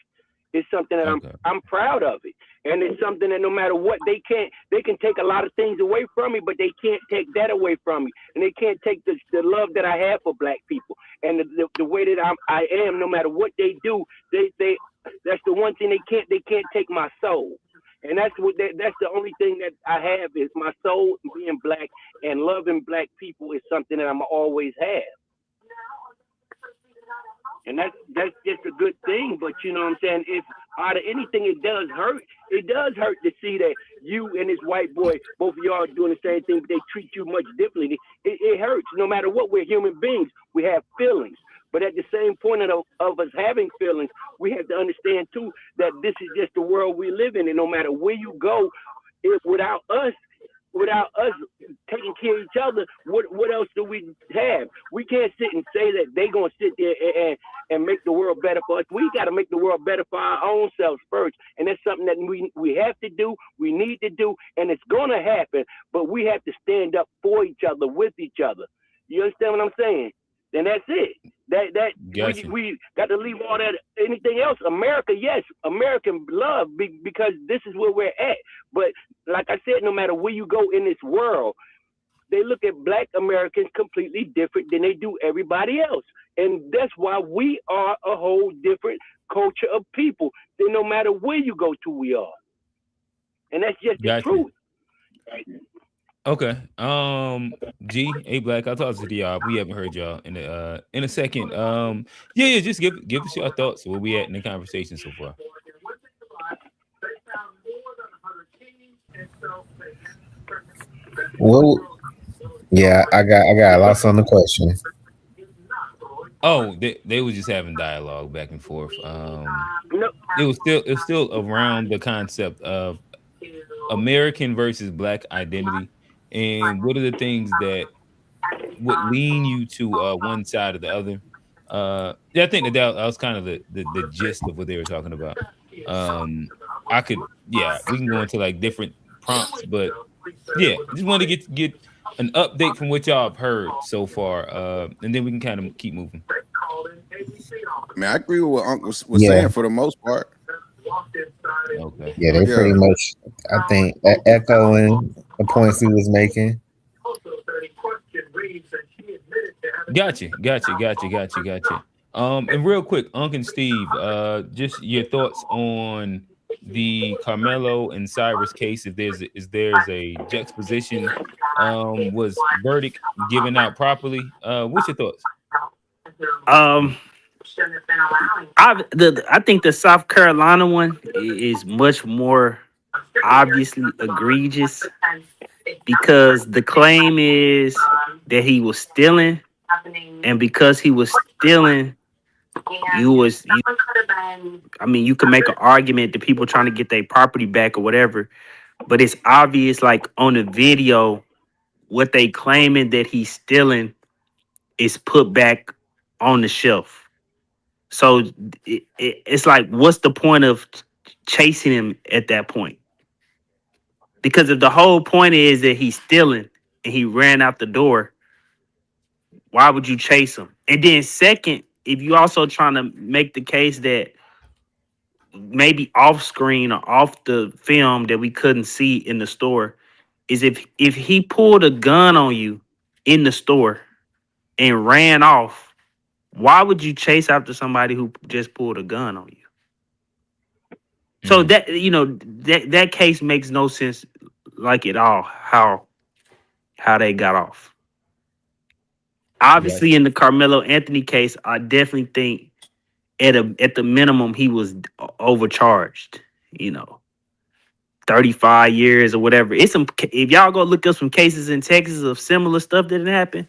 It's something that Okay. I'm proud of it. And it's something that no matter what they can take a lot of things away from me, but they can't take that away from me. And they can't take the love that I have for black people and the way that I am, no matter what they do, they that's the one thing they can't take my soul. And that's that's the only thing that I have is my soul being black, and loving black people is something that I'm always have. And that's just a good thing. But you know what I'm saying? If out of anything it does hurt, to see that you and this white boy, both of y'all are doing the same thing, but they treat you much differently. It hurts. No matter what, we're human beings. We have feelings. But at the same point of us having feelings, we have to understand too that this is just the world we live in, and no matter where you go, without us taking care of each other, what else do we have? We can't sit and say that they gonna sit there and make the world better for us. We got to make the world better for our own selves first, and that's something that we have to do. We need to do, and it's gonna happen. But we have to stand up for each other, with each other. You understand what I'm saying? Then that's it. Gotcha. We got to leave all that. Anything else, America, yes, American love, because this is where we're at. But like I said, no matter where you go in this world, they look at black Americans completely different than they do everybody else. And that's why we are a whole different culture of people. Then no matter where you go to, we are. And that's just the Gotcha. truth. Okay. A Black, I'll talk to y'all. We haven't heard y'all in a second. Yeah, just give us your thoughts where we at in the conversation so far. Well, yeah, I got lost on the question. Oh, they were just having dialogue back and forth. It was still around the concept of American versus black identity, and what are the things that would lean you to one side or the other. Yeah, I think that was kind of the gist of what they were talking about. We can go into like different prompts, but yeah, just wanted to get an update from what y'all have heard so far, and then we can kind of keep moving. I mean, I agree with what Uncle was Yeah. saying for the most part. Okay. Yeah, they pretty much, I think, echoing the points he was making. Gotcha. And real quick, Uncle and Steve, just your thoughts on the Karmelo and Cyrus case. If there's a juxtaposition, was verdict given out properly? What's your thoughts? I think the South Carolina one is much more obviously egregious because the claim is that he was stealing, and because he was stealing, you can make an argument that people trying to get their property back or whatever, but it's obvious, like on the video, what they claiming that he's stealing is put back on the shelf. So it's like, what's the point of chasing him at that point? Because if the whole point is that he's stealing and he ran out the door, why would you chase him? And then second, if you also trying to make the case that maybe off screen or off the film that we couldn't see in the store, is if he pulled a gun on you in the store and ran off, why would you chase after somebody who just pulled a gun on you? So that that case makes no sense, like at all. How they got off. Obviously, in the Carmelo Anthony case, I definitely think at the minimum he was overcharged. 35 years or whatever. If y'all go look up some cases in Texas of similar stuff that didn't happen,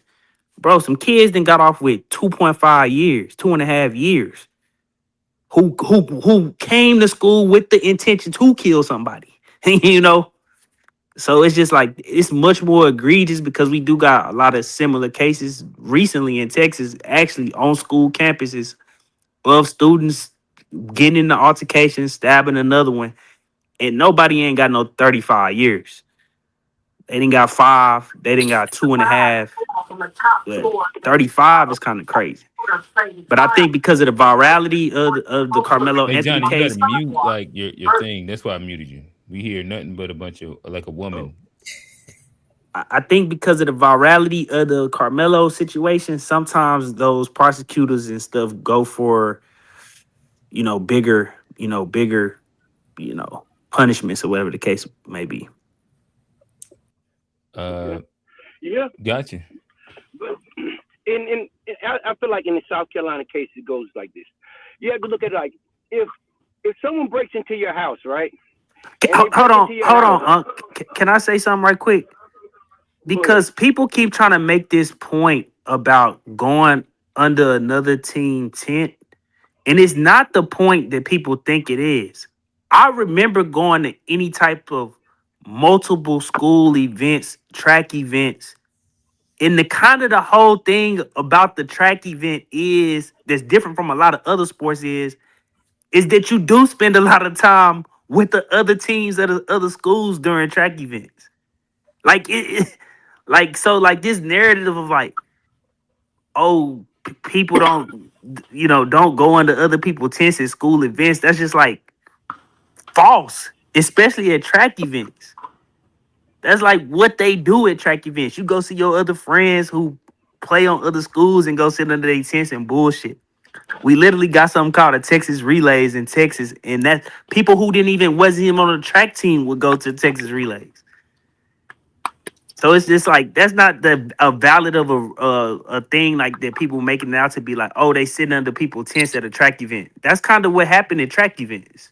bro, some kids then got off with 2.5 years, 2.5 years. Who came to school with the intention to kill somebody, So it's just like it's much more egregious because we do got a lot of similar cases recently in Texas, actually on school campuses of students getting into altercations, stabbing another one, and nobody ain't got no 35 years. They didn't got 5, they didn't got 2.5. But 35 is kind of crazy. But I think because of the virality of the Carmelo Hey Anthony Johnny, you got to case, mute like your thing. That's why I muted you. We hear nothing but a bunch of like a woman. I think because of the virality of the Carmelo situation, sometimes those prosecutors and stuff go for, bigger, punishments or whatever the case may be. Yeah. Gotcha. But I feel like in the South Carolina case, it goes like this. You have to look at it like if someone breaks into your house, right? Hold on. Can I say something right quick? Because people keep trying to make this point about going under another team tent, and it's not the point that people think it is. I remember going to any type of multiple school events, track events, and the whole thing about the track event is that's different from a lot of other sports is that you do spend a lot of time with the other teams at the other schools during track events. Like like this narrative of like, oh, people don't go into other people's tents at school events. That's just like false, especially at track events. That's like what they do at track events. You go see your other friends who play on other schools and go sit under their tents and bullshit. We literally got something called a Texas Relays in Texas, and that people who wasn't even on the track team would go to Texas Relays. So it's just like that's not a valid of a thing like that. People making it out to be like, oh, they sitting under people's tents at a track event. That's kind of what happened at track events.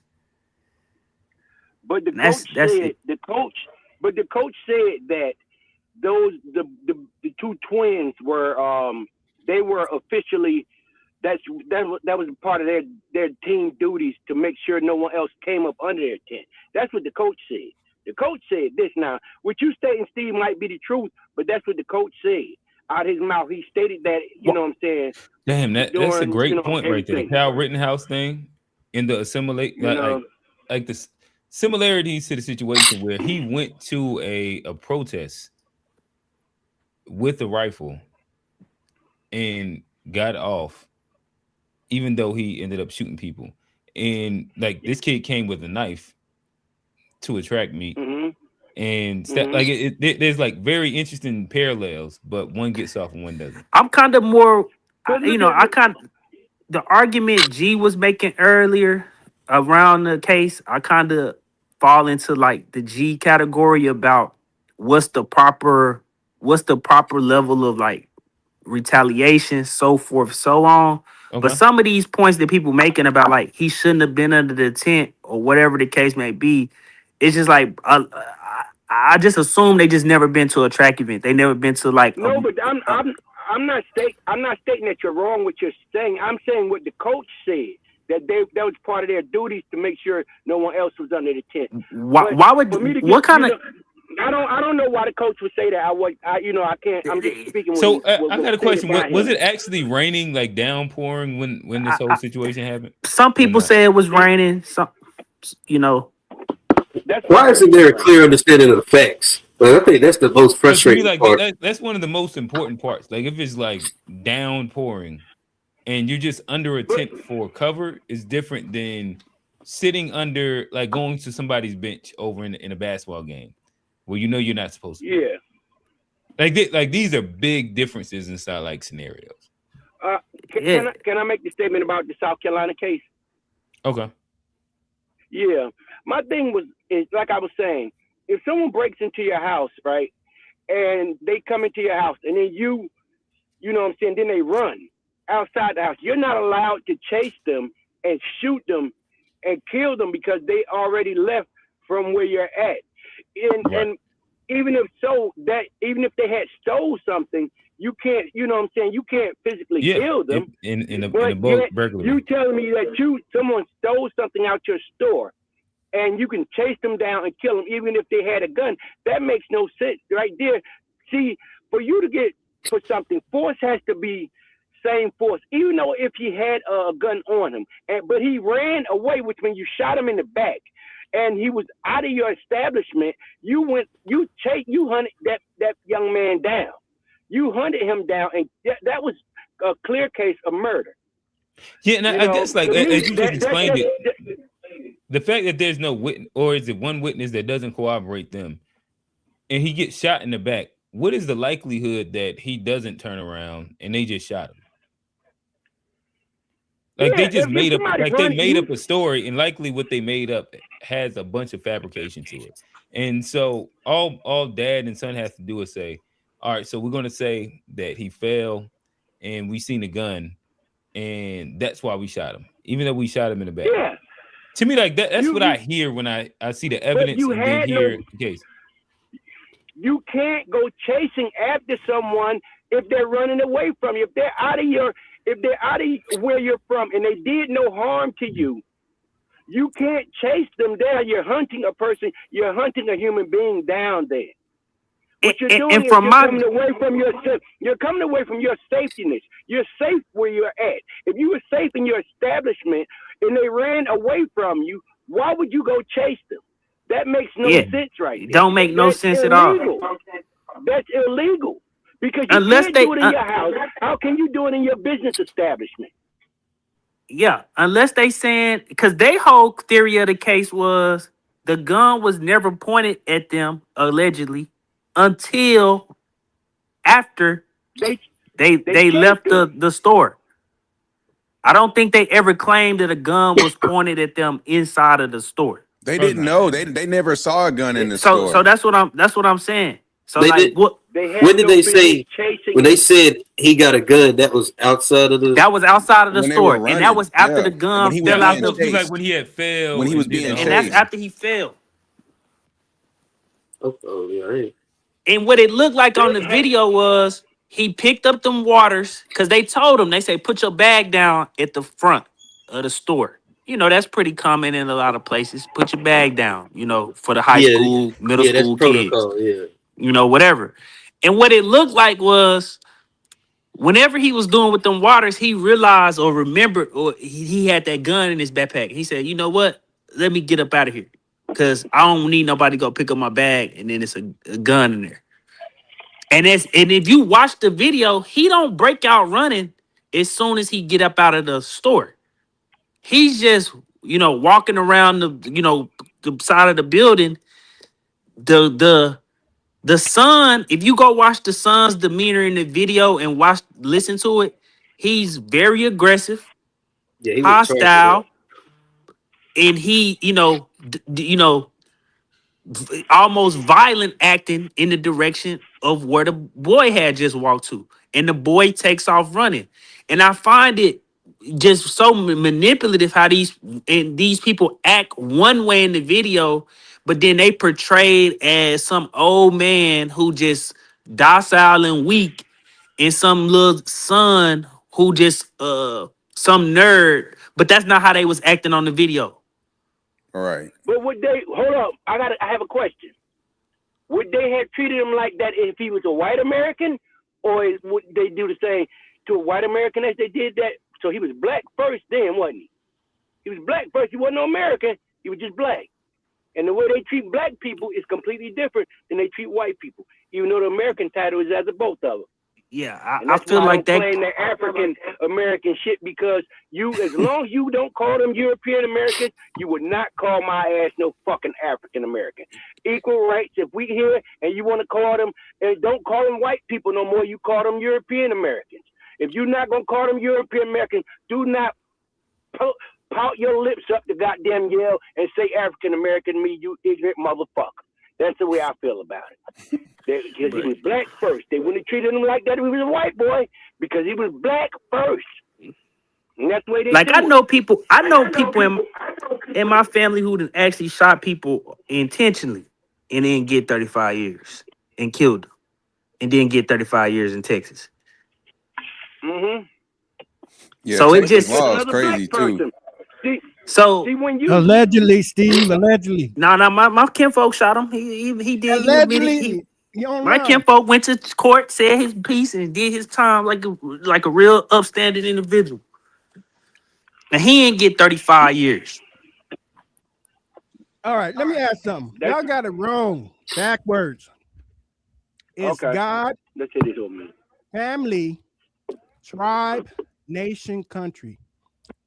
But the coach said that the two twins were they were officially that was part of their team duties to make sure no one else came up under their tent. That's what the coach said. The coach said this. Now, what you stating, Steve, might be the truth, but that's what the coach said out of his mouth. He stated that, you know what I'm saying? Damn, that's a great point right there. The Cal Rittenhouse thing in the assimilate, like the similarities to the situation where he went to a protest with a rifle and got off, even though he ended up shooting people. And like this kid came with a knife to a track meet. And like there's like very interesting parallels, but one gets off and one doesn't. I'm kind of more, the argument G was making earlier around the case, I kind of fall into like the G category about what's the proper level of like retaliation, so forth, so on. Okay. But some of these points that people making about like he shouldn't have been under the tent or whatever the case may be, it's just like I just assume they just never been to a track event. They never been to like but I'm not stating that you're wrong what you're saying. I'm saying what the coach said that was part of their duties to make sure no one else was under the tent. Why would what kind of? I don't know why the coach would say that. I can't. I'm just speaking. So I got a question. Was it actually raining, like downpouring when this whole situation happened? Some people say it was raining. Some, Why isn't there a clear understanding of the facts? But I think that's the most frustrating part. That's one of the most important parts. Like if it's like downpouring and you're just under a tent for cover, is different than sitting under, like going to somebody's bench over in a basketball game where you're not supposed to. Yeah. Like these are big differences inside like scenarios. Can I make the statement about the South Carolina case? Okay. Yeah. My thing is like I was saying, if someone breaks into your house, right, and they come into your house and then you know what I'm saying, then they run outside the house, you're not allowed to chase them and shoot them and kill them because they already left from where you're at. And even if they had stole something, you can't, you know what I'm saying, you can't physically kill them. In a bulk burglary. You telling me that someone stole something out your store and you can chase them down and kill them even if they had a gun. That makes no sense right there. See, for you to get for something, force has to be same force, even though if he had a gun on him, but he ran away, which means you shot him in the back, and he was out of your establishment. You hunted that young man down. You hunted him down, and that was a clear case of murder. Yeah, and I guess like as you just explained it, the fact that there's no witness, or is it one witness that doesn't corroborate them, and he gets shot in the back, what is the likelihood that he doesn't turn around and they just shot him? Like they just made up, like they made up a story, and likely what they made up has a bunch of fabrication to it. And so all dad and son has to do is say, all right, so we're going to say that he fell and we seen the gun and that's why we shot him, even though we shot him in the back. Yeah. To me, like that's what I hear when I see the evidence and then hear the case. You can't go chasing after someone if they're running away from you. If they're out of where you're from and they did no harm to you, you can't chase them down. You're hunting a person. You're hunting a human being down there. What you're doing is coming away from yourself. You're coming away from your safetyness. You're safe where you're at. If you were safe in your establishment and they ran away from you, why would you go chase them? That makes no sense right there. Don't make no sense at all. That's illegal. Because you can't do it in your house. How can you do it in your business establishment? Yeah, unless they saying, because their whole theory of the case was the gun was never pointed at them, allegedly, until after they left the store. I don't think they ever claimed that a gun was pointed at them inside of the store. They didn't know. They never saw a gun in the store. So that's what I'm saying. So they like what? When did they say? When they said he got a gun, that was outside of the. That was outside of the store, and that was after the gun fell out. Like when he had failed, when he was being and chased. that's after he fell. Oh yeah. And what it looked like on the video was he picked up them waters because they told him, they say, put your bag down at the front of the store. You know, that's pretty common in a lot of places. Put your bag down, you know, for the high school, middle school kids. Protocol, you know, whatever. And what it looked like was whenever he was doing with them waters, he realized or remembered or he had that gun in his backpack. He said, you know what? Let me get up out of here. Because I don't need nobody to go pick up my bag and then it's a gun in there. And if you watch the video, he don't break out running as soon as he get up out of the store. He's just, you know, walking around the side of the building. The son, if you go watch the son's demeanor in the video and listen to it, he's very aggressive, hostile, and he, almost violent acting in the direction of where the boy had just walked to. And the boy takes off running. And I find it just so manipulative how these people act one way in the video, but then they portrayed as some old man who just docile and weak and some little son who just some nerd. But that's not how they was acting on the video. All right. But would they hold up? I have a question. Would they have treated him like that if he was a white American, or would they do the same to a white American as they did that? So he was black first, then wasn't he? He was black first. He wasn't no American. He was just black. And the way they treat black people is completely different than they treat white people, even though the American title is as a both of them. Yeah, I feel like that. Playing the African American shit because as long as you don't call them European Americans, you would not call my ass no fucking African American. Equal rights. If we here and you want to call them, don't call them white people no more. You call them European Americans. If you're not gonna call them European Americans, do not pout your lips up to goddamn yell and say African American me, you ignorant motherfucker. That's the way I feel about it. Because he was black first. They wouldn't have treated him like that if he was a white boy because he was black first. And that's the way they do I know people in my family who actually shot people intentionally and then get 35 years and killed them and then get 35 years in Texas. Mm-hmm. Yeah, so Texas it just law is crazy too. So See, when you Allegedly, Steve. Allegedly. no, my kinfolk shot him. He did. He admitted. Allegedly. You My online. kinfolk went to court, said his piece, and did his time like a real upstanding individual. And he ain't get 35 years. All right, let me ask something. Y'all got it wrong. Backwards. It's okay. God, Let's hit this over, man. family, tribe, nation, country.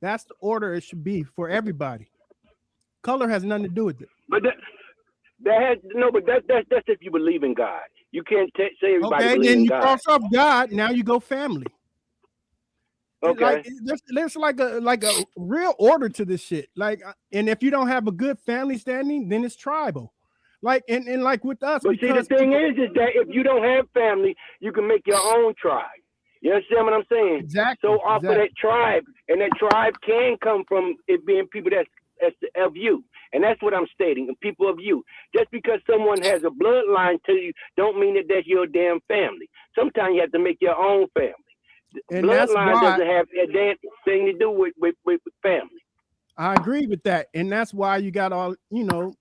That's the order it should be for everybody. Color has nothing to do with it. But that has no. But that's if you believe in God. You can't say everybody Okay, believes then in you God. cross off God. Now you go family. Okay. Like there's like a real order to this shit. Like, and if you don't have a good family standing, then it's tribal. Like and like with us, but see, the thing is that if you don't have family, you can make your own tribe. You understand what I'm saying? Exactly. So off of that tribe, and that tribe can come from it being people that's of you. And that's what I'm stating, people of you. Just because someone has a bloodline to you, don't mean that that's your damn family. Sometimes you have to make your own family. And bloodline doesn't have a damn thing to do with family. I agree with that. And that's why you got all, the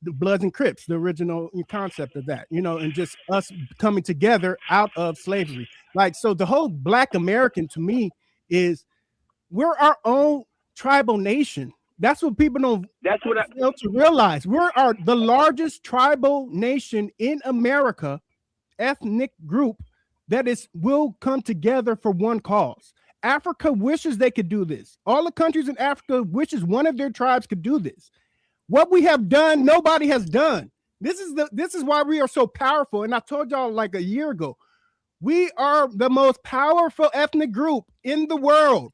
Bloods and Crips, the original concept of that, and just us coming together out of slavery. Like, so the whole Black American to me is we're our own tribal nation. That's what people don't fail to realize. We're the largest tribal nation in America, ethnic group that will come together for one cause. Africa wishes they could do this. All the countries in Africa wishes one of their tribes could do this. What we have done, nobody has done. This is why we are so powerful. And I told y'all like a year ago, we are the most powerful ethnic group in the world.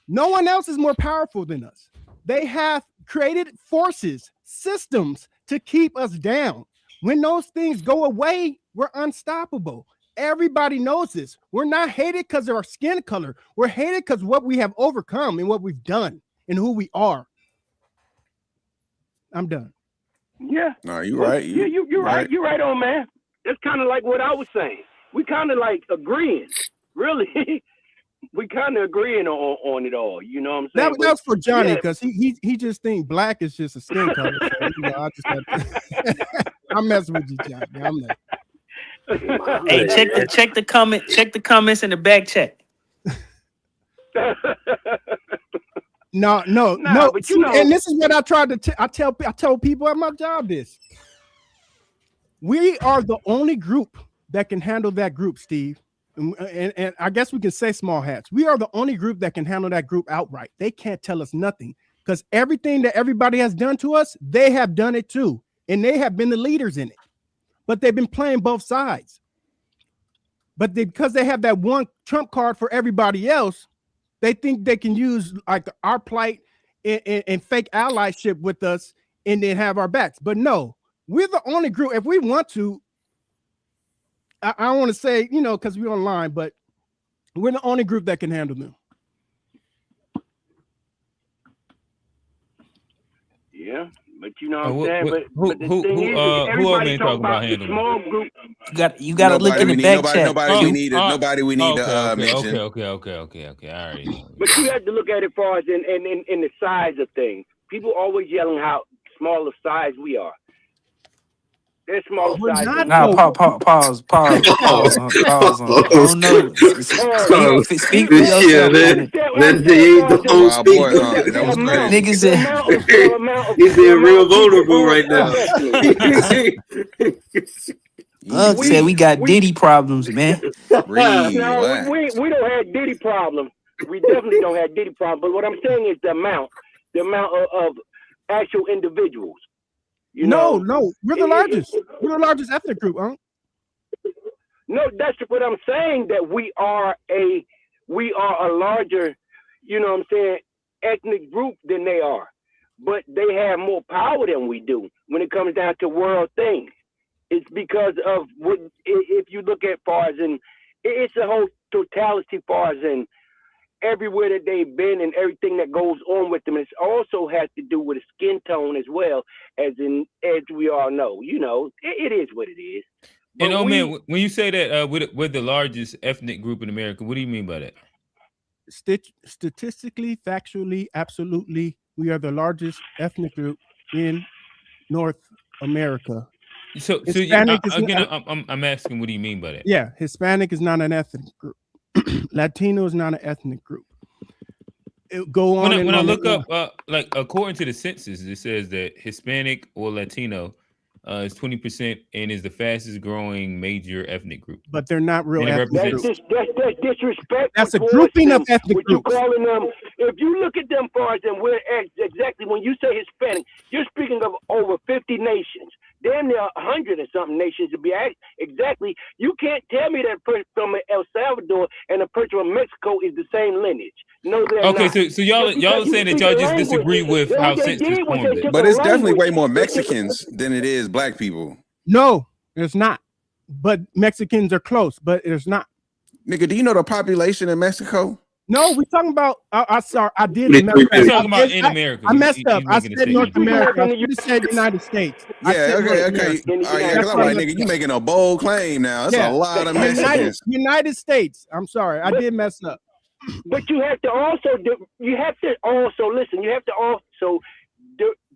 No one else is more powerful than us. They have created forces, systems to keep us down. When those things go away, we're unstoppable. Everybody knows this. We're not hated because of our skin color. We're hated because of what we have overcome and what we've done and who we are. I'm done. Yeah. No, you're right. You're right. You're right on, man. That's kind of like what I was saying. We kind of like agreeing. Really. We kind of agreeing on it all. You know what I'm saying? That's for Johnny because he just think black is just a skin color. So, I'm messing with you, Johnny. I'm messing. Hey, check the comments in the back chat. No. But see, and this is what I tried to I tell people at my job this. We are the only group that can handle that group, Steve. And I guess we can say small hats. We are the only group that can handle that group outright. They can't tell us nothing because everything that everybody has done to us, they have done it too. And they have been the leaders in it. But they've been playing both sides. But because they have that one trump card for everybody else, they think they can use like our plight and fake allyship with us and then have our backs. But no, we're the only group. If we want to, I don't want to say, because we're online, but we're the only group that can handle them. Yeah. But you know what I'm saying? Who everybody talk about the small group. You got to look in the back chat. Nobody we need to mention. Okay. All right. But you have to look at it far as in the size of things. People always yelling how small of size we are. They're small size. Pause. Oh no. Speak for yourself. Niggas he's being real vulnerable right now. Said we got Diddy problems, man. No, we don't have Diddy problems. We definitely don't have Diddy problems. But what I'm saying is the amount of actual individuals. No, we're the largest. We're the largest ethnic group, huh? No, that's what I'm saying. That we are a larger, ethnic group than they are, but they have more power than we do when it comes down to world things. It's because of what if you look at far as in it's a whole totality far as in everywhere that they've been and everything that goes on with them. It also has to do with the skin tone as well as we all know. It is what it is. But man, when you say that we're the largest ethnic group in America, what do you mean by that? statistically, factually, absolutely, we are the largest ethnic group in North America. So Hispanic is again, not, I'm asking, what do you mean by that? yeah, Hispanic is not an ethnic group. Latino is not an ethnic group. Go on. When I look up, like according to the census, it says that Hispanic or Latino is 20% and is the fastest growing major ethnic group. But they're not real ethnic groups. That's disrespectful. That's a grouping of ethnic what you groups. calling them? If you look at them far as and where exactly when you say Hispanic, you're speaking of over 50 nations. Damn near 100 and something nations to be exactly. You can't tell me that a person from El Salvador and a person from Mexico is the same lineage. No, they're not. Okay, so y'all are saying that y'all just disagree with how census formed it. But it's definitely way more Mexicans than it is black people. No, there's not. But Mexicans are close, but there's not. Nigga, do you know the population in Mexico? No, we're talking about. Sorry, I did. We're talking about in America. I messed up. I said North America. I should have said United States. Yeah, okay. Oh, yeah, because I'm like, nigga, you making a bold claim now. That's a lot of Mexicans. United States. I'm sorry, I did mess up. But you have to also listen. You have to also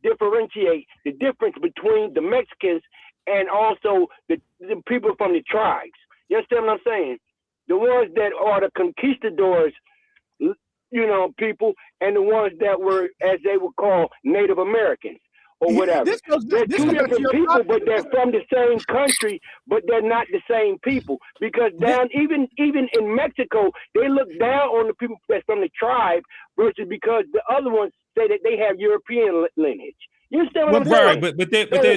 differentiate the difference between the Mexicans and also the people from the tribes. You understand what I'm saying? The ones that are the conquistadors, people, and the ones that were, as they would call, Native Americans or whatever. They're two different people, but they're from the same country, but they're not the same people. Because even in Mexico, they look down on the people that's from the tribe versus because the other ones say that they have European lineage. You understand what I'm saying? Right, but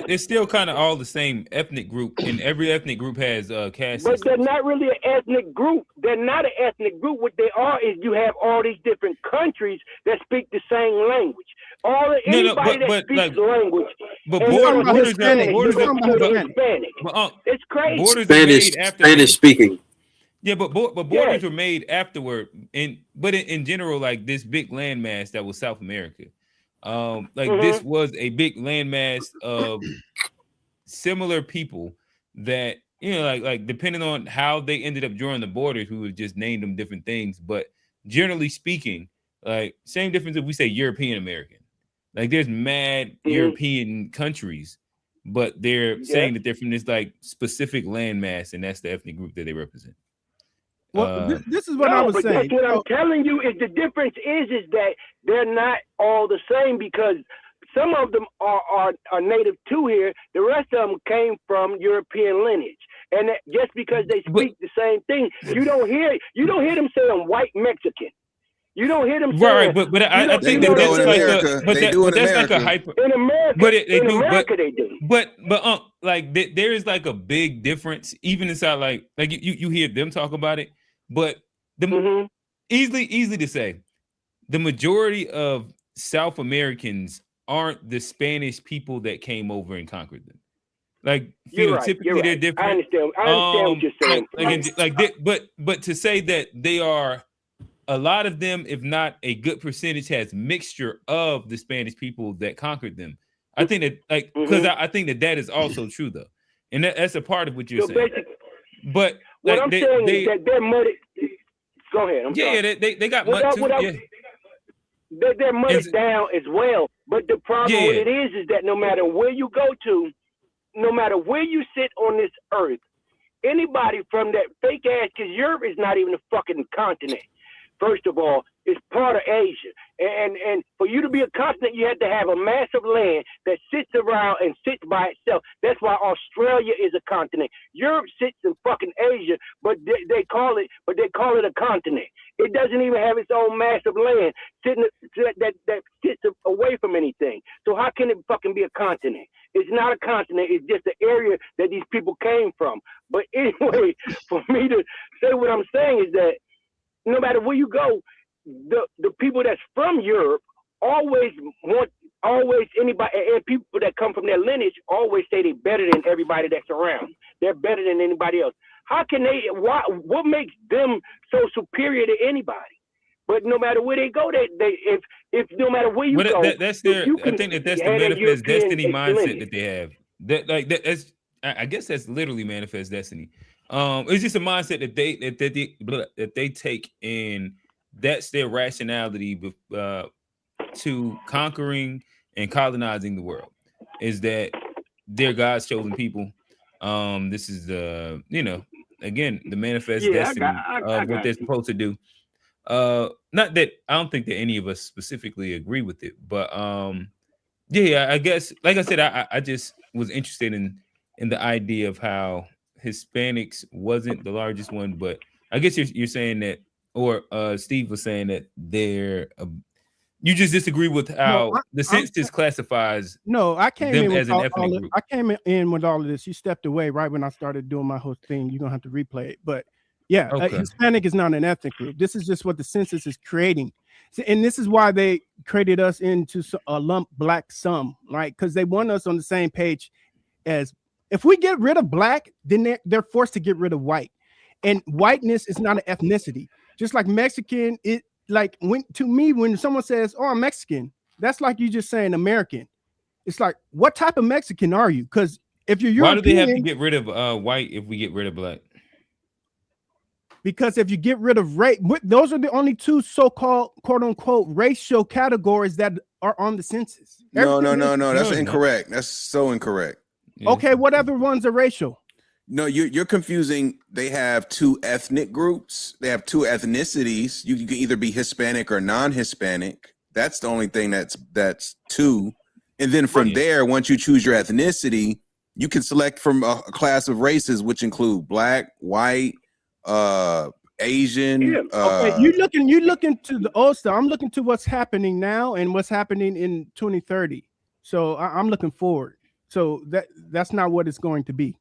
they're still kind of all the same ethnic group, and every ethnic group has caste But systems. they're not really an ethnic group. They're not an ethnic group. What they are is you have all these different countries that speak the same language. Anybody that speaks the language. But borders It's crazy. Borders are made afterward. Spanish speaking. Yeah, but borders were made afterward, but in general, like this big landmass that was South America. This was a big landmass of similar people that, like depending on how they ended up drawing the borders, we would just name them different things. But generally speaking, like same difference if we say European American. Like there's mad European countries, but they're saying that they're from this like specific landmass, and that's the ethnic group that they represent. Well, this is what I was saying. That's what I'm telling you is the difference is that they're not all the same because some of them are native to here. The rest of them came from European lineage. And that just because they speak the same thing, you don't hear them saying white Mexican. You don't hear them saying but I think that's like a hyper. In America, they do. But like there is like a big difference even inside like you hear them talk about it, but easily to say the majority of South Americans aren't the Spanish people that came over and conquered them. Like phenotypically they're different. I understand what you're saying. But to say that they are, a lot of them, if not a good percentage, has mixture of the Spanish people that conquered them. I think that because I think that is also true though, and that's a part of what you're saying. But what I'm saying is that they're muddy. Go ahead. They got mud too. They're mudded down as well. But the problem with it is that no matter where you go to, no matter where you sit on this earth, anybody from that fake ass, because Europe is not even a fucking continent. First of all, it's part of Asia. And for you to be a continent, you have to have a massive land that sits around and sits by itself. That's why Australia is a continent. Europe sits in fucking Asia, but they call it a continent. It doesn't even have its own massive land sitting that sits away from anything. So how can it fucking be a continent? It's not a continent. It's just the area that these people came from. But anyway, for me to say what I'm saying is that no matter where you go, the people that's from Europe always anybody and people that come from their lineage always say they're better than everybody that's around. They're better than anybody else. How can they? What makes them so superior to anybody? But no matter where they go, if no matter where you go, that's their. I think that's the manifest destiny mindset that they have. That's I guess that's literally manifest destiny. It's just a mindset that they take in that's their rationality to conquering and colonizing the world, is that they're God's chosen people. This is the, again, the manifest destiny of what they're supposed to do. Not that I don't think that any of us specifically agree with it, but yeah, I guess, like I said, I just was interested in the idea of how Hispanics wasn't the largest one, but I guess you're saying that, or Steve was saying that they're you just disagree with how the census classifies. No, I came in with as an ethnic group. I came in with all of this. You stepped away right when I started doing my whole thing. You're gonna have to replay it, but yeah, Hispanic is not an ethnic group. This is just what the census is creating, and this is why they created us into a lump black sum, right? Because they want us on the same page as. If we get rid of black, then they're forced to get rid of white, and whiteness is not an ethnicity. Just like Mexican, when someone says, "Oh, I'm Mexican," that's like you just saying American. It's like, what type of Mexican are you? Because if you're European, why do they have to get rid of white if we get rid of black? Because if you get rid of race, those are the only two so-called "quote unquote" racial categories that are on the census. No. That's incorrect. That's so incorrect. Yeah. Okay, whatever ones are racial. No, you're confusing. They have two ethnic groups. They have two ethnicities. You can either be Hispanic or non-Hispanic. That's the only thing that's two. And then from there, once you choose your ethnicity, you can select from a class of races, which include black, white, Asian. Okay, you looking to the old stuff. I'm looking to what's happening now and what's happening in 2030. So I'm looking forward. So that's not what it's going to be.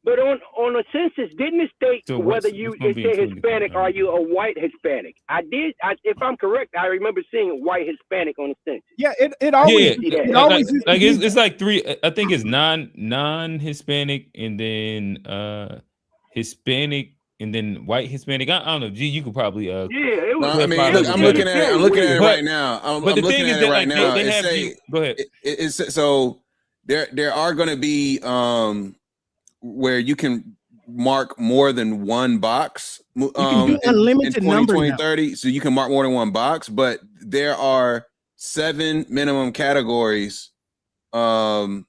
But on a census, didn't it state whether you say Hispanic, are you a white Hispanic? If I'm correct, I remember seeing white Hispanic on the census. Yeah, it always. It's like three. I think it's non-Hispanic, and then Hispanic, and then white Hispanic. I don't know. G, you could probably. Yeah, it was. No, I mean, look, I'm looking at it right now. But the thing is that right now, they have. Go ahead. So there are going to be where you can mark more than one box. You can do unlimited number 2030, so you can mark more than one box, but there are 7 minimum categories. And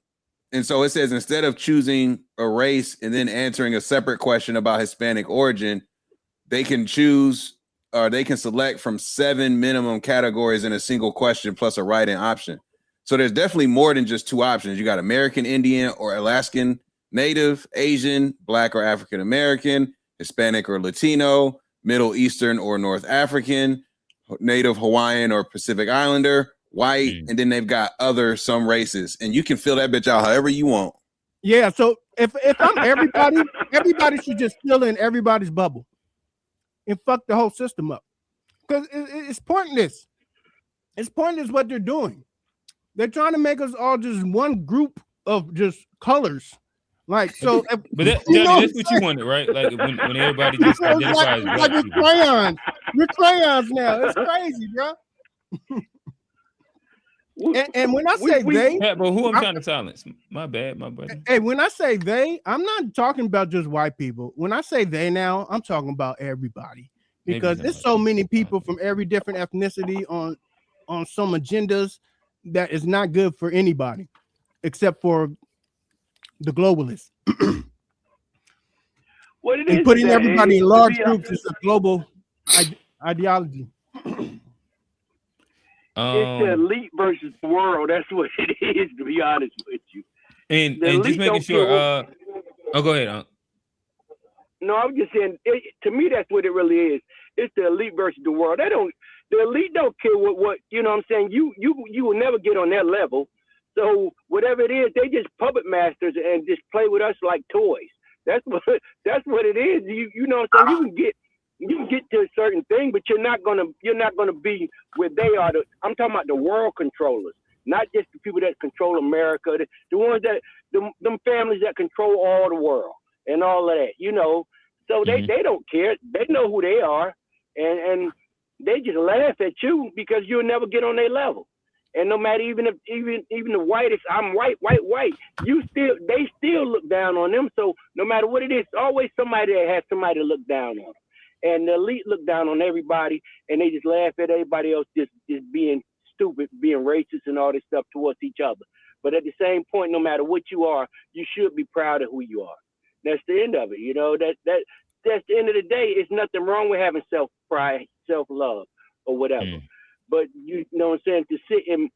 so it says instead of choosing a race and then answering a separate question about Hispanic origin, they can choose or they can select from 7 minimum categories in a single question plus a write-in option. So there's definitely more than just 2 options. You got American Indian or Alaskan Native, Asian, Black or African American, Hispanic or Latino, Middle Eastern or North African, Native Hawaiian or Pacific Islander, white, and then they've got some races, and you can fill that bitch out however you want. Yeah, so if I'm everybody, everybody should just fill in everybody's bubble and fuck the whole system up, because it's pointless. It's pointless what they're doing. They're trying to make us all just one group of just colors. Like, so, but that's what you wanted, right? Like when everybody just identifies like with crayons. We're crayons now. It's crazy, bro. and when I say they, but who I'm trying to silence? My bad, my buddy. Hey, when I say they, I'm not talking about just white people. When I say they now, I'm talking about everybody, because there's so many people from every different ethnicity on some agendas that is not good for anybody, except for the globalists. What it and is putting that, everybody in large groups is a global ideology. It's the elite versus the world. That's what it is, to be honest with you. And just making sure. Go ahead. No, I'm just saying. To me, that's what it really is. It's the elite versus the world. The elite don't care what you know. What I'm saying you will never get on their level. So whatever it is, they just puppet masters and just play with us like toys. That's what it is. You know what I'm saying? You can get to a certain thing, but you're not gonna be where they are. I'm talking about the world controllers, not just the people that control America, the ones that them families that control all the world and all of that. You know, so they don't care. They know who they are, and they just laugh at you because you'll never get on their level. And no matter even the whitest, I'm white, they still look down on them. So no matter what it is, always somebody that has somebody to look down on. And the elite look down on everybody, and they just laugh at everybody else just being stupid, being racist and all this stuff towards each other. But at the same point, no matter what you are, you should be proud of who you are. That's the end of it. You know, that's the end of the day. It's nothing wrong with having self-pride, self-love, or whatever. But you know what I'm saying? To sit and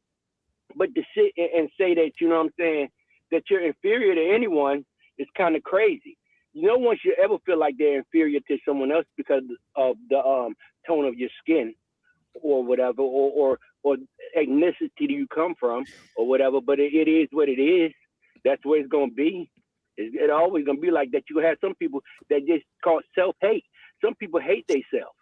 say that, you know what I'm saying, that you're inferior to anyone is kind of crazy. No one should ever feel like they're inferior to someone else because of the tone of your skin or whatever, or ethnicity you come from or whatever. But it is what it is. That's what it's going to be. It's always going to be like that. You have some people that just call it self-hate. Some people hate themselves.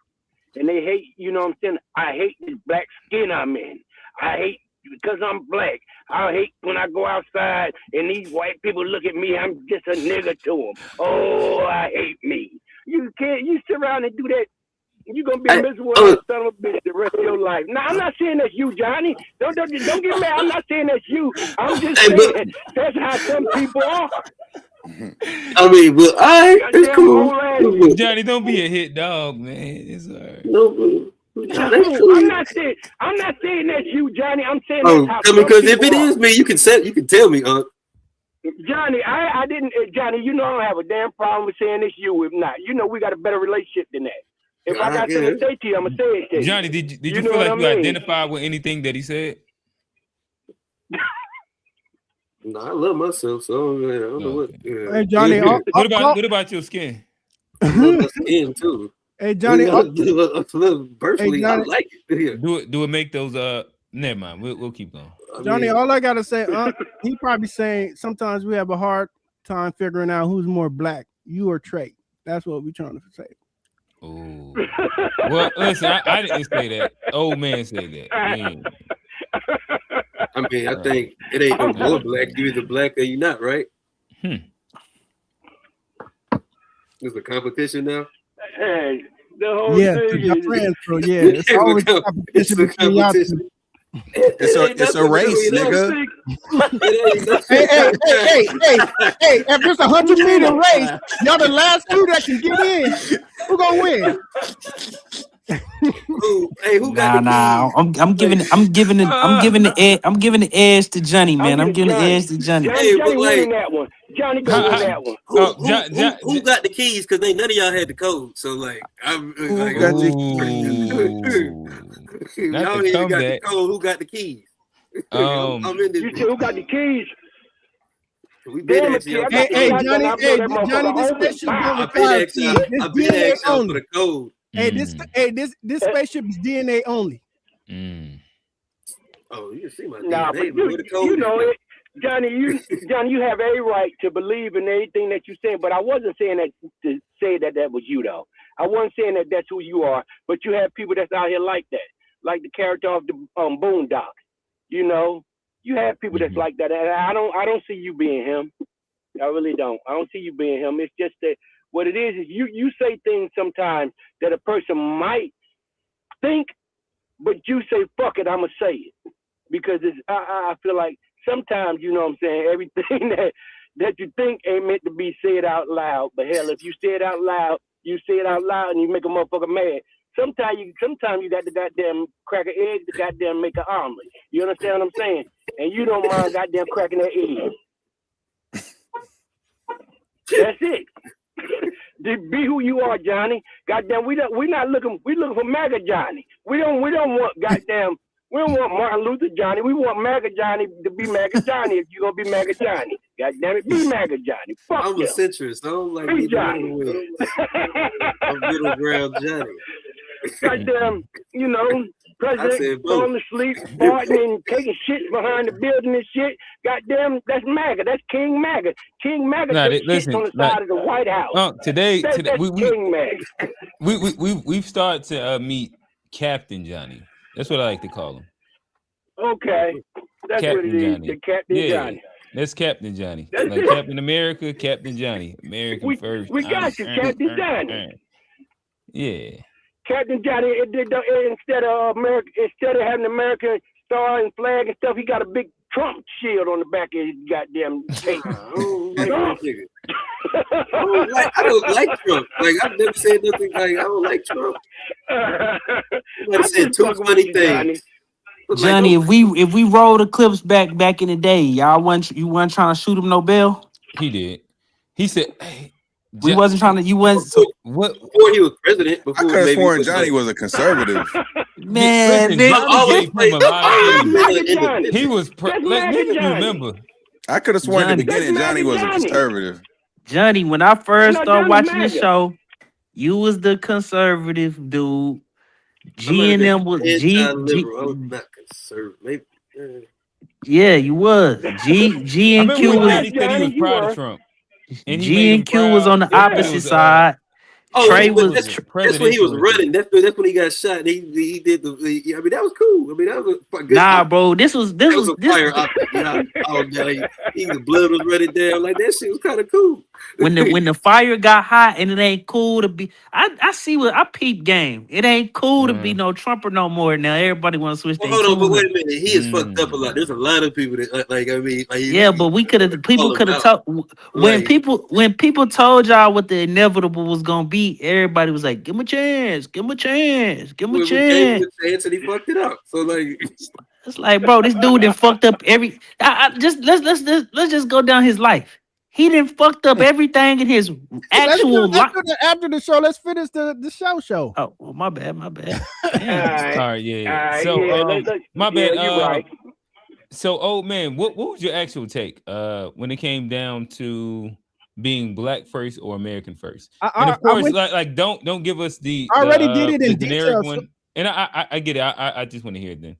And they hate, you know what I'm saying? I hate this black skin I'm in. I hate because I'm black. I hate when I go outside and these white people look at me, I'm just a nigga to them. Oh, I hate me. You sit around and do that, you're going to be miserable son of a bitch the rest of your life. Now, I'm not saying that's you, Johnny. Don't get mad. I'm not saying that's you. I'm just saying that's how some people are. I mean, but it's cool. Johnny, don't be a hit dog, man. It's all right. No, I'm not saying that's you, Johnny. I'm saying that's how some because if people it is me, you can tell me, Johnny, I didn't. Johnny, you know I don't have a damn problem with saying it's you. If not, you know we got a better relationship than that. If I got something to say to you, I'm gonna say it to you. Johnny, did you feel like you identified with anything that he said? No, I love myself, so I don't know what. Hey, Johnny, what about your skin? I love my skin too. Hey, Johnny, personally, I like it. Do it make those? Never mind. We'll keep going. Johnny, all I gotta say, he probably saying sometimes we have a hard time figuring out who's more black, you or Trey. That's what we're trying to say. Oh, well, listen, I didn't say that. Old man said that. Yeah. I mean, I think it ain't no more black. You either black or you not, right? There's a competition now. Hey, the whole thing is friends, bro. Yeah, it's always a competition between y'all two. It's a race, nigga. Hey! If it's a 100-meter race, y'all the last two that can get in. Who gonna win? Who got I'm giving the edge to Johnny, man. I'm giving the edge to Johnny. Johnny winning that one. Johnny gonna win that one. Who got the keys? Because none of y'all had the code. So y'all ain't got the code. Who got the keys? I'm in this. You said who got the keys? We been at you. Hey, Johnny, this spaceship built with 5 keys. This DNA only. For the code. This spaceship is DNA only. Oh, you can see my nah, DNA. But you know it. Johnny, you have a right to believe in anything that you're saying, but I wasn't saying that to say that was you, though. I wasn't saying that that's who you are, but you have people that's out here like that, like the character of the Boondocks. You know, you have people that's like that, and I don't see you being him. I really don't. I don't see you being him. It's just that what it is you say things sometimes that a person might think, but you say, fuck it, I'm going to say it. Because I feel like sometimes, you know what I'm saying, everything that you think ain't meant to be said out loud. But hell, if you say it out loud, and you make a motherfucker mad. Sometimes you got to goddamn crack an egg to goddamn make an omelet. You understand what I'm saying? And you don't mind goddamn cracking that egg. That's it. Be who you are, Johnny. Goddamn, we not looking. We looking for MAGA Johnny. We don't want goddamn. We don't want Martin Luther Johnny. We want MAGA Johnny to be MAGA Johnny. If you're gonna be MAGA Johnny, goddamn it, be MAGA Johnny. Fuck I'm a centrist. I don't like be Johnny. I'm middle ground Johnny. Goddamn, you know, president falling asleep, farting and taking shit behind the building and shit. Goddamn, that's MAGA. That's King MAGA. King MAGA takes shit on the side of the White House. Today that's King MAGA. We've started to meet Captain Johnny. That's what I like to call him. Okay, that's Captain what it is. Johnny. The Captain Johnny. That's Captain Johnny. That's like Captain America, Captain Johnny. American first. We got you, Captain Johnny. Yeah. Captain Johnny, instead of having American star and flag and stuff, he got a big Trump shield on the back of his goddamn tape. I don't like Trump. Like, I've never said nothing like I don't like Trump. Somebody said two funny things. Johnny, if we roll the clips back in the day, you weren't trying to shoot him no bell. He did. He said, "Hey, we wasn't trying to. You wasn't. So, what? Before he was president, I could have sworn Johnny was a conservative. Man, he was. Niggas remember. I could have sworn at the beginning Johnny was a conservative. Johnny, when I first started watching the show, you was the conservative dude. G and them was G. I was not conservative. Yeah, you was. G and Q was. He said he was proud of Trump. And G and Q was on the opposite side. Trey was. That's when he was running. That's when he got shot. And he did the. I mean, that was cool. I mean, that was a good. Nah, bro, this was a fire optic. You know, the blood was running down. Like that shit was kind of cool. When the fire got hot and it ain't cool to be. I see what I peep game. It ain't cool to be no Trumper no more. Now everybody want to switch. Hold on, but wait a minute. He is fucked up a lot. There's a lot of people that like. I mean, yeah, but people could have talked when people told y'all what the inevitable was gonna be. Everybody was like, "Give him a chance, give him a chance, give him a chance." Gave him a chance and he fucked it up. So like, it's like, bro, this dude done fucked up every. Let's just go down his life. He done fucked up everything in his actual life. After the show, let's finish the show. Oh, well, my bad. All right, yeah. So, my bad. Right. So, old man, what was your actual take when it came down to being black first or American first? And of course, like don't give us the I already did it in generic detail, one. And I get it. I just want to hear it then.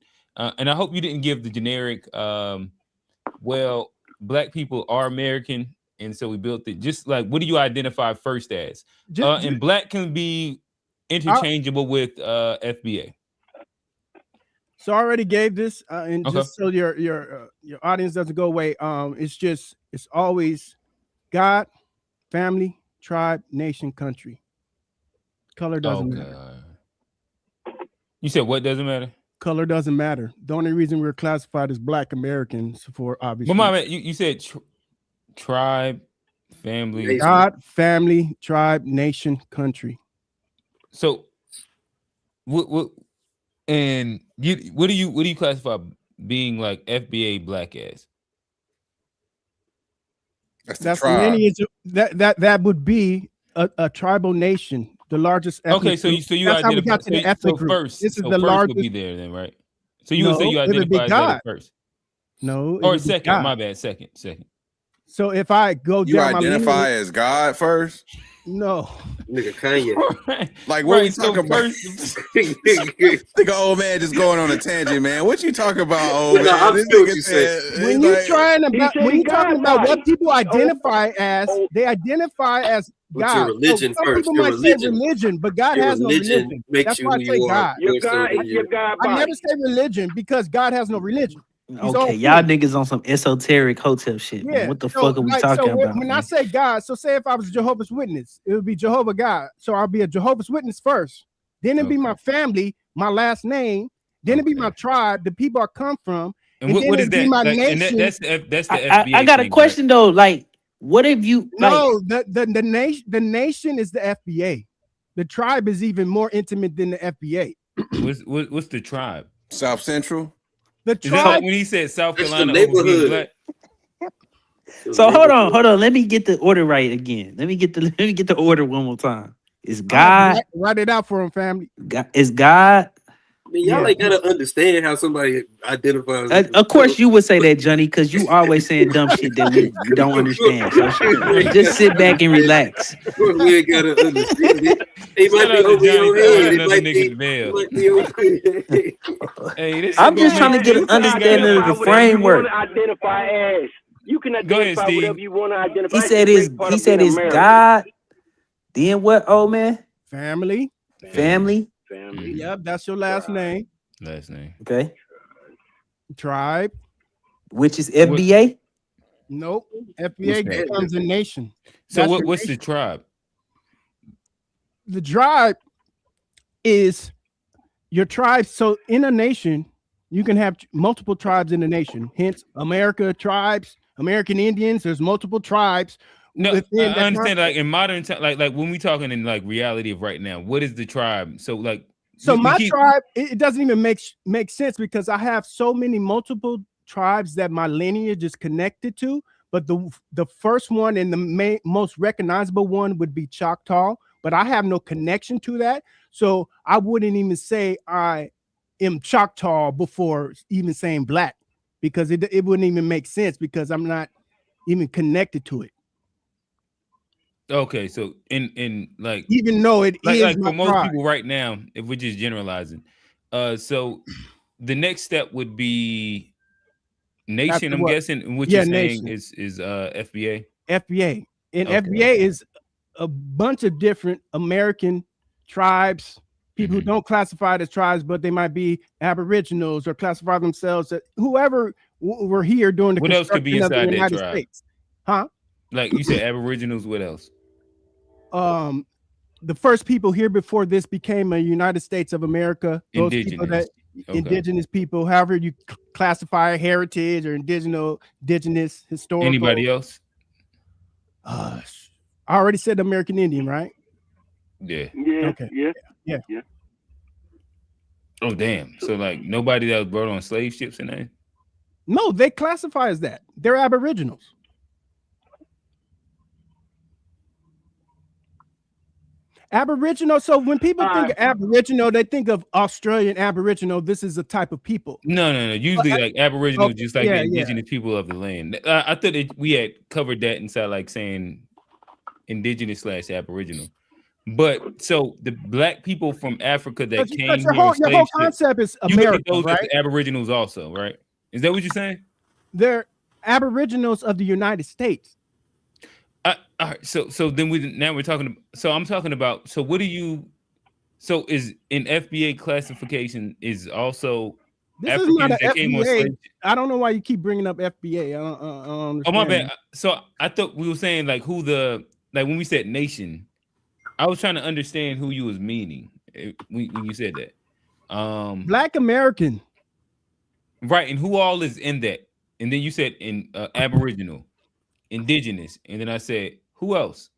And I hope you didn't give the generic. Well, black people are American, and so we built it. Just like, what do you identify first as? And black can be interchangeable with FBA. So I already gave this, and just so your audience doesn't go away. It's always God, family, tribe, nation, country. Color doesn't matter. You said what doesn't matter? Color doesn't matter. The only reason we're classified as Black Americans for obviously. But my man, you said tribe, family, God, family, tribe, nation, country. So, what and what do you classify being like FBA black as? That's the lineage. That would be a tribal nation, the largest. Okay, so you identify the ethnic group. First. This is so the first largest. Would be there then, right? So you would say you identify as that first. No, or second. My bad. Second. So if I go you down identify as God first? No. Nigga Kanye. Like what we talking about? Think old man just going on a tangent, man. What you talking about, old man? I'm still what you said. When you're talking about what people identify as, they identify as God. Your religion some first. people might say religion, but God has no religion. That's why I say God. I never say religion because God has no religion. Okay, y'all niggas on some esoteric hotel shit. Man. What the fuck are we talking about? When I say God, so say if I was a Jehovah's Witness, it would be Jehovah God. So I'll be a Jehovah's Witness first. Then it'd be my family, my last name. Then it'd be my tribe, the people I come from. And what is that? My nation. That's the FBA. I got a question though. Like, what if you? No, the nation is the FBA. The tribe is even more intimate than the FBA. What's the tribe? South Central. The tribe, when he said South Carolina, neighborhood. So hold on. Let me get the order right again. Let me get the order one more time. Is God? Write it out for him, family. Is God? I mean, y'all like gotta understand how somebody identifies. Of course, you would say that, Johnny, because you always saying dumb shit that we don't understand. So just sit back and relax. We ain't gotta understand it. He might be over your head. I'm just trying to get an understanding of the framework. Identify as you can identify whatever you want to identify. He said it's God. Then what, old man? Family. Yep, that's your last name. Okay. Tribe. Which is FBA? Nope. FBA becomes a nation. So what's the tribe? The tribe is your tribe. So in a nation, You can have multiple tribes in the nation. Hence, tribes, American Indians. There's multiple tribes. No, I understand. Like in modern time, like when we talking in like reality of right now, what is the tribe? So like, so my tribe, it doesn't even make sense because I have so many multiple tribes that my lineage is connected to. But the first one and the most recognizable one would be Choctaw. But I have no connection to that, so I wouldn't even say I am Choctaw before even saying black, because it wouldn't even make sense because I'm not even connected to it. Okay, so in like, even though it is like for most tribe. people right now, if we're just generalizing, so the next step would be nation. I'm guessing what you're saying is FBA. FBA, and okay. FBA is a bunch of different American tribes, people who don't classify it as tribes, but they might be Aboriginals or classify themselves as whoever were here during the what else could be inside of the United tribe? States. Huh? Like you said, Aboriginals. What else? The first people here before this became a United States of America. Those people that indigenous people, however you classify heritage or indigenous historical. Anybody else? I already said American Indian, right? Yeah. Yeah. Okay. Yeah. Oh damn! So like nobody that was brought on slave ships and that? No, they classify as that. They're Aboriginals. Aboriginal. So when people think of Aboriginal, they think of Australian Aboriginal. This is a type of people. No. Usually, like Aboriginal, just like the indigenous people of the land. I thought that we had covered that inside, like saying indigenous / Aboriginal. But so the black people from Africa that came here, your whole concept is America, those right? As Aboriginals also, right? Is that what you're saying? They're Aboriginals of the United States. All right, so then we're talking. So I'm talking about. So what do you? So is in FBA classification is also this is not an FBA. I don't know why you keep bringing up FBA. I don't understand. Oh my bad. So I thought we were saying like when we said nation, I was trying to understand who you was meaning when you said that. Black American. Right, and who all is in that? And then you said in Aboriginal, indigenous, and then I said who else?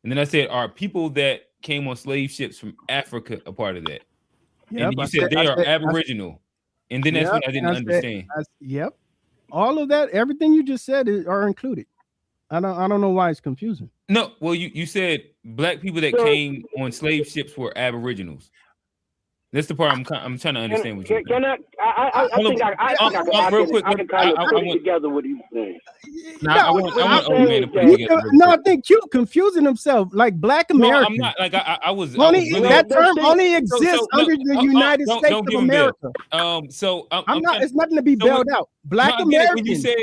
And then I said are people that came on slave ships from Africa a part of that? Yep, and you said they are Aboriginal, and then that's when I didn't understand. Yep, all of that, everything you just said are included. I don't know why it's confusing. No, well, you said black people that came on slave ships were Aboriginals. That's the part I'm trying to understand what you're saying. I think I can kind of put it together what he's saying. I want old man to put it together. No, I think Q confusing himself. Like Black American. No, I'm not. Like I was. That term only exists under the United States of America. I'm not. It's nothing to be bailed out. Black American. When you said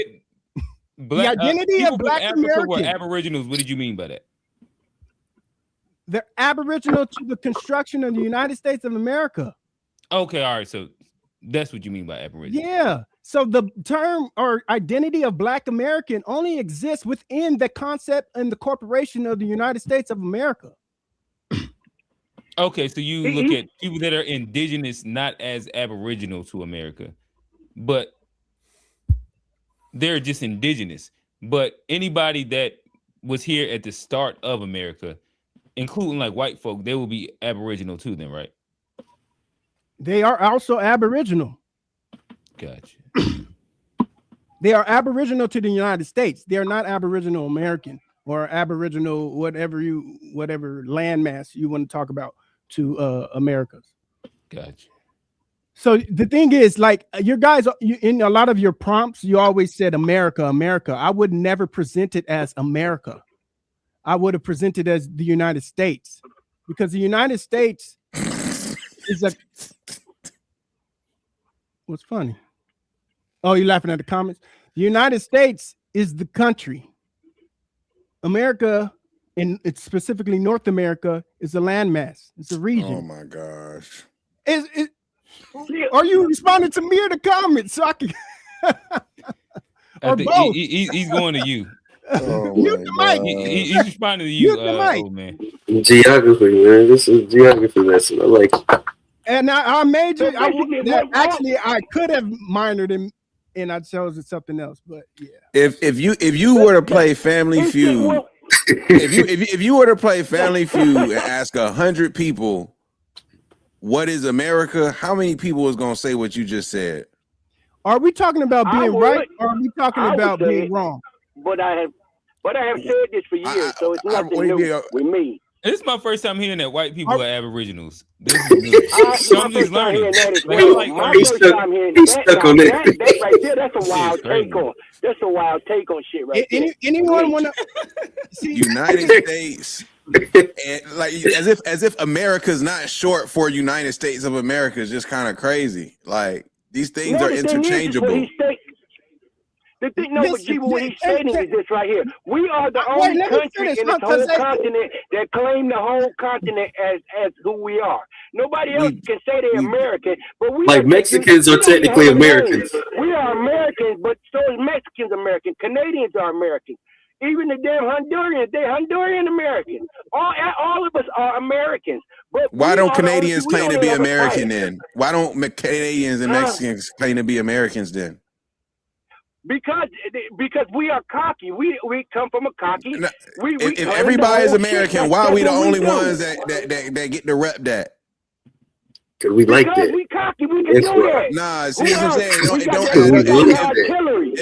the identity of Black American were Aboriginals, what did you mean by that? They're Aboriginal to the construction of the United States of America. Okay, all right. So that's what you mean by Aboriginal. Yeah. So the term or identity of Black American only exists within the concept and the corporation of the United States of America. Okay, so you look at people that are indigenous, not as Aboriginal to America, but they're just indigenous. But anybody that was here at the start of America, including like white folk, they will be Aboriginal too, then, right? They are also Aboriginal. Gotcha. They are Aboriginal to the United States. They are not Aboriginal American or Aboriginal whatever landmass you want to talk about to Americas. Gotcha. So the thing is, like your guys, in a lot of your prompts, you always said America, America. I would never present it as America. I would have presented as the United States, because the United States is a. What's funny? Oh, you're laughing at the comments. The United States is the country. America, and it's specifically North America, is a landmass. It's a region. Oh my gosh! Are you responding to me or the comments? So I can. Or both. He's going to you. Mute the mic. He's responding to you, old man. Geography, man. This is geography lesson. I like it. And I majored. So basically, I could have minored in, and I chose something else. But yeah. If you were to play Family Feud, if you were to play Family Feud and ask 100 people, what is America? How many people is gonna say what you just said? Are we talking about being right, or are we talking about being wrong? But I have said this for years, so it's nothing new with me. This is my first time hearing that white people are aboriginals. This is new. Somebody's learning. He's stuck on that. That right there, that's a wild take on. That's a wild take on shit right there. Anyone want to see United States? And like as if America's not short for United States of America is just kind of crazy. Like these things are interchangeable. The thing, no, but G, what he's saying is this right here. We are the only country in this whole continent that claim the whole continent as who we are. Nobody else can say they're American, but we like Mexicans are technically Americans. We are Americans, but so is Mexicans American. Canadians are Americans. Even the damn Hondurans, they're Honduran Americans. All of us are Americans. But why don't Canadians claim to be American then? Why don't Canadians and Mexicans claim to be Americans then? Because we are cocky. We come from a cocky. If everybody is American, why are we the only ones that get to rep that? Because we like that. We cocky. We can do that. Nah, see what I'm saying?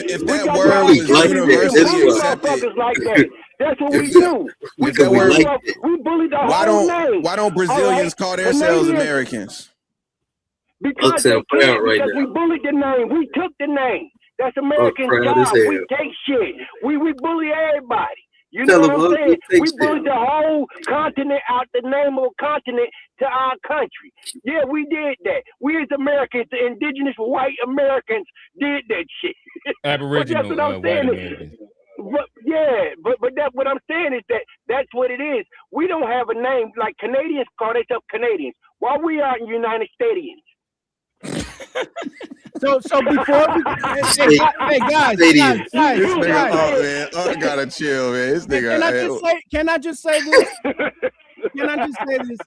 If that word was universally accepted, that's what we do. We bully the whole name. Why don't Brazilians call themselves Americans? Because we bullied the name. We took the name. That's American job. We take shit. We bully everybody. You know what I'm saying? We bullied the whole continent out the name of a continent to our country. Yeah, we did that. We as Americans, the indigenous white Americans, did that shit. Aboriginal that's what I'm white saying. Americans. But what I'm saying is that's what it is. We don't have a name like Canadians call themselves Canadians. While we are in United Stadians. So before we, hey guys, this nigga, man, I gotta chill, man. This nigga. Can I just say this? Can I just say this?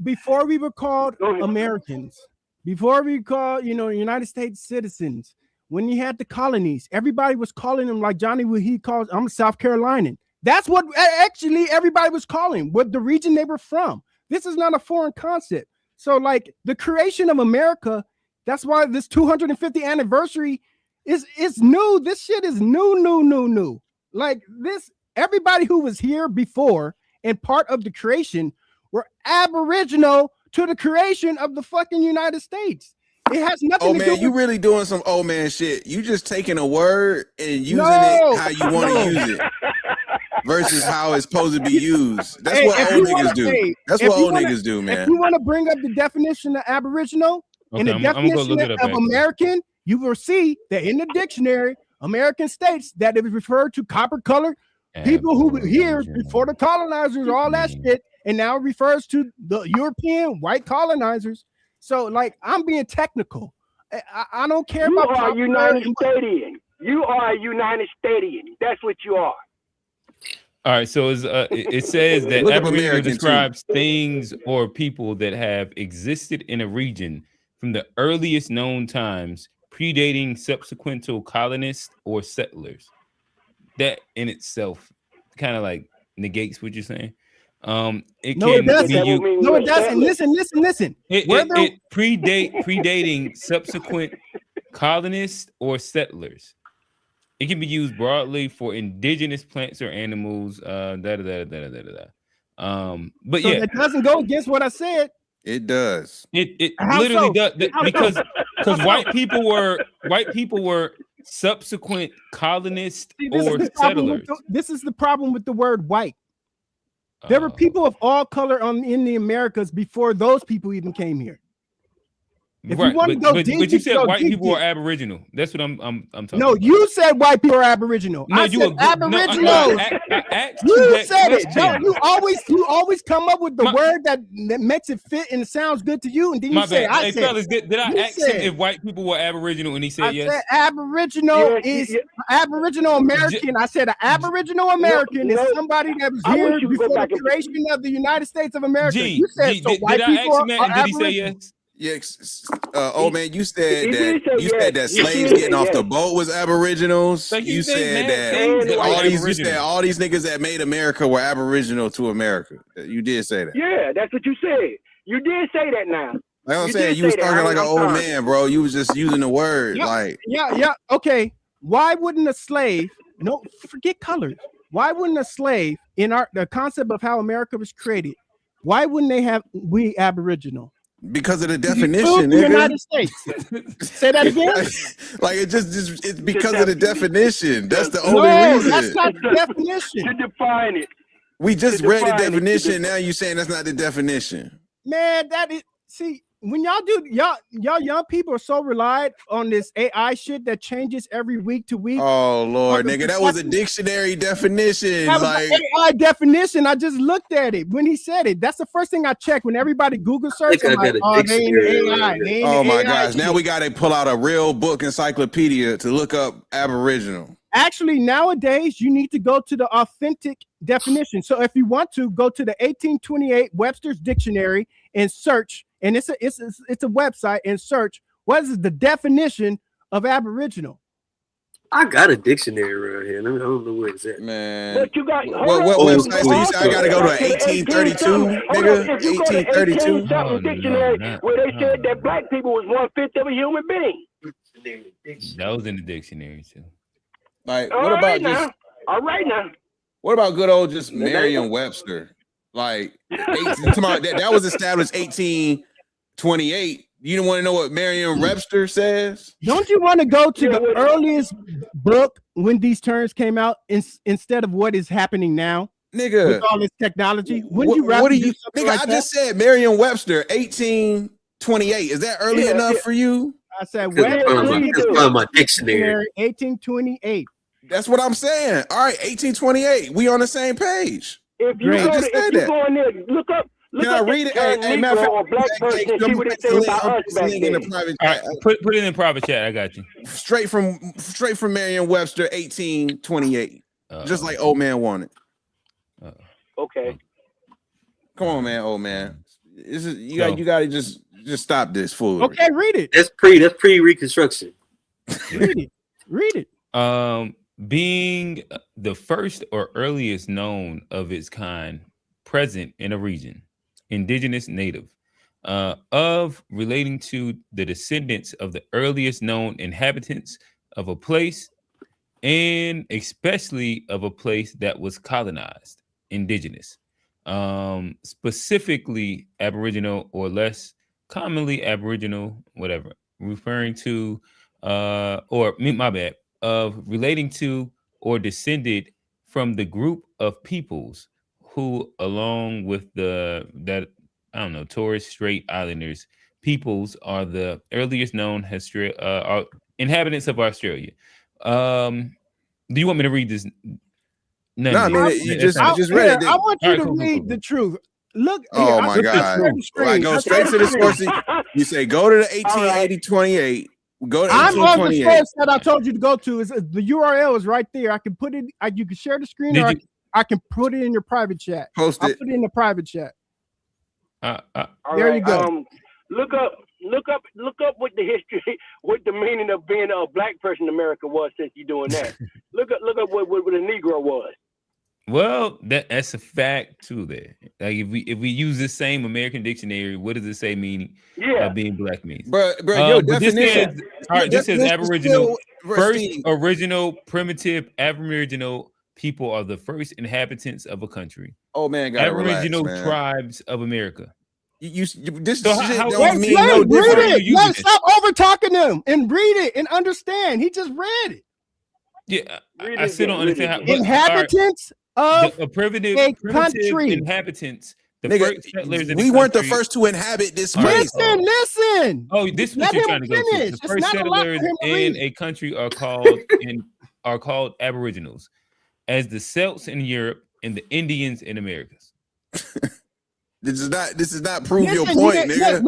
Before we were called Americans, before we called, United States citizens, when you had the colonies, everybody was calling them like Johnny. What he calls, I'm a South Carolinian. That's what actually everybody was calling what the region they were from. This is not a foreign concept. So, like the creation of America, that's why this 250th anniversary is new. This shit is new. Like this, everybody who was here before and part of the creation were aboriginal to the creation of the fucking United States. It has nothing to do with... you really doing some old man shit. You just taking a word and using it how you want to use it. Versus how it's supposed to be used. That's what old niggas do. That's what old niggas do, man. If you want to bring up the definition of aboriginal and the definition of American, you will see that in the dictionary, American states that it referred to copper-colored people who were here before the colonizers, all that shit, and now it refers to the European white colonizers. So, like, I'm being technical. I don't care about... You are a United Stadian. You are a United Stadian. That's what you are. All right, so it says that aboriginal describes things or people that have existed in a region from the earliest known times, predating subsequent colonists or settlers. That in itself kind of like negates what you're saying. It doesn't. Listen. It predating subsequent colonists or settlers. It can be used broadly for indigenous plants or animals. But so it doesn't go against what I said. It does. It literally does because white people were subsequent colonists or settlers. This is the problem with the word white. There were people of all color in the Americas before those people even came here. If you want to go deep, but you said white deep, people are Aboriginal. That's what I'm talking No, about. you said white people are Aboriginal. No, I said Aboriginal. I asked You that said it. question. No, you always come up with the word that makes it fit and it sounds good to you, and then you say, bad. I Hey, fellas, did I You ask him said. if white people were Aboriginal and he said yes? said Aboriginal is Aboriginal American. I said an Aboriginal American is somebody that was here before the creation of the United States of America. You said white people are Aboriginal. Yes, old man, you said that slaves getting off the boat was Aboriginals. You said that all these niggas that made America were Aboriginal to America. You did say that. Yeah, that's what you said. You did say that now. Like I'm saying, you was talking like an old man, bro. You was just using the word Okay. Why wouldn't a slave? No, forget colors. Why wouldn't a slave in the concept of how America was created? Why wouldn't they have we Aboriginal? Because of the definition, the United States. Say that again. Like it's because of the definition. That's the only reason. That's not the definition. To define it. We just read the definition. Now you saying that's not the definition. Man, that is when y'all young people are so relied on this AI shit that changes every week to week. Oh Lord, nigga, that was a dictionary definition. That was an AI definition. I just looked at it when he said it. That's the first thing I check when everybody Google search. I'm like, oh, they ain't AI. Oh my gosh, now we got to pull out a real book encyclopedia to look up Aboriginal. Actually, nowadays you need to go to the authentic definition. So if you want to go to the 1828 Webster's Dictionary and search. And it's a website and search what is the definition of Aboriginal. I got a dictionary around here. I don't know where it's at. Man, but you got what website? So you say I gotta go to 1832, nigga? 1832 dictionary where they said that black people was 1/5 of a human being. That was in the dictionary too. Like, what about just? All right now. What about good old just Merriam-Webster? Like that was established 1828. You don't want to know what Merriam-Webster says? Don't you want to go to the earliest book when these terms came out instead of what is happening now? Nigga, with all this technology. What do you nigga? I just said Merriam-Webster 1828. Is that early enough for you? I said my dictionary 1828. That's what I'm saying. All right, 1828. We on the same page. If you go in there, look up. Can I read it? Hey, matter of fact, or black person and see what they say about us back then. All right, put it in private chat. I got you. Straight from Merriam-Webster, 1828. Just like old man wanted. Okay. Come on, man, old man. You got to just stop this foolery. Okay, read it. That's pre-Reconstruction. Read it. Being the first or earliest known of its kind present in a region, indigenous, native, of relating to the descendants of the earliest known inhabitants of a place, and especially of a place that was colonized, indigenous, specifically Aboriginal or less commonly Aboriginal, whatever, referring to, of relating to or descended from the group of peoples who, along with Torres Strait Islanders peoples, are the earliest known inhabitants of Australia. Do you want me to read this? No, I mean you just read it. I want you to read the truth. Look. Oh my God! I go straight to the source. You say go to the 1828. Go to I'm on the source that I told you to go to. Is the URL is right there. I can put it. You can share the screen, or I can put it in your private chat. Post it. I'll put it in the private chat. There you go. Look up what the history, what the meaning of being a black person in America was since you're doing that. look up what a Negro was. Well, that's a fact too. There, like if we use the same American dictionary, what does it say meaning? Being black means. Bro, your definition. This says Aboriginal. First original primitive Aboriginal people are the first inhabitants of a country. Oh man, Aboriginal relax, tribes of America. This so shit don't mean no different. Let's stop over talking them and read it and understand. He just read it. Yeah, I still don't understand how inhabitants of a primitive country. inhabitants, first settlers in we weren't the first to inhabit this space. Listen. Oh, this is what Let you're him trying to go to. finish. The It's first not a lot settlers for him to in read. a country are called Aboriginals, as the Celts in Europe and the Indians in Americas. This is not prove your point, nigga.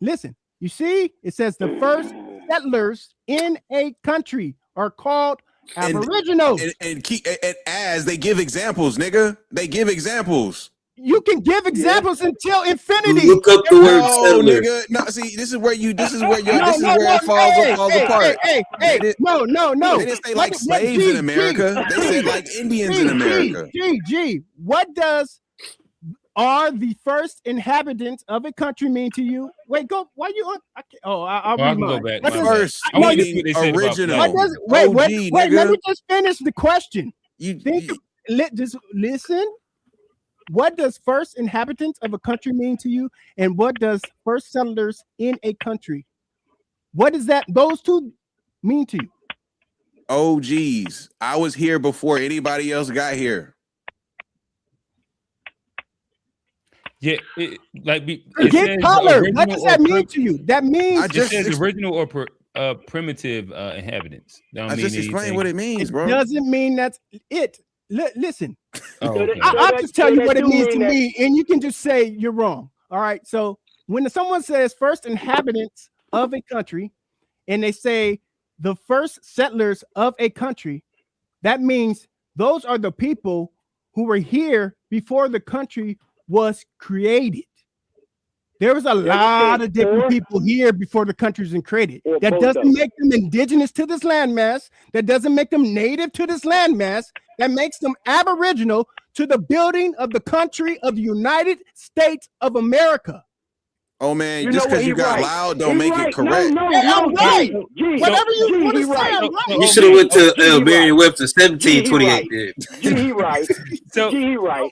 Listen. You see, it says the first settlers in a country are called Aboriginals. And as they give examples, nigga. They give examples. You can give examples until infinity. Look up the word settler. Nigga. No, see, this is where it falls apart. Hey, no. They didn't say like slaves in America. They said like Indians in America. What are the first inhabitants of a country mean to you? Wait, go. Why you on? I'll can go back. First, original. Wait. Let me just finish the question. Just listen. What does first inhabitants of a country mean to you? And what does first settlers in a country? What does those two mean to you? Oh, geez. I was here before anybody else got here. Yeah, get color. What does that mean to you? That means it says original or primitive inhabitants. I just explained what it means, bro. It doesn't mean that's it. Listen, okay. I'll just tell you what it means to me, and you can just say you're wrong. All right. So when someone says first inhabitants of a country, and they say the first settlers of a country, that means those are the people who were here before the country was created. There was a lot of different people here before the country was created. That doesn't make them indigenous to this landmass. That doesn't make them native to this landmass. That makes them aboriginal to the building of the country of the United States of America. Oh man, just because you got loud don't make it correct. No, I'm right. Whatever you want to say, I'm right. You should have went to Merriam-Webster 1728. He right. So he right.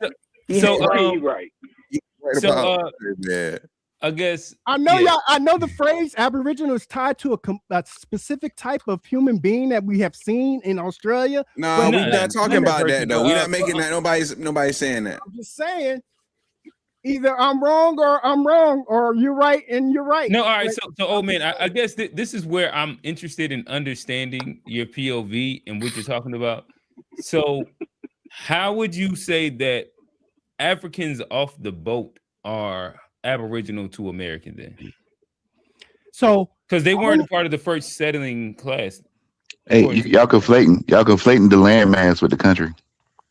I guess I know y'all. I know the phrase Aboriginal is tied to a specific type of human being that we have seen in Australia. No, we're not talking about that though. We're not making that. Nobody's saying that. I'm just saying, either I'm wrong or you're right and you're right. No, all right. So old man, I guess this is where I'm interested in understanding your POV and what you're talking about. So, how would you say that Africans off the boat are Aboriginal to American then? So, because they weren't a part of the first settling class. Hey, y'all conflating the landmass with the country.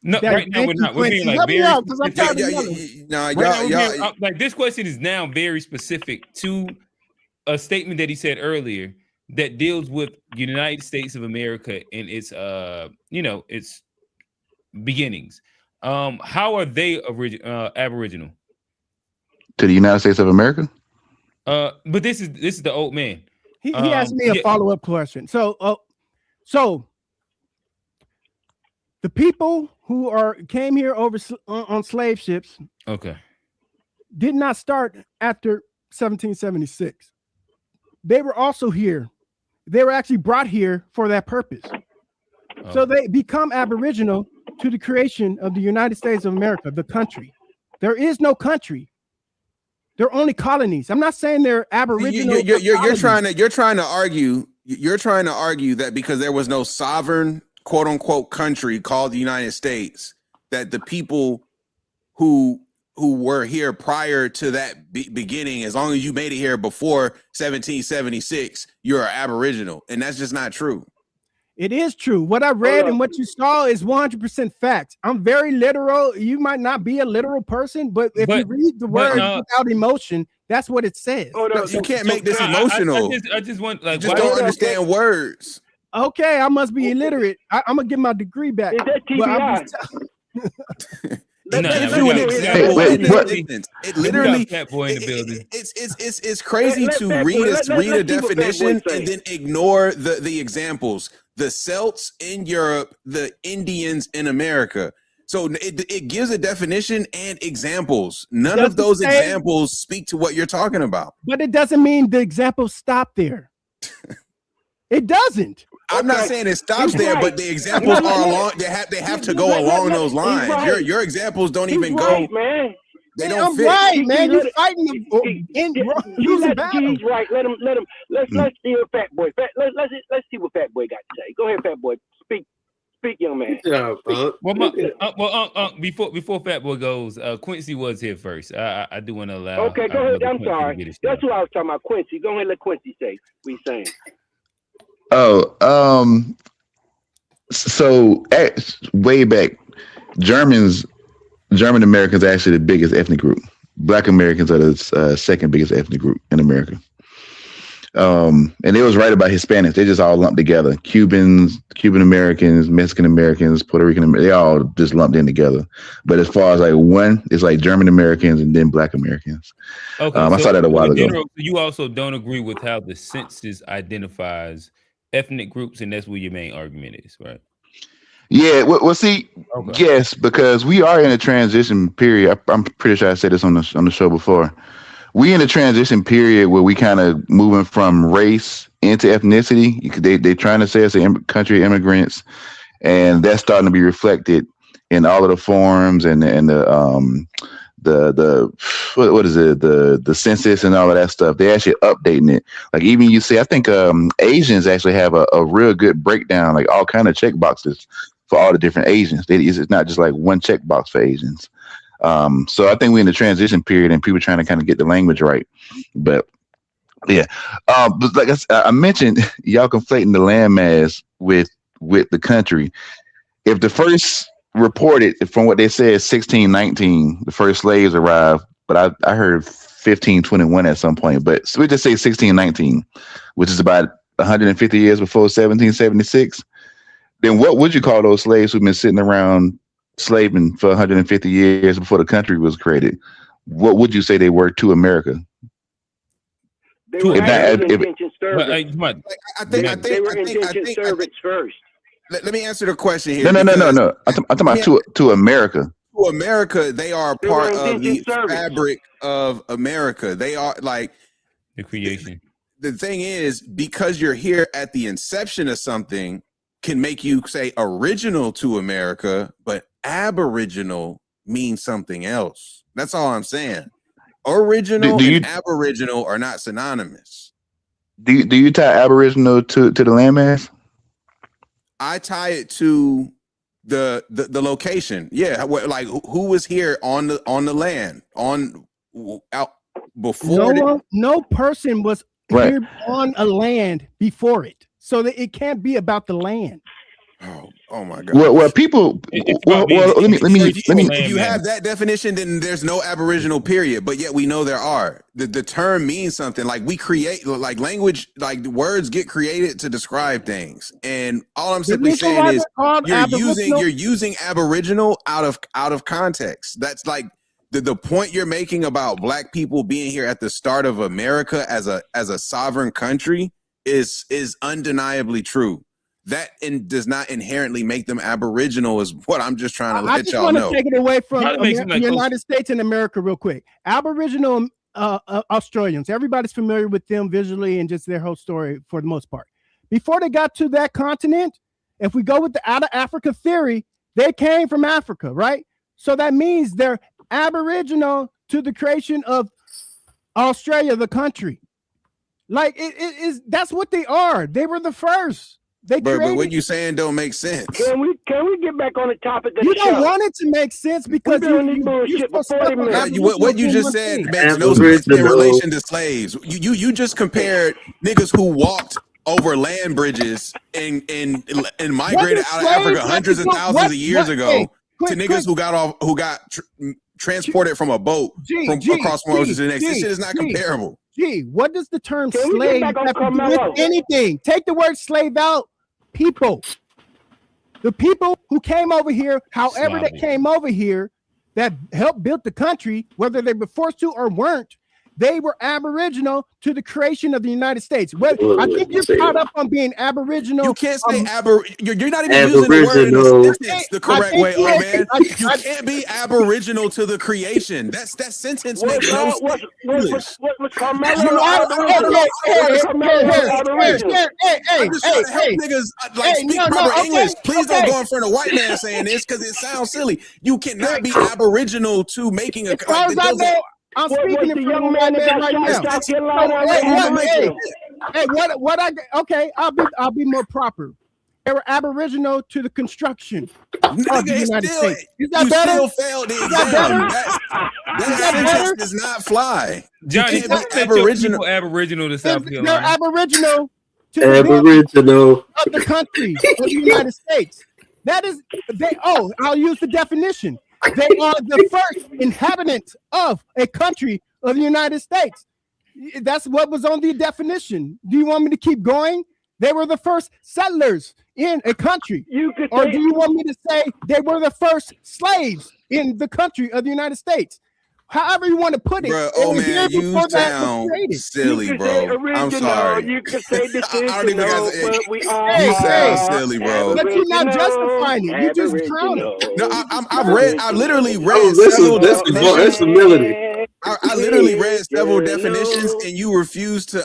No, right now we're not. We're being like very like this question is now very specific to a statement that he said earlier that deals with the United States of America and its its beginnings. How are they Aboriginal to the United States of America? But this is the old man. He asked me a follow-up question. So the people who came here on slave ships, okay, did not start after 1776. They were also here. They were actually brought here for that purpose. Oh. So they become Aboriginal to the creation of the United States of America, the country. There is no country. They're only colonies. I'm not saying they're Aboriginal. You're trying to argue that because there was no sovereign quote unquote country called the United States, that the people who were here prior to that beginning, as long as you made it here before 1776, you're Aboriginal, and that's just not true. It is true. What I read and what you saw is 100% fact. I'm very literal. You might not be a literal person, but if you read the words without emotion, that's what it says. You can't make this emotional. I just want you just don't understand words. Okay, I must be illiterate. I'm gonna get my degree back. Is that TBI? It literally it's crazy to read a definition and then ignore the examples. The Celts in Europe, the Indians in America. So it gives a definition and examples. None of those examples speak to what you're talking about. But it doesn't mean the examples stop there. It doesn't. I'm not saying it stops there, but the examples are along. They have to go along those lines. Your examples don't even go. Man. They Man, don't I'm fit. right, man. You let it- fighting losing battle. Right. Let him. Let's hear Fat Boy. Let's see what Fat Boy got to say. Go ahead, Fat Boy. Speak, young man. Well, before Fat Boy goes, Quincy was here first. I do want to allow. Okay, go ahead. I'm Quincy sorry. That's what I was talking about. Quincy. Go ahead and let Quincy say what he's saying. Oh, so way back, German Americans are actually the biggest ethnic group. Black Americans are the second biggest ethnic group in America. And it was right about Hispanics. They just all lumped together. Cuban Americans, Mexican Americans, Puerto Rican Americans, they all just lumped in together. But as far as like one, it's like German Americans and then Black Americans. Okay, I saw that a while ago. You also don't agree with how the census identifies ethnic groups, and that's where your main argument is, right? Yeah, well, see, yes, because we are in a transition period. I'm pretty sure I said this on the show before. We in a transition period where we kind of moving from race into ethnicity. They trying to say it's a country of immigrants, and that's starting to be reflected in all of the forms and the what is it, the census and all of that stuff. They actually updating it. Like even you see, I think Asians actually have a real good breakdown, like all kind of check boxes for all the different Asians. It's not just like one check box for Asians. So I think we're in the transition period and people trying to kind of get the language right. But yeah, but like I mentioned, y'all conflating the landmass with the country. If the first reported, from what they said, 1619, the first slaves arrived, but I heard 1521 at some point. But so we just say 1619, which is about 150 years before 1776. Then what would you call those slaves who've been sitting around slaving for 150 years before the country was created? What would you say they were to America? They were indentured servants. I think they were indentured servants first. Let me answer the question here. No. I'm talking about to America. To America, they are part of the fabric of America. They are like the creation. The thing is, because you're here at the inception of something, can make you say original to America, but aboriginal means something else. That's all I'm saying. Original and Aboriginal are not synonymous. Do you tie Aboriginal to the landmass? I tie it to the location. Yeah, like who was here on the land out before? No person was here on a land before it, so that it can't be about the land. Oh my God. Well, people. Let me. If you have that definition, then there's no Aboriginal period. But yet we know there are. The term means something. Like we create, like language, like words get created to describe things. And all I'm simply saying is you're using Aboriginal out of context. That's like the point you're making about Black people being here at the start of America as a sovereign country is undeniably true. That does not inherently make them Aboriginal, is what I'm just trying to let y'all know. I just want to take it away from the United States and America real quick. Aboriginal Australians, everybody's familiar with them visually and just their whole story for the most part. Before they got to that continent, if we go with the out of Africa theory, they came from Africa, right? So that means they're Aboriginal to the creation of Australia, the country. Like it is, that's what they are. They were the first. But what you saying don't make sense. Can we get back on the topic of you the show? don't want it to make sense because what you just said makes no sense in relation to slaves. You just compared niggas who walked over land bridges and migrated out of Africa hundreds of thousands of years ago to niggas who got transported from a boat across one ocean to the next. This shit is not comparable. What does the term slave have to do with anything? Take the word slave out. People, the people who came over here, however they came over here, that helped build the country, whether they were forced to or weren't, they were aboriginal to the creation of the United States. Well, I think you're caught up on being aboriginal. You can't say you're not even using the word in the sentence the correct way, oh man. You can't be aboriginal to the creation. That sentence makes no sense. What's Karmelo I'm just trying to help niggas speak proper English. Please don't go in front of white man saying this because it sounds silly. You cannot be aboriginal to making a. As far as I know, I'm speaking in front of my man right now. I'll be more proper. They were aboriginal to the construction of the United States. Is that better? Still failed the exam. That sentence does not fly. Johnny, aboriginal to South Carolina. They're aboriginal to the of the country of the United States. That is, I'll use the definition. They are the first inhabitants of a country of the United States. That's what was on the definition. Do you want me to keep going? They were the first settlers in a country. Or do you want me to say they were the first slaves in the country of the United States? However you want to put it. Bro, oh man, you sound silly, bro. I'm sorry. You can say decisional, but we all you sound silly, bro. But you're not justifying it. You just drown it. No, I literally read several definitions. I literally read several definitions, and you refuse to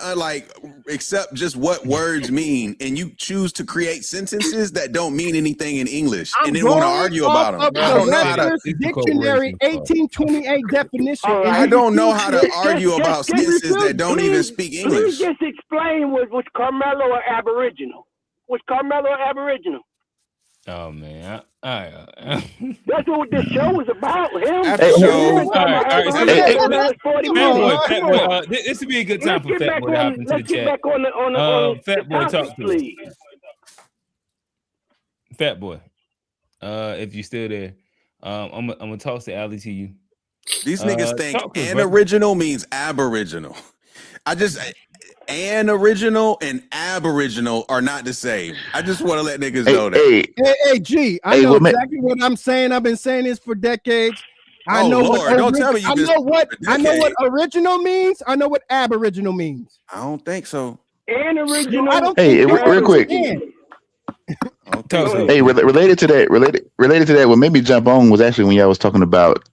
accept just what words mean, and you choose to create sentences that don't mean anything in English, and then want to argue about them. I don't know how to dictionary 1828 definition. I don't know how to argue about sentences that don't even speak English. Please just explain was Karmelo or aboriginal? Was Karmelo Aboriginal? Oh man, that's what this show was about. Him. This would be a good time for Fat Boy to hop into the chat. Fat Boy, talk to us. Fat Boy, if you're still there, I'm gonna toss the alley to you. These niggas think original means aboriginal. Original and aboriginal are not the same. I just want to let niggas know that. Hey, G, I know exactly what I'm saying. I've been saying this for decades. I know don't tell me you I know what original means. I know what aboriginal means. I don't think so. And original. Real quick. Hey, related to that, what made me jump on was actually when y'all was talking about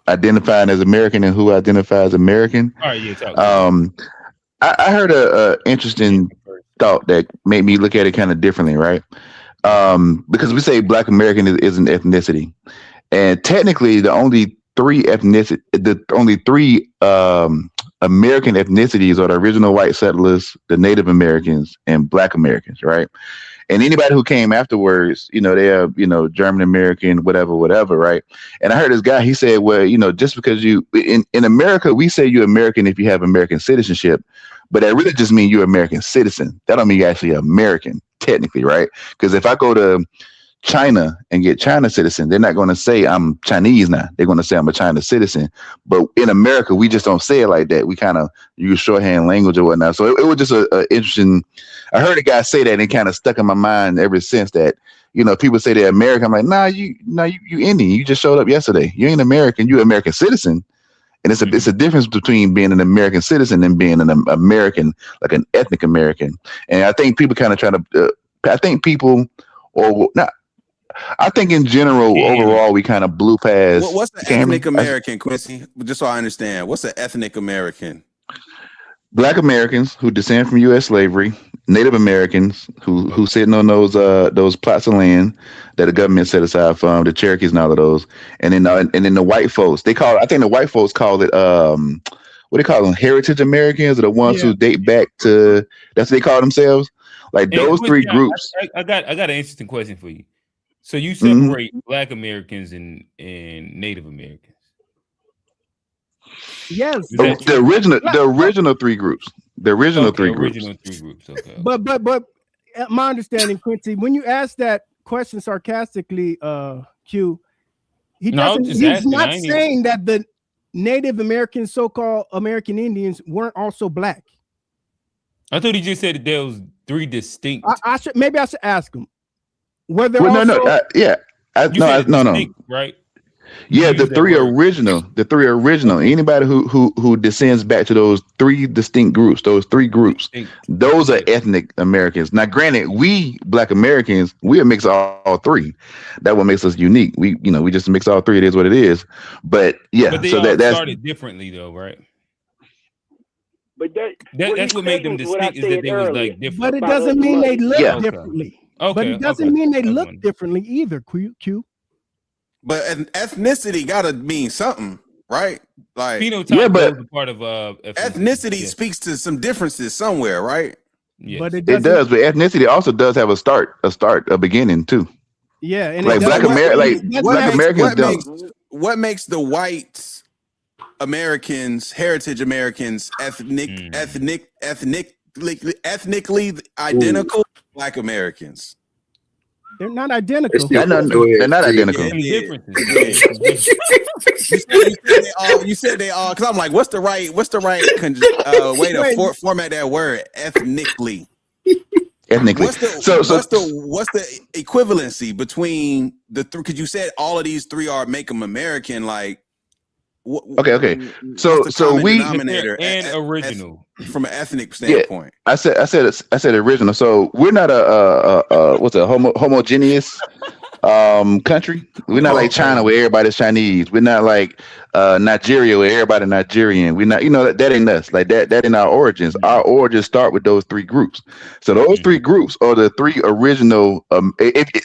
identifying as American and who identifies American. All right, yeah, I heard a interesting thought that made me look at it kind of differently, right? Because we say Black American is an ethnicity, and technically the only three American ethnicities are the original white settlers, the Native Americans, and Black Americans, right? And anybody who came afterwards, they are, German American, whatever, right? And I heard this guy, he said, well, just because you in America, we say you're American if you have American citizenship, but that really just means you're an American citizen. That don't mean you're actually American, technically, right? Because if I go to China and get China citizen, they're not going to say I'm Chinese now. They're going to say I'm a China citizen. But in America, we just don't say it like that. We kind of use shorthand language or whatnot. So it was just a interesting. I heard a guy say that and it kind of stuck in my mind ever since that. People say they're American. I'm like, you Indian. You just showed up yesterday. You ain't American. You're an American citizen. And it's a difference between being an American citizen and being an American, like an ethnic American. And I think people kind of try to. I think in general, overall, we kind of blew past. What's an ethnic American, Quincy? Just so I understand, what's an ethnic American? Black Americans who descend from U.S. slavery, Native Americans who sitting on those plots of land that the government set aside for them, the Cherokees and all of those, and then the white folks. I think the white folks call it what they call them, heritage Americans, or the ones who date back to. That's what they call themselves. Like those three groups. I got an interesting question for you. So you separate Black Americans and Native Americans? Yes. The original three groups. The original three groups. Okay. But my understanding, Quincy, when you ask that question sarcastically, Q, he's not saying that the Native Americans, so-called American Indians, weren't also Black. I thought he just said that there was three distinct. I should ask him. No. Right. Yeah, the three original. Anybody who descends back to those three distinct groups, those are ethnic Americans. Now, granted, we Black Americans, we mix all three. That what makes us unique. We just mix all three. It is what it is. But yeah, But they so all that's started differently, though, right? But that's what made them distinct is that they was like different. But it doesn't mean they look Yeah. differently. Okay. But it doesn't mean they look differently either. Q. But an ethnicity gotta mean something, right? Like phenotype is a part of ethnicity speaks to some differences somewhere, right? Yes. But it does. But ethnicity also does have a beginning too. Yeah, and like Black Americans don't. What makes the white Americans, heritage Americans, ethnically identical Black Americans? They're not identical. They're not identical. You said they all. Because I'm like, what's the right way to format that word? Ethnically. What's the equivalency between the three? Because you said all of these three make them American. Like, okay. So we and original from an ethnic standpoint. Yeah, I said original. So we're not a homogeneous country. We're not like China where everybody's Chinese. We're not like Nigeria where everybody's Nigerian. We're not, that ain't us. Like that ain't our origins. Our origins start with those three groups. So those three groups are the three original.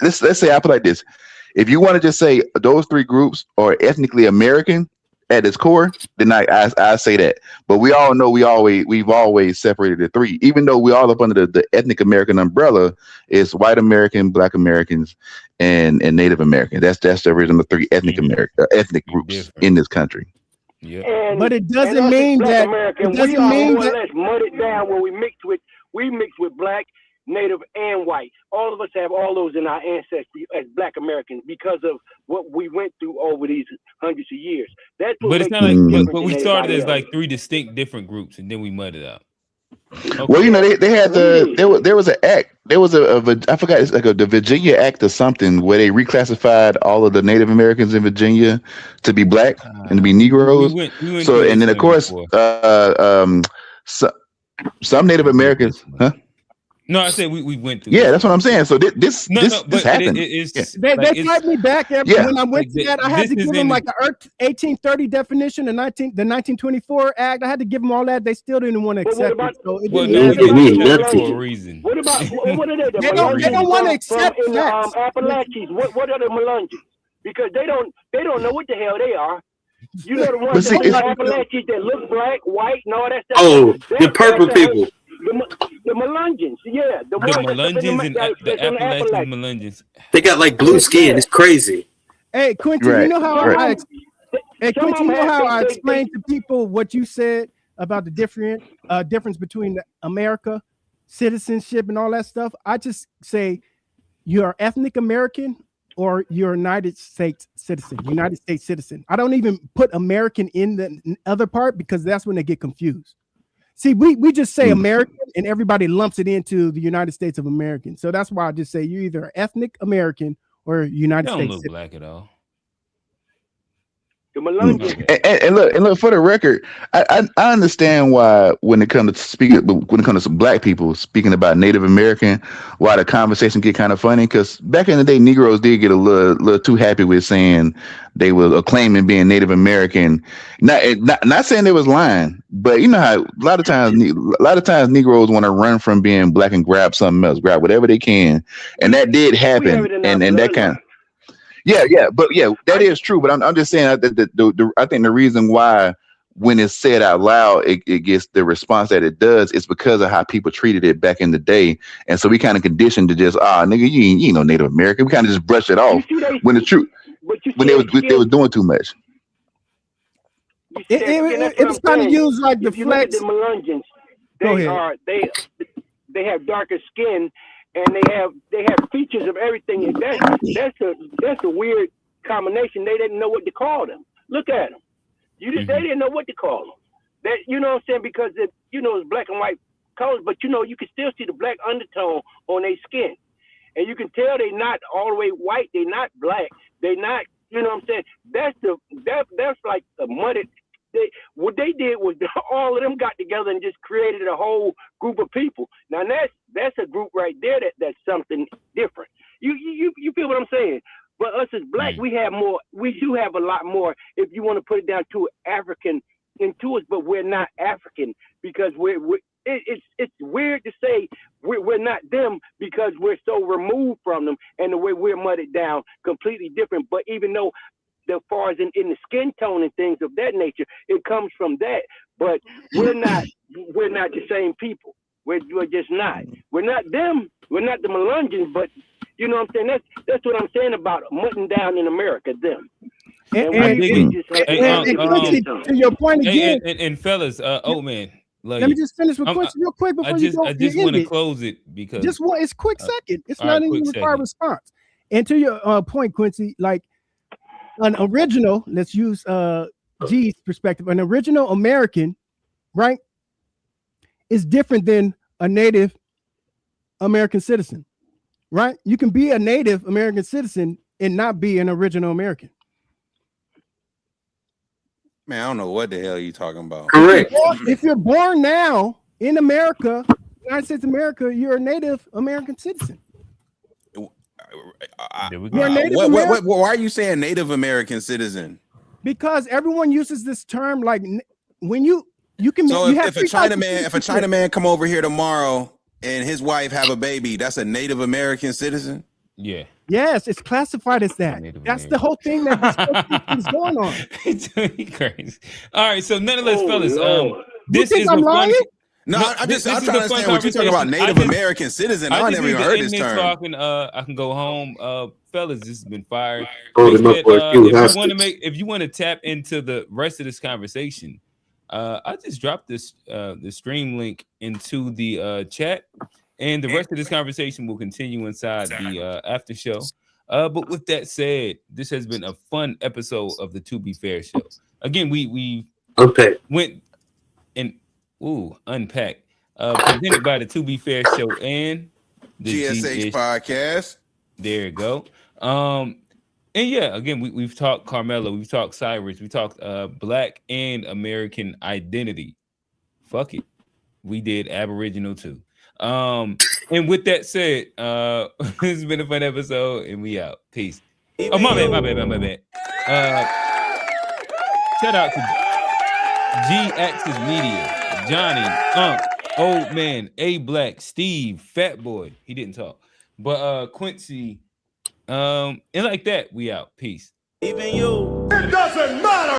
Let's say I put it like this: if you want to just say those three groups are ethnically American at its core, then I say that. But we all know we've always separated the three, even though we all up under the ethnic American umbrella. It's white American, Black Americans, and Native American. That's the original three ethnic ethnic groups in this country. Yeah, but it doesn't mean that. It doesn't mean more or that. less muddied down when we mix with Black, Native, and white. All of us have all those in our ancestry as Black Americans because of what we went through over these hundreds of years. That's what but it's makes not us like. different But we than started everybody as else. like three distinct different groups, and then we mudded out. Okay. Well, they had there was an act. There was I forgot, it's like the Virginia Act or something where they reclassified all of the Native Americans in Virginia to be Black and to be Negroes. we went So through and this then of one course some Native Americans, huh? No, I said we went through. Yeah, that's what I'm saying. So this happened. It's They like, fight me back when I went to that. I had to give them like the 1830 definition, the 1924 Act. I had to give them all that. They still didn't want to accept it. So it didn't for a reason. What about what are they? The They don't want to accept in the facts. Appalachians. What are the Melungeons? Because they don't know what the hell they are. You know the ones see, that in the Appalachians that look black, white, and all that stuff. Oh, the purple people. The Melungeons, yeah. The Melungeons and the Appalachian Melungeons. They got like blue skin. It's crazy. Hey, Quentin, you know how I explained to people what you said about the difference between America, citizenship, and all that stuff? I just say you're ethnic American or you're a United States citizen. I don't even put American in the other part because that's when they get confused. See, we just say American and everybody lumps it into the United States of America. So that's why I just say you're either ethnic American or United They States don't look citizen. black at all. The Melungeons. And look for the record, I understand why when it comes to Black people speaking about Native American, why the conversation get kind of funny, because back in the day, Negroes did get a little too happy with saying they were claiming being Native American. Not saying they was lying, but you know how a lot of times Negroes want to run from being Black and grab something else, grab whatever they can, and that did happen, and that kind of. Yeah, that is true. But I'm just saying that I think the reason why when it's said out loud, it gets the response that it does is because of how people treated it back in the day. And so we kind of conditioned to just, nigga, you ain't no Native American. We kind of just brush it off when the truth, when they was doing too much. It was kind of used like the flex. The Melungeons, they have darker skin. And they have features of everything. And that's a weird combination. They didn't know what to call them. Look at them. They didn't know what to call them. That you know what I'm saying, because it's black and white colors, but you can still see the black undertone on their skin, and you can tell they're not all the way white. They're not black. They're not You know what I'm saying? That's like the muddy. What they did was all of them got together and just created a whole group of people. Now that's a group right there that's something different. You feel what I'm saying? But us as black, we have more. We do have a lot more. If you want to put it down to African into us, but we're not African because it's weird to say we're not them because we're so removed from them and the way we're mudded down completely different. But even though as far as in the skin tone and things of that nature, it comes from that. But we're not the same people. We're just not. We're not them. We're not the Melungeons, but you know what I'm saying? That's what I'm saying about mudding down in America, them. And to your point again, and fellas, man, let me just finish with Quincy real quick before you go. I just want to close it because it's quick second. It's not even required response. And to your point, Quincy, like an original, let's use G's perspective. An original American, right, is different than a Native American citizen. Right? You can be a Native American citizen and not be an original American. Man, I don't know what the hell you talking about. Correct. If you're born now in America, United States of America, you're a Native American citizen. Why are you saying Native American citizen? Because everyone uses this term like when you can. So if a Chinaman come over here tomorrow and his wife have a baby, that's a Native American citizen? Yeah. Yes, it's classified as that. That's the whole thing that is going on. It's crazy. All right, so nonetheless, fellas, this is I'm lying? No, I'm trying to understand what you're talking about. Native American citizen. I never even heard this term. I can go home, fellas. This has been fire. If you want to tap into the rest of this conversation, I just dropped the stream link into the chat, and the rest of this conversation will continue inside the after show. But with that said, this has been a fun episode of the To Be Fair show. Again, we went and unpacked. Presented by the To Be Fair show and the GSH podcast. There you go. And yeah, again, we've talked Karmelo, we've talked Cyrus, we talked Black and American identity. Fuck it, we did Aboriginal too. And with that said, it's been a fun episode, and we out. Peace. Oh, my bad. Shout out to G-Axis Media, Johnny, Old Man, A Black, Steve, Fat Boy. He didn't talk, but Quincy, and like that, we out. Peace. Even you. It doesn't matter.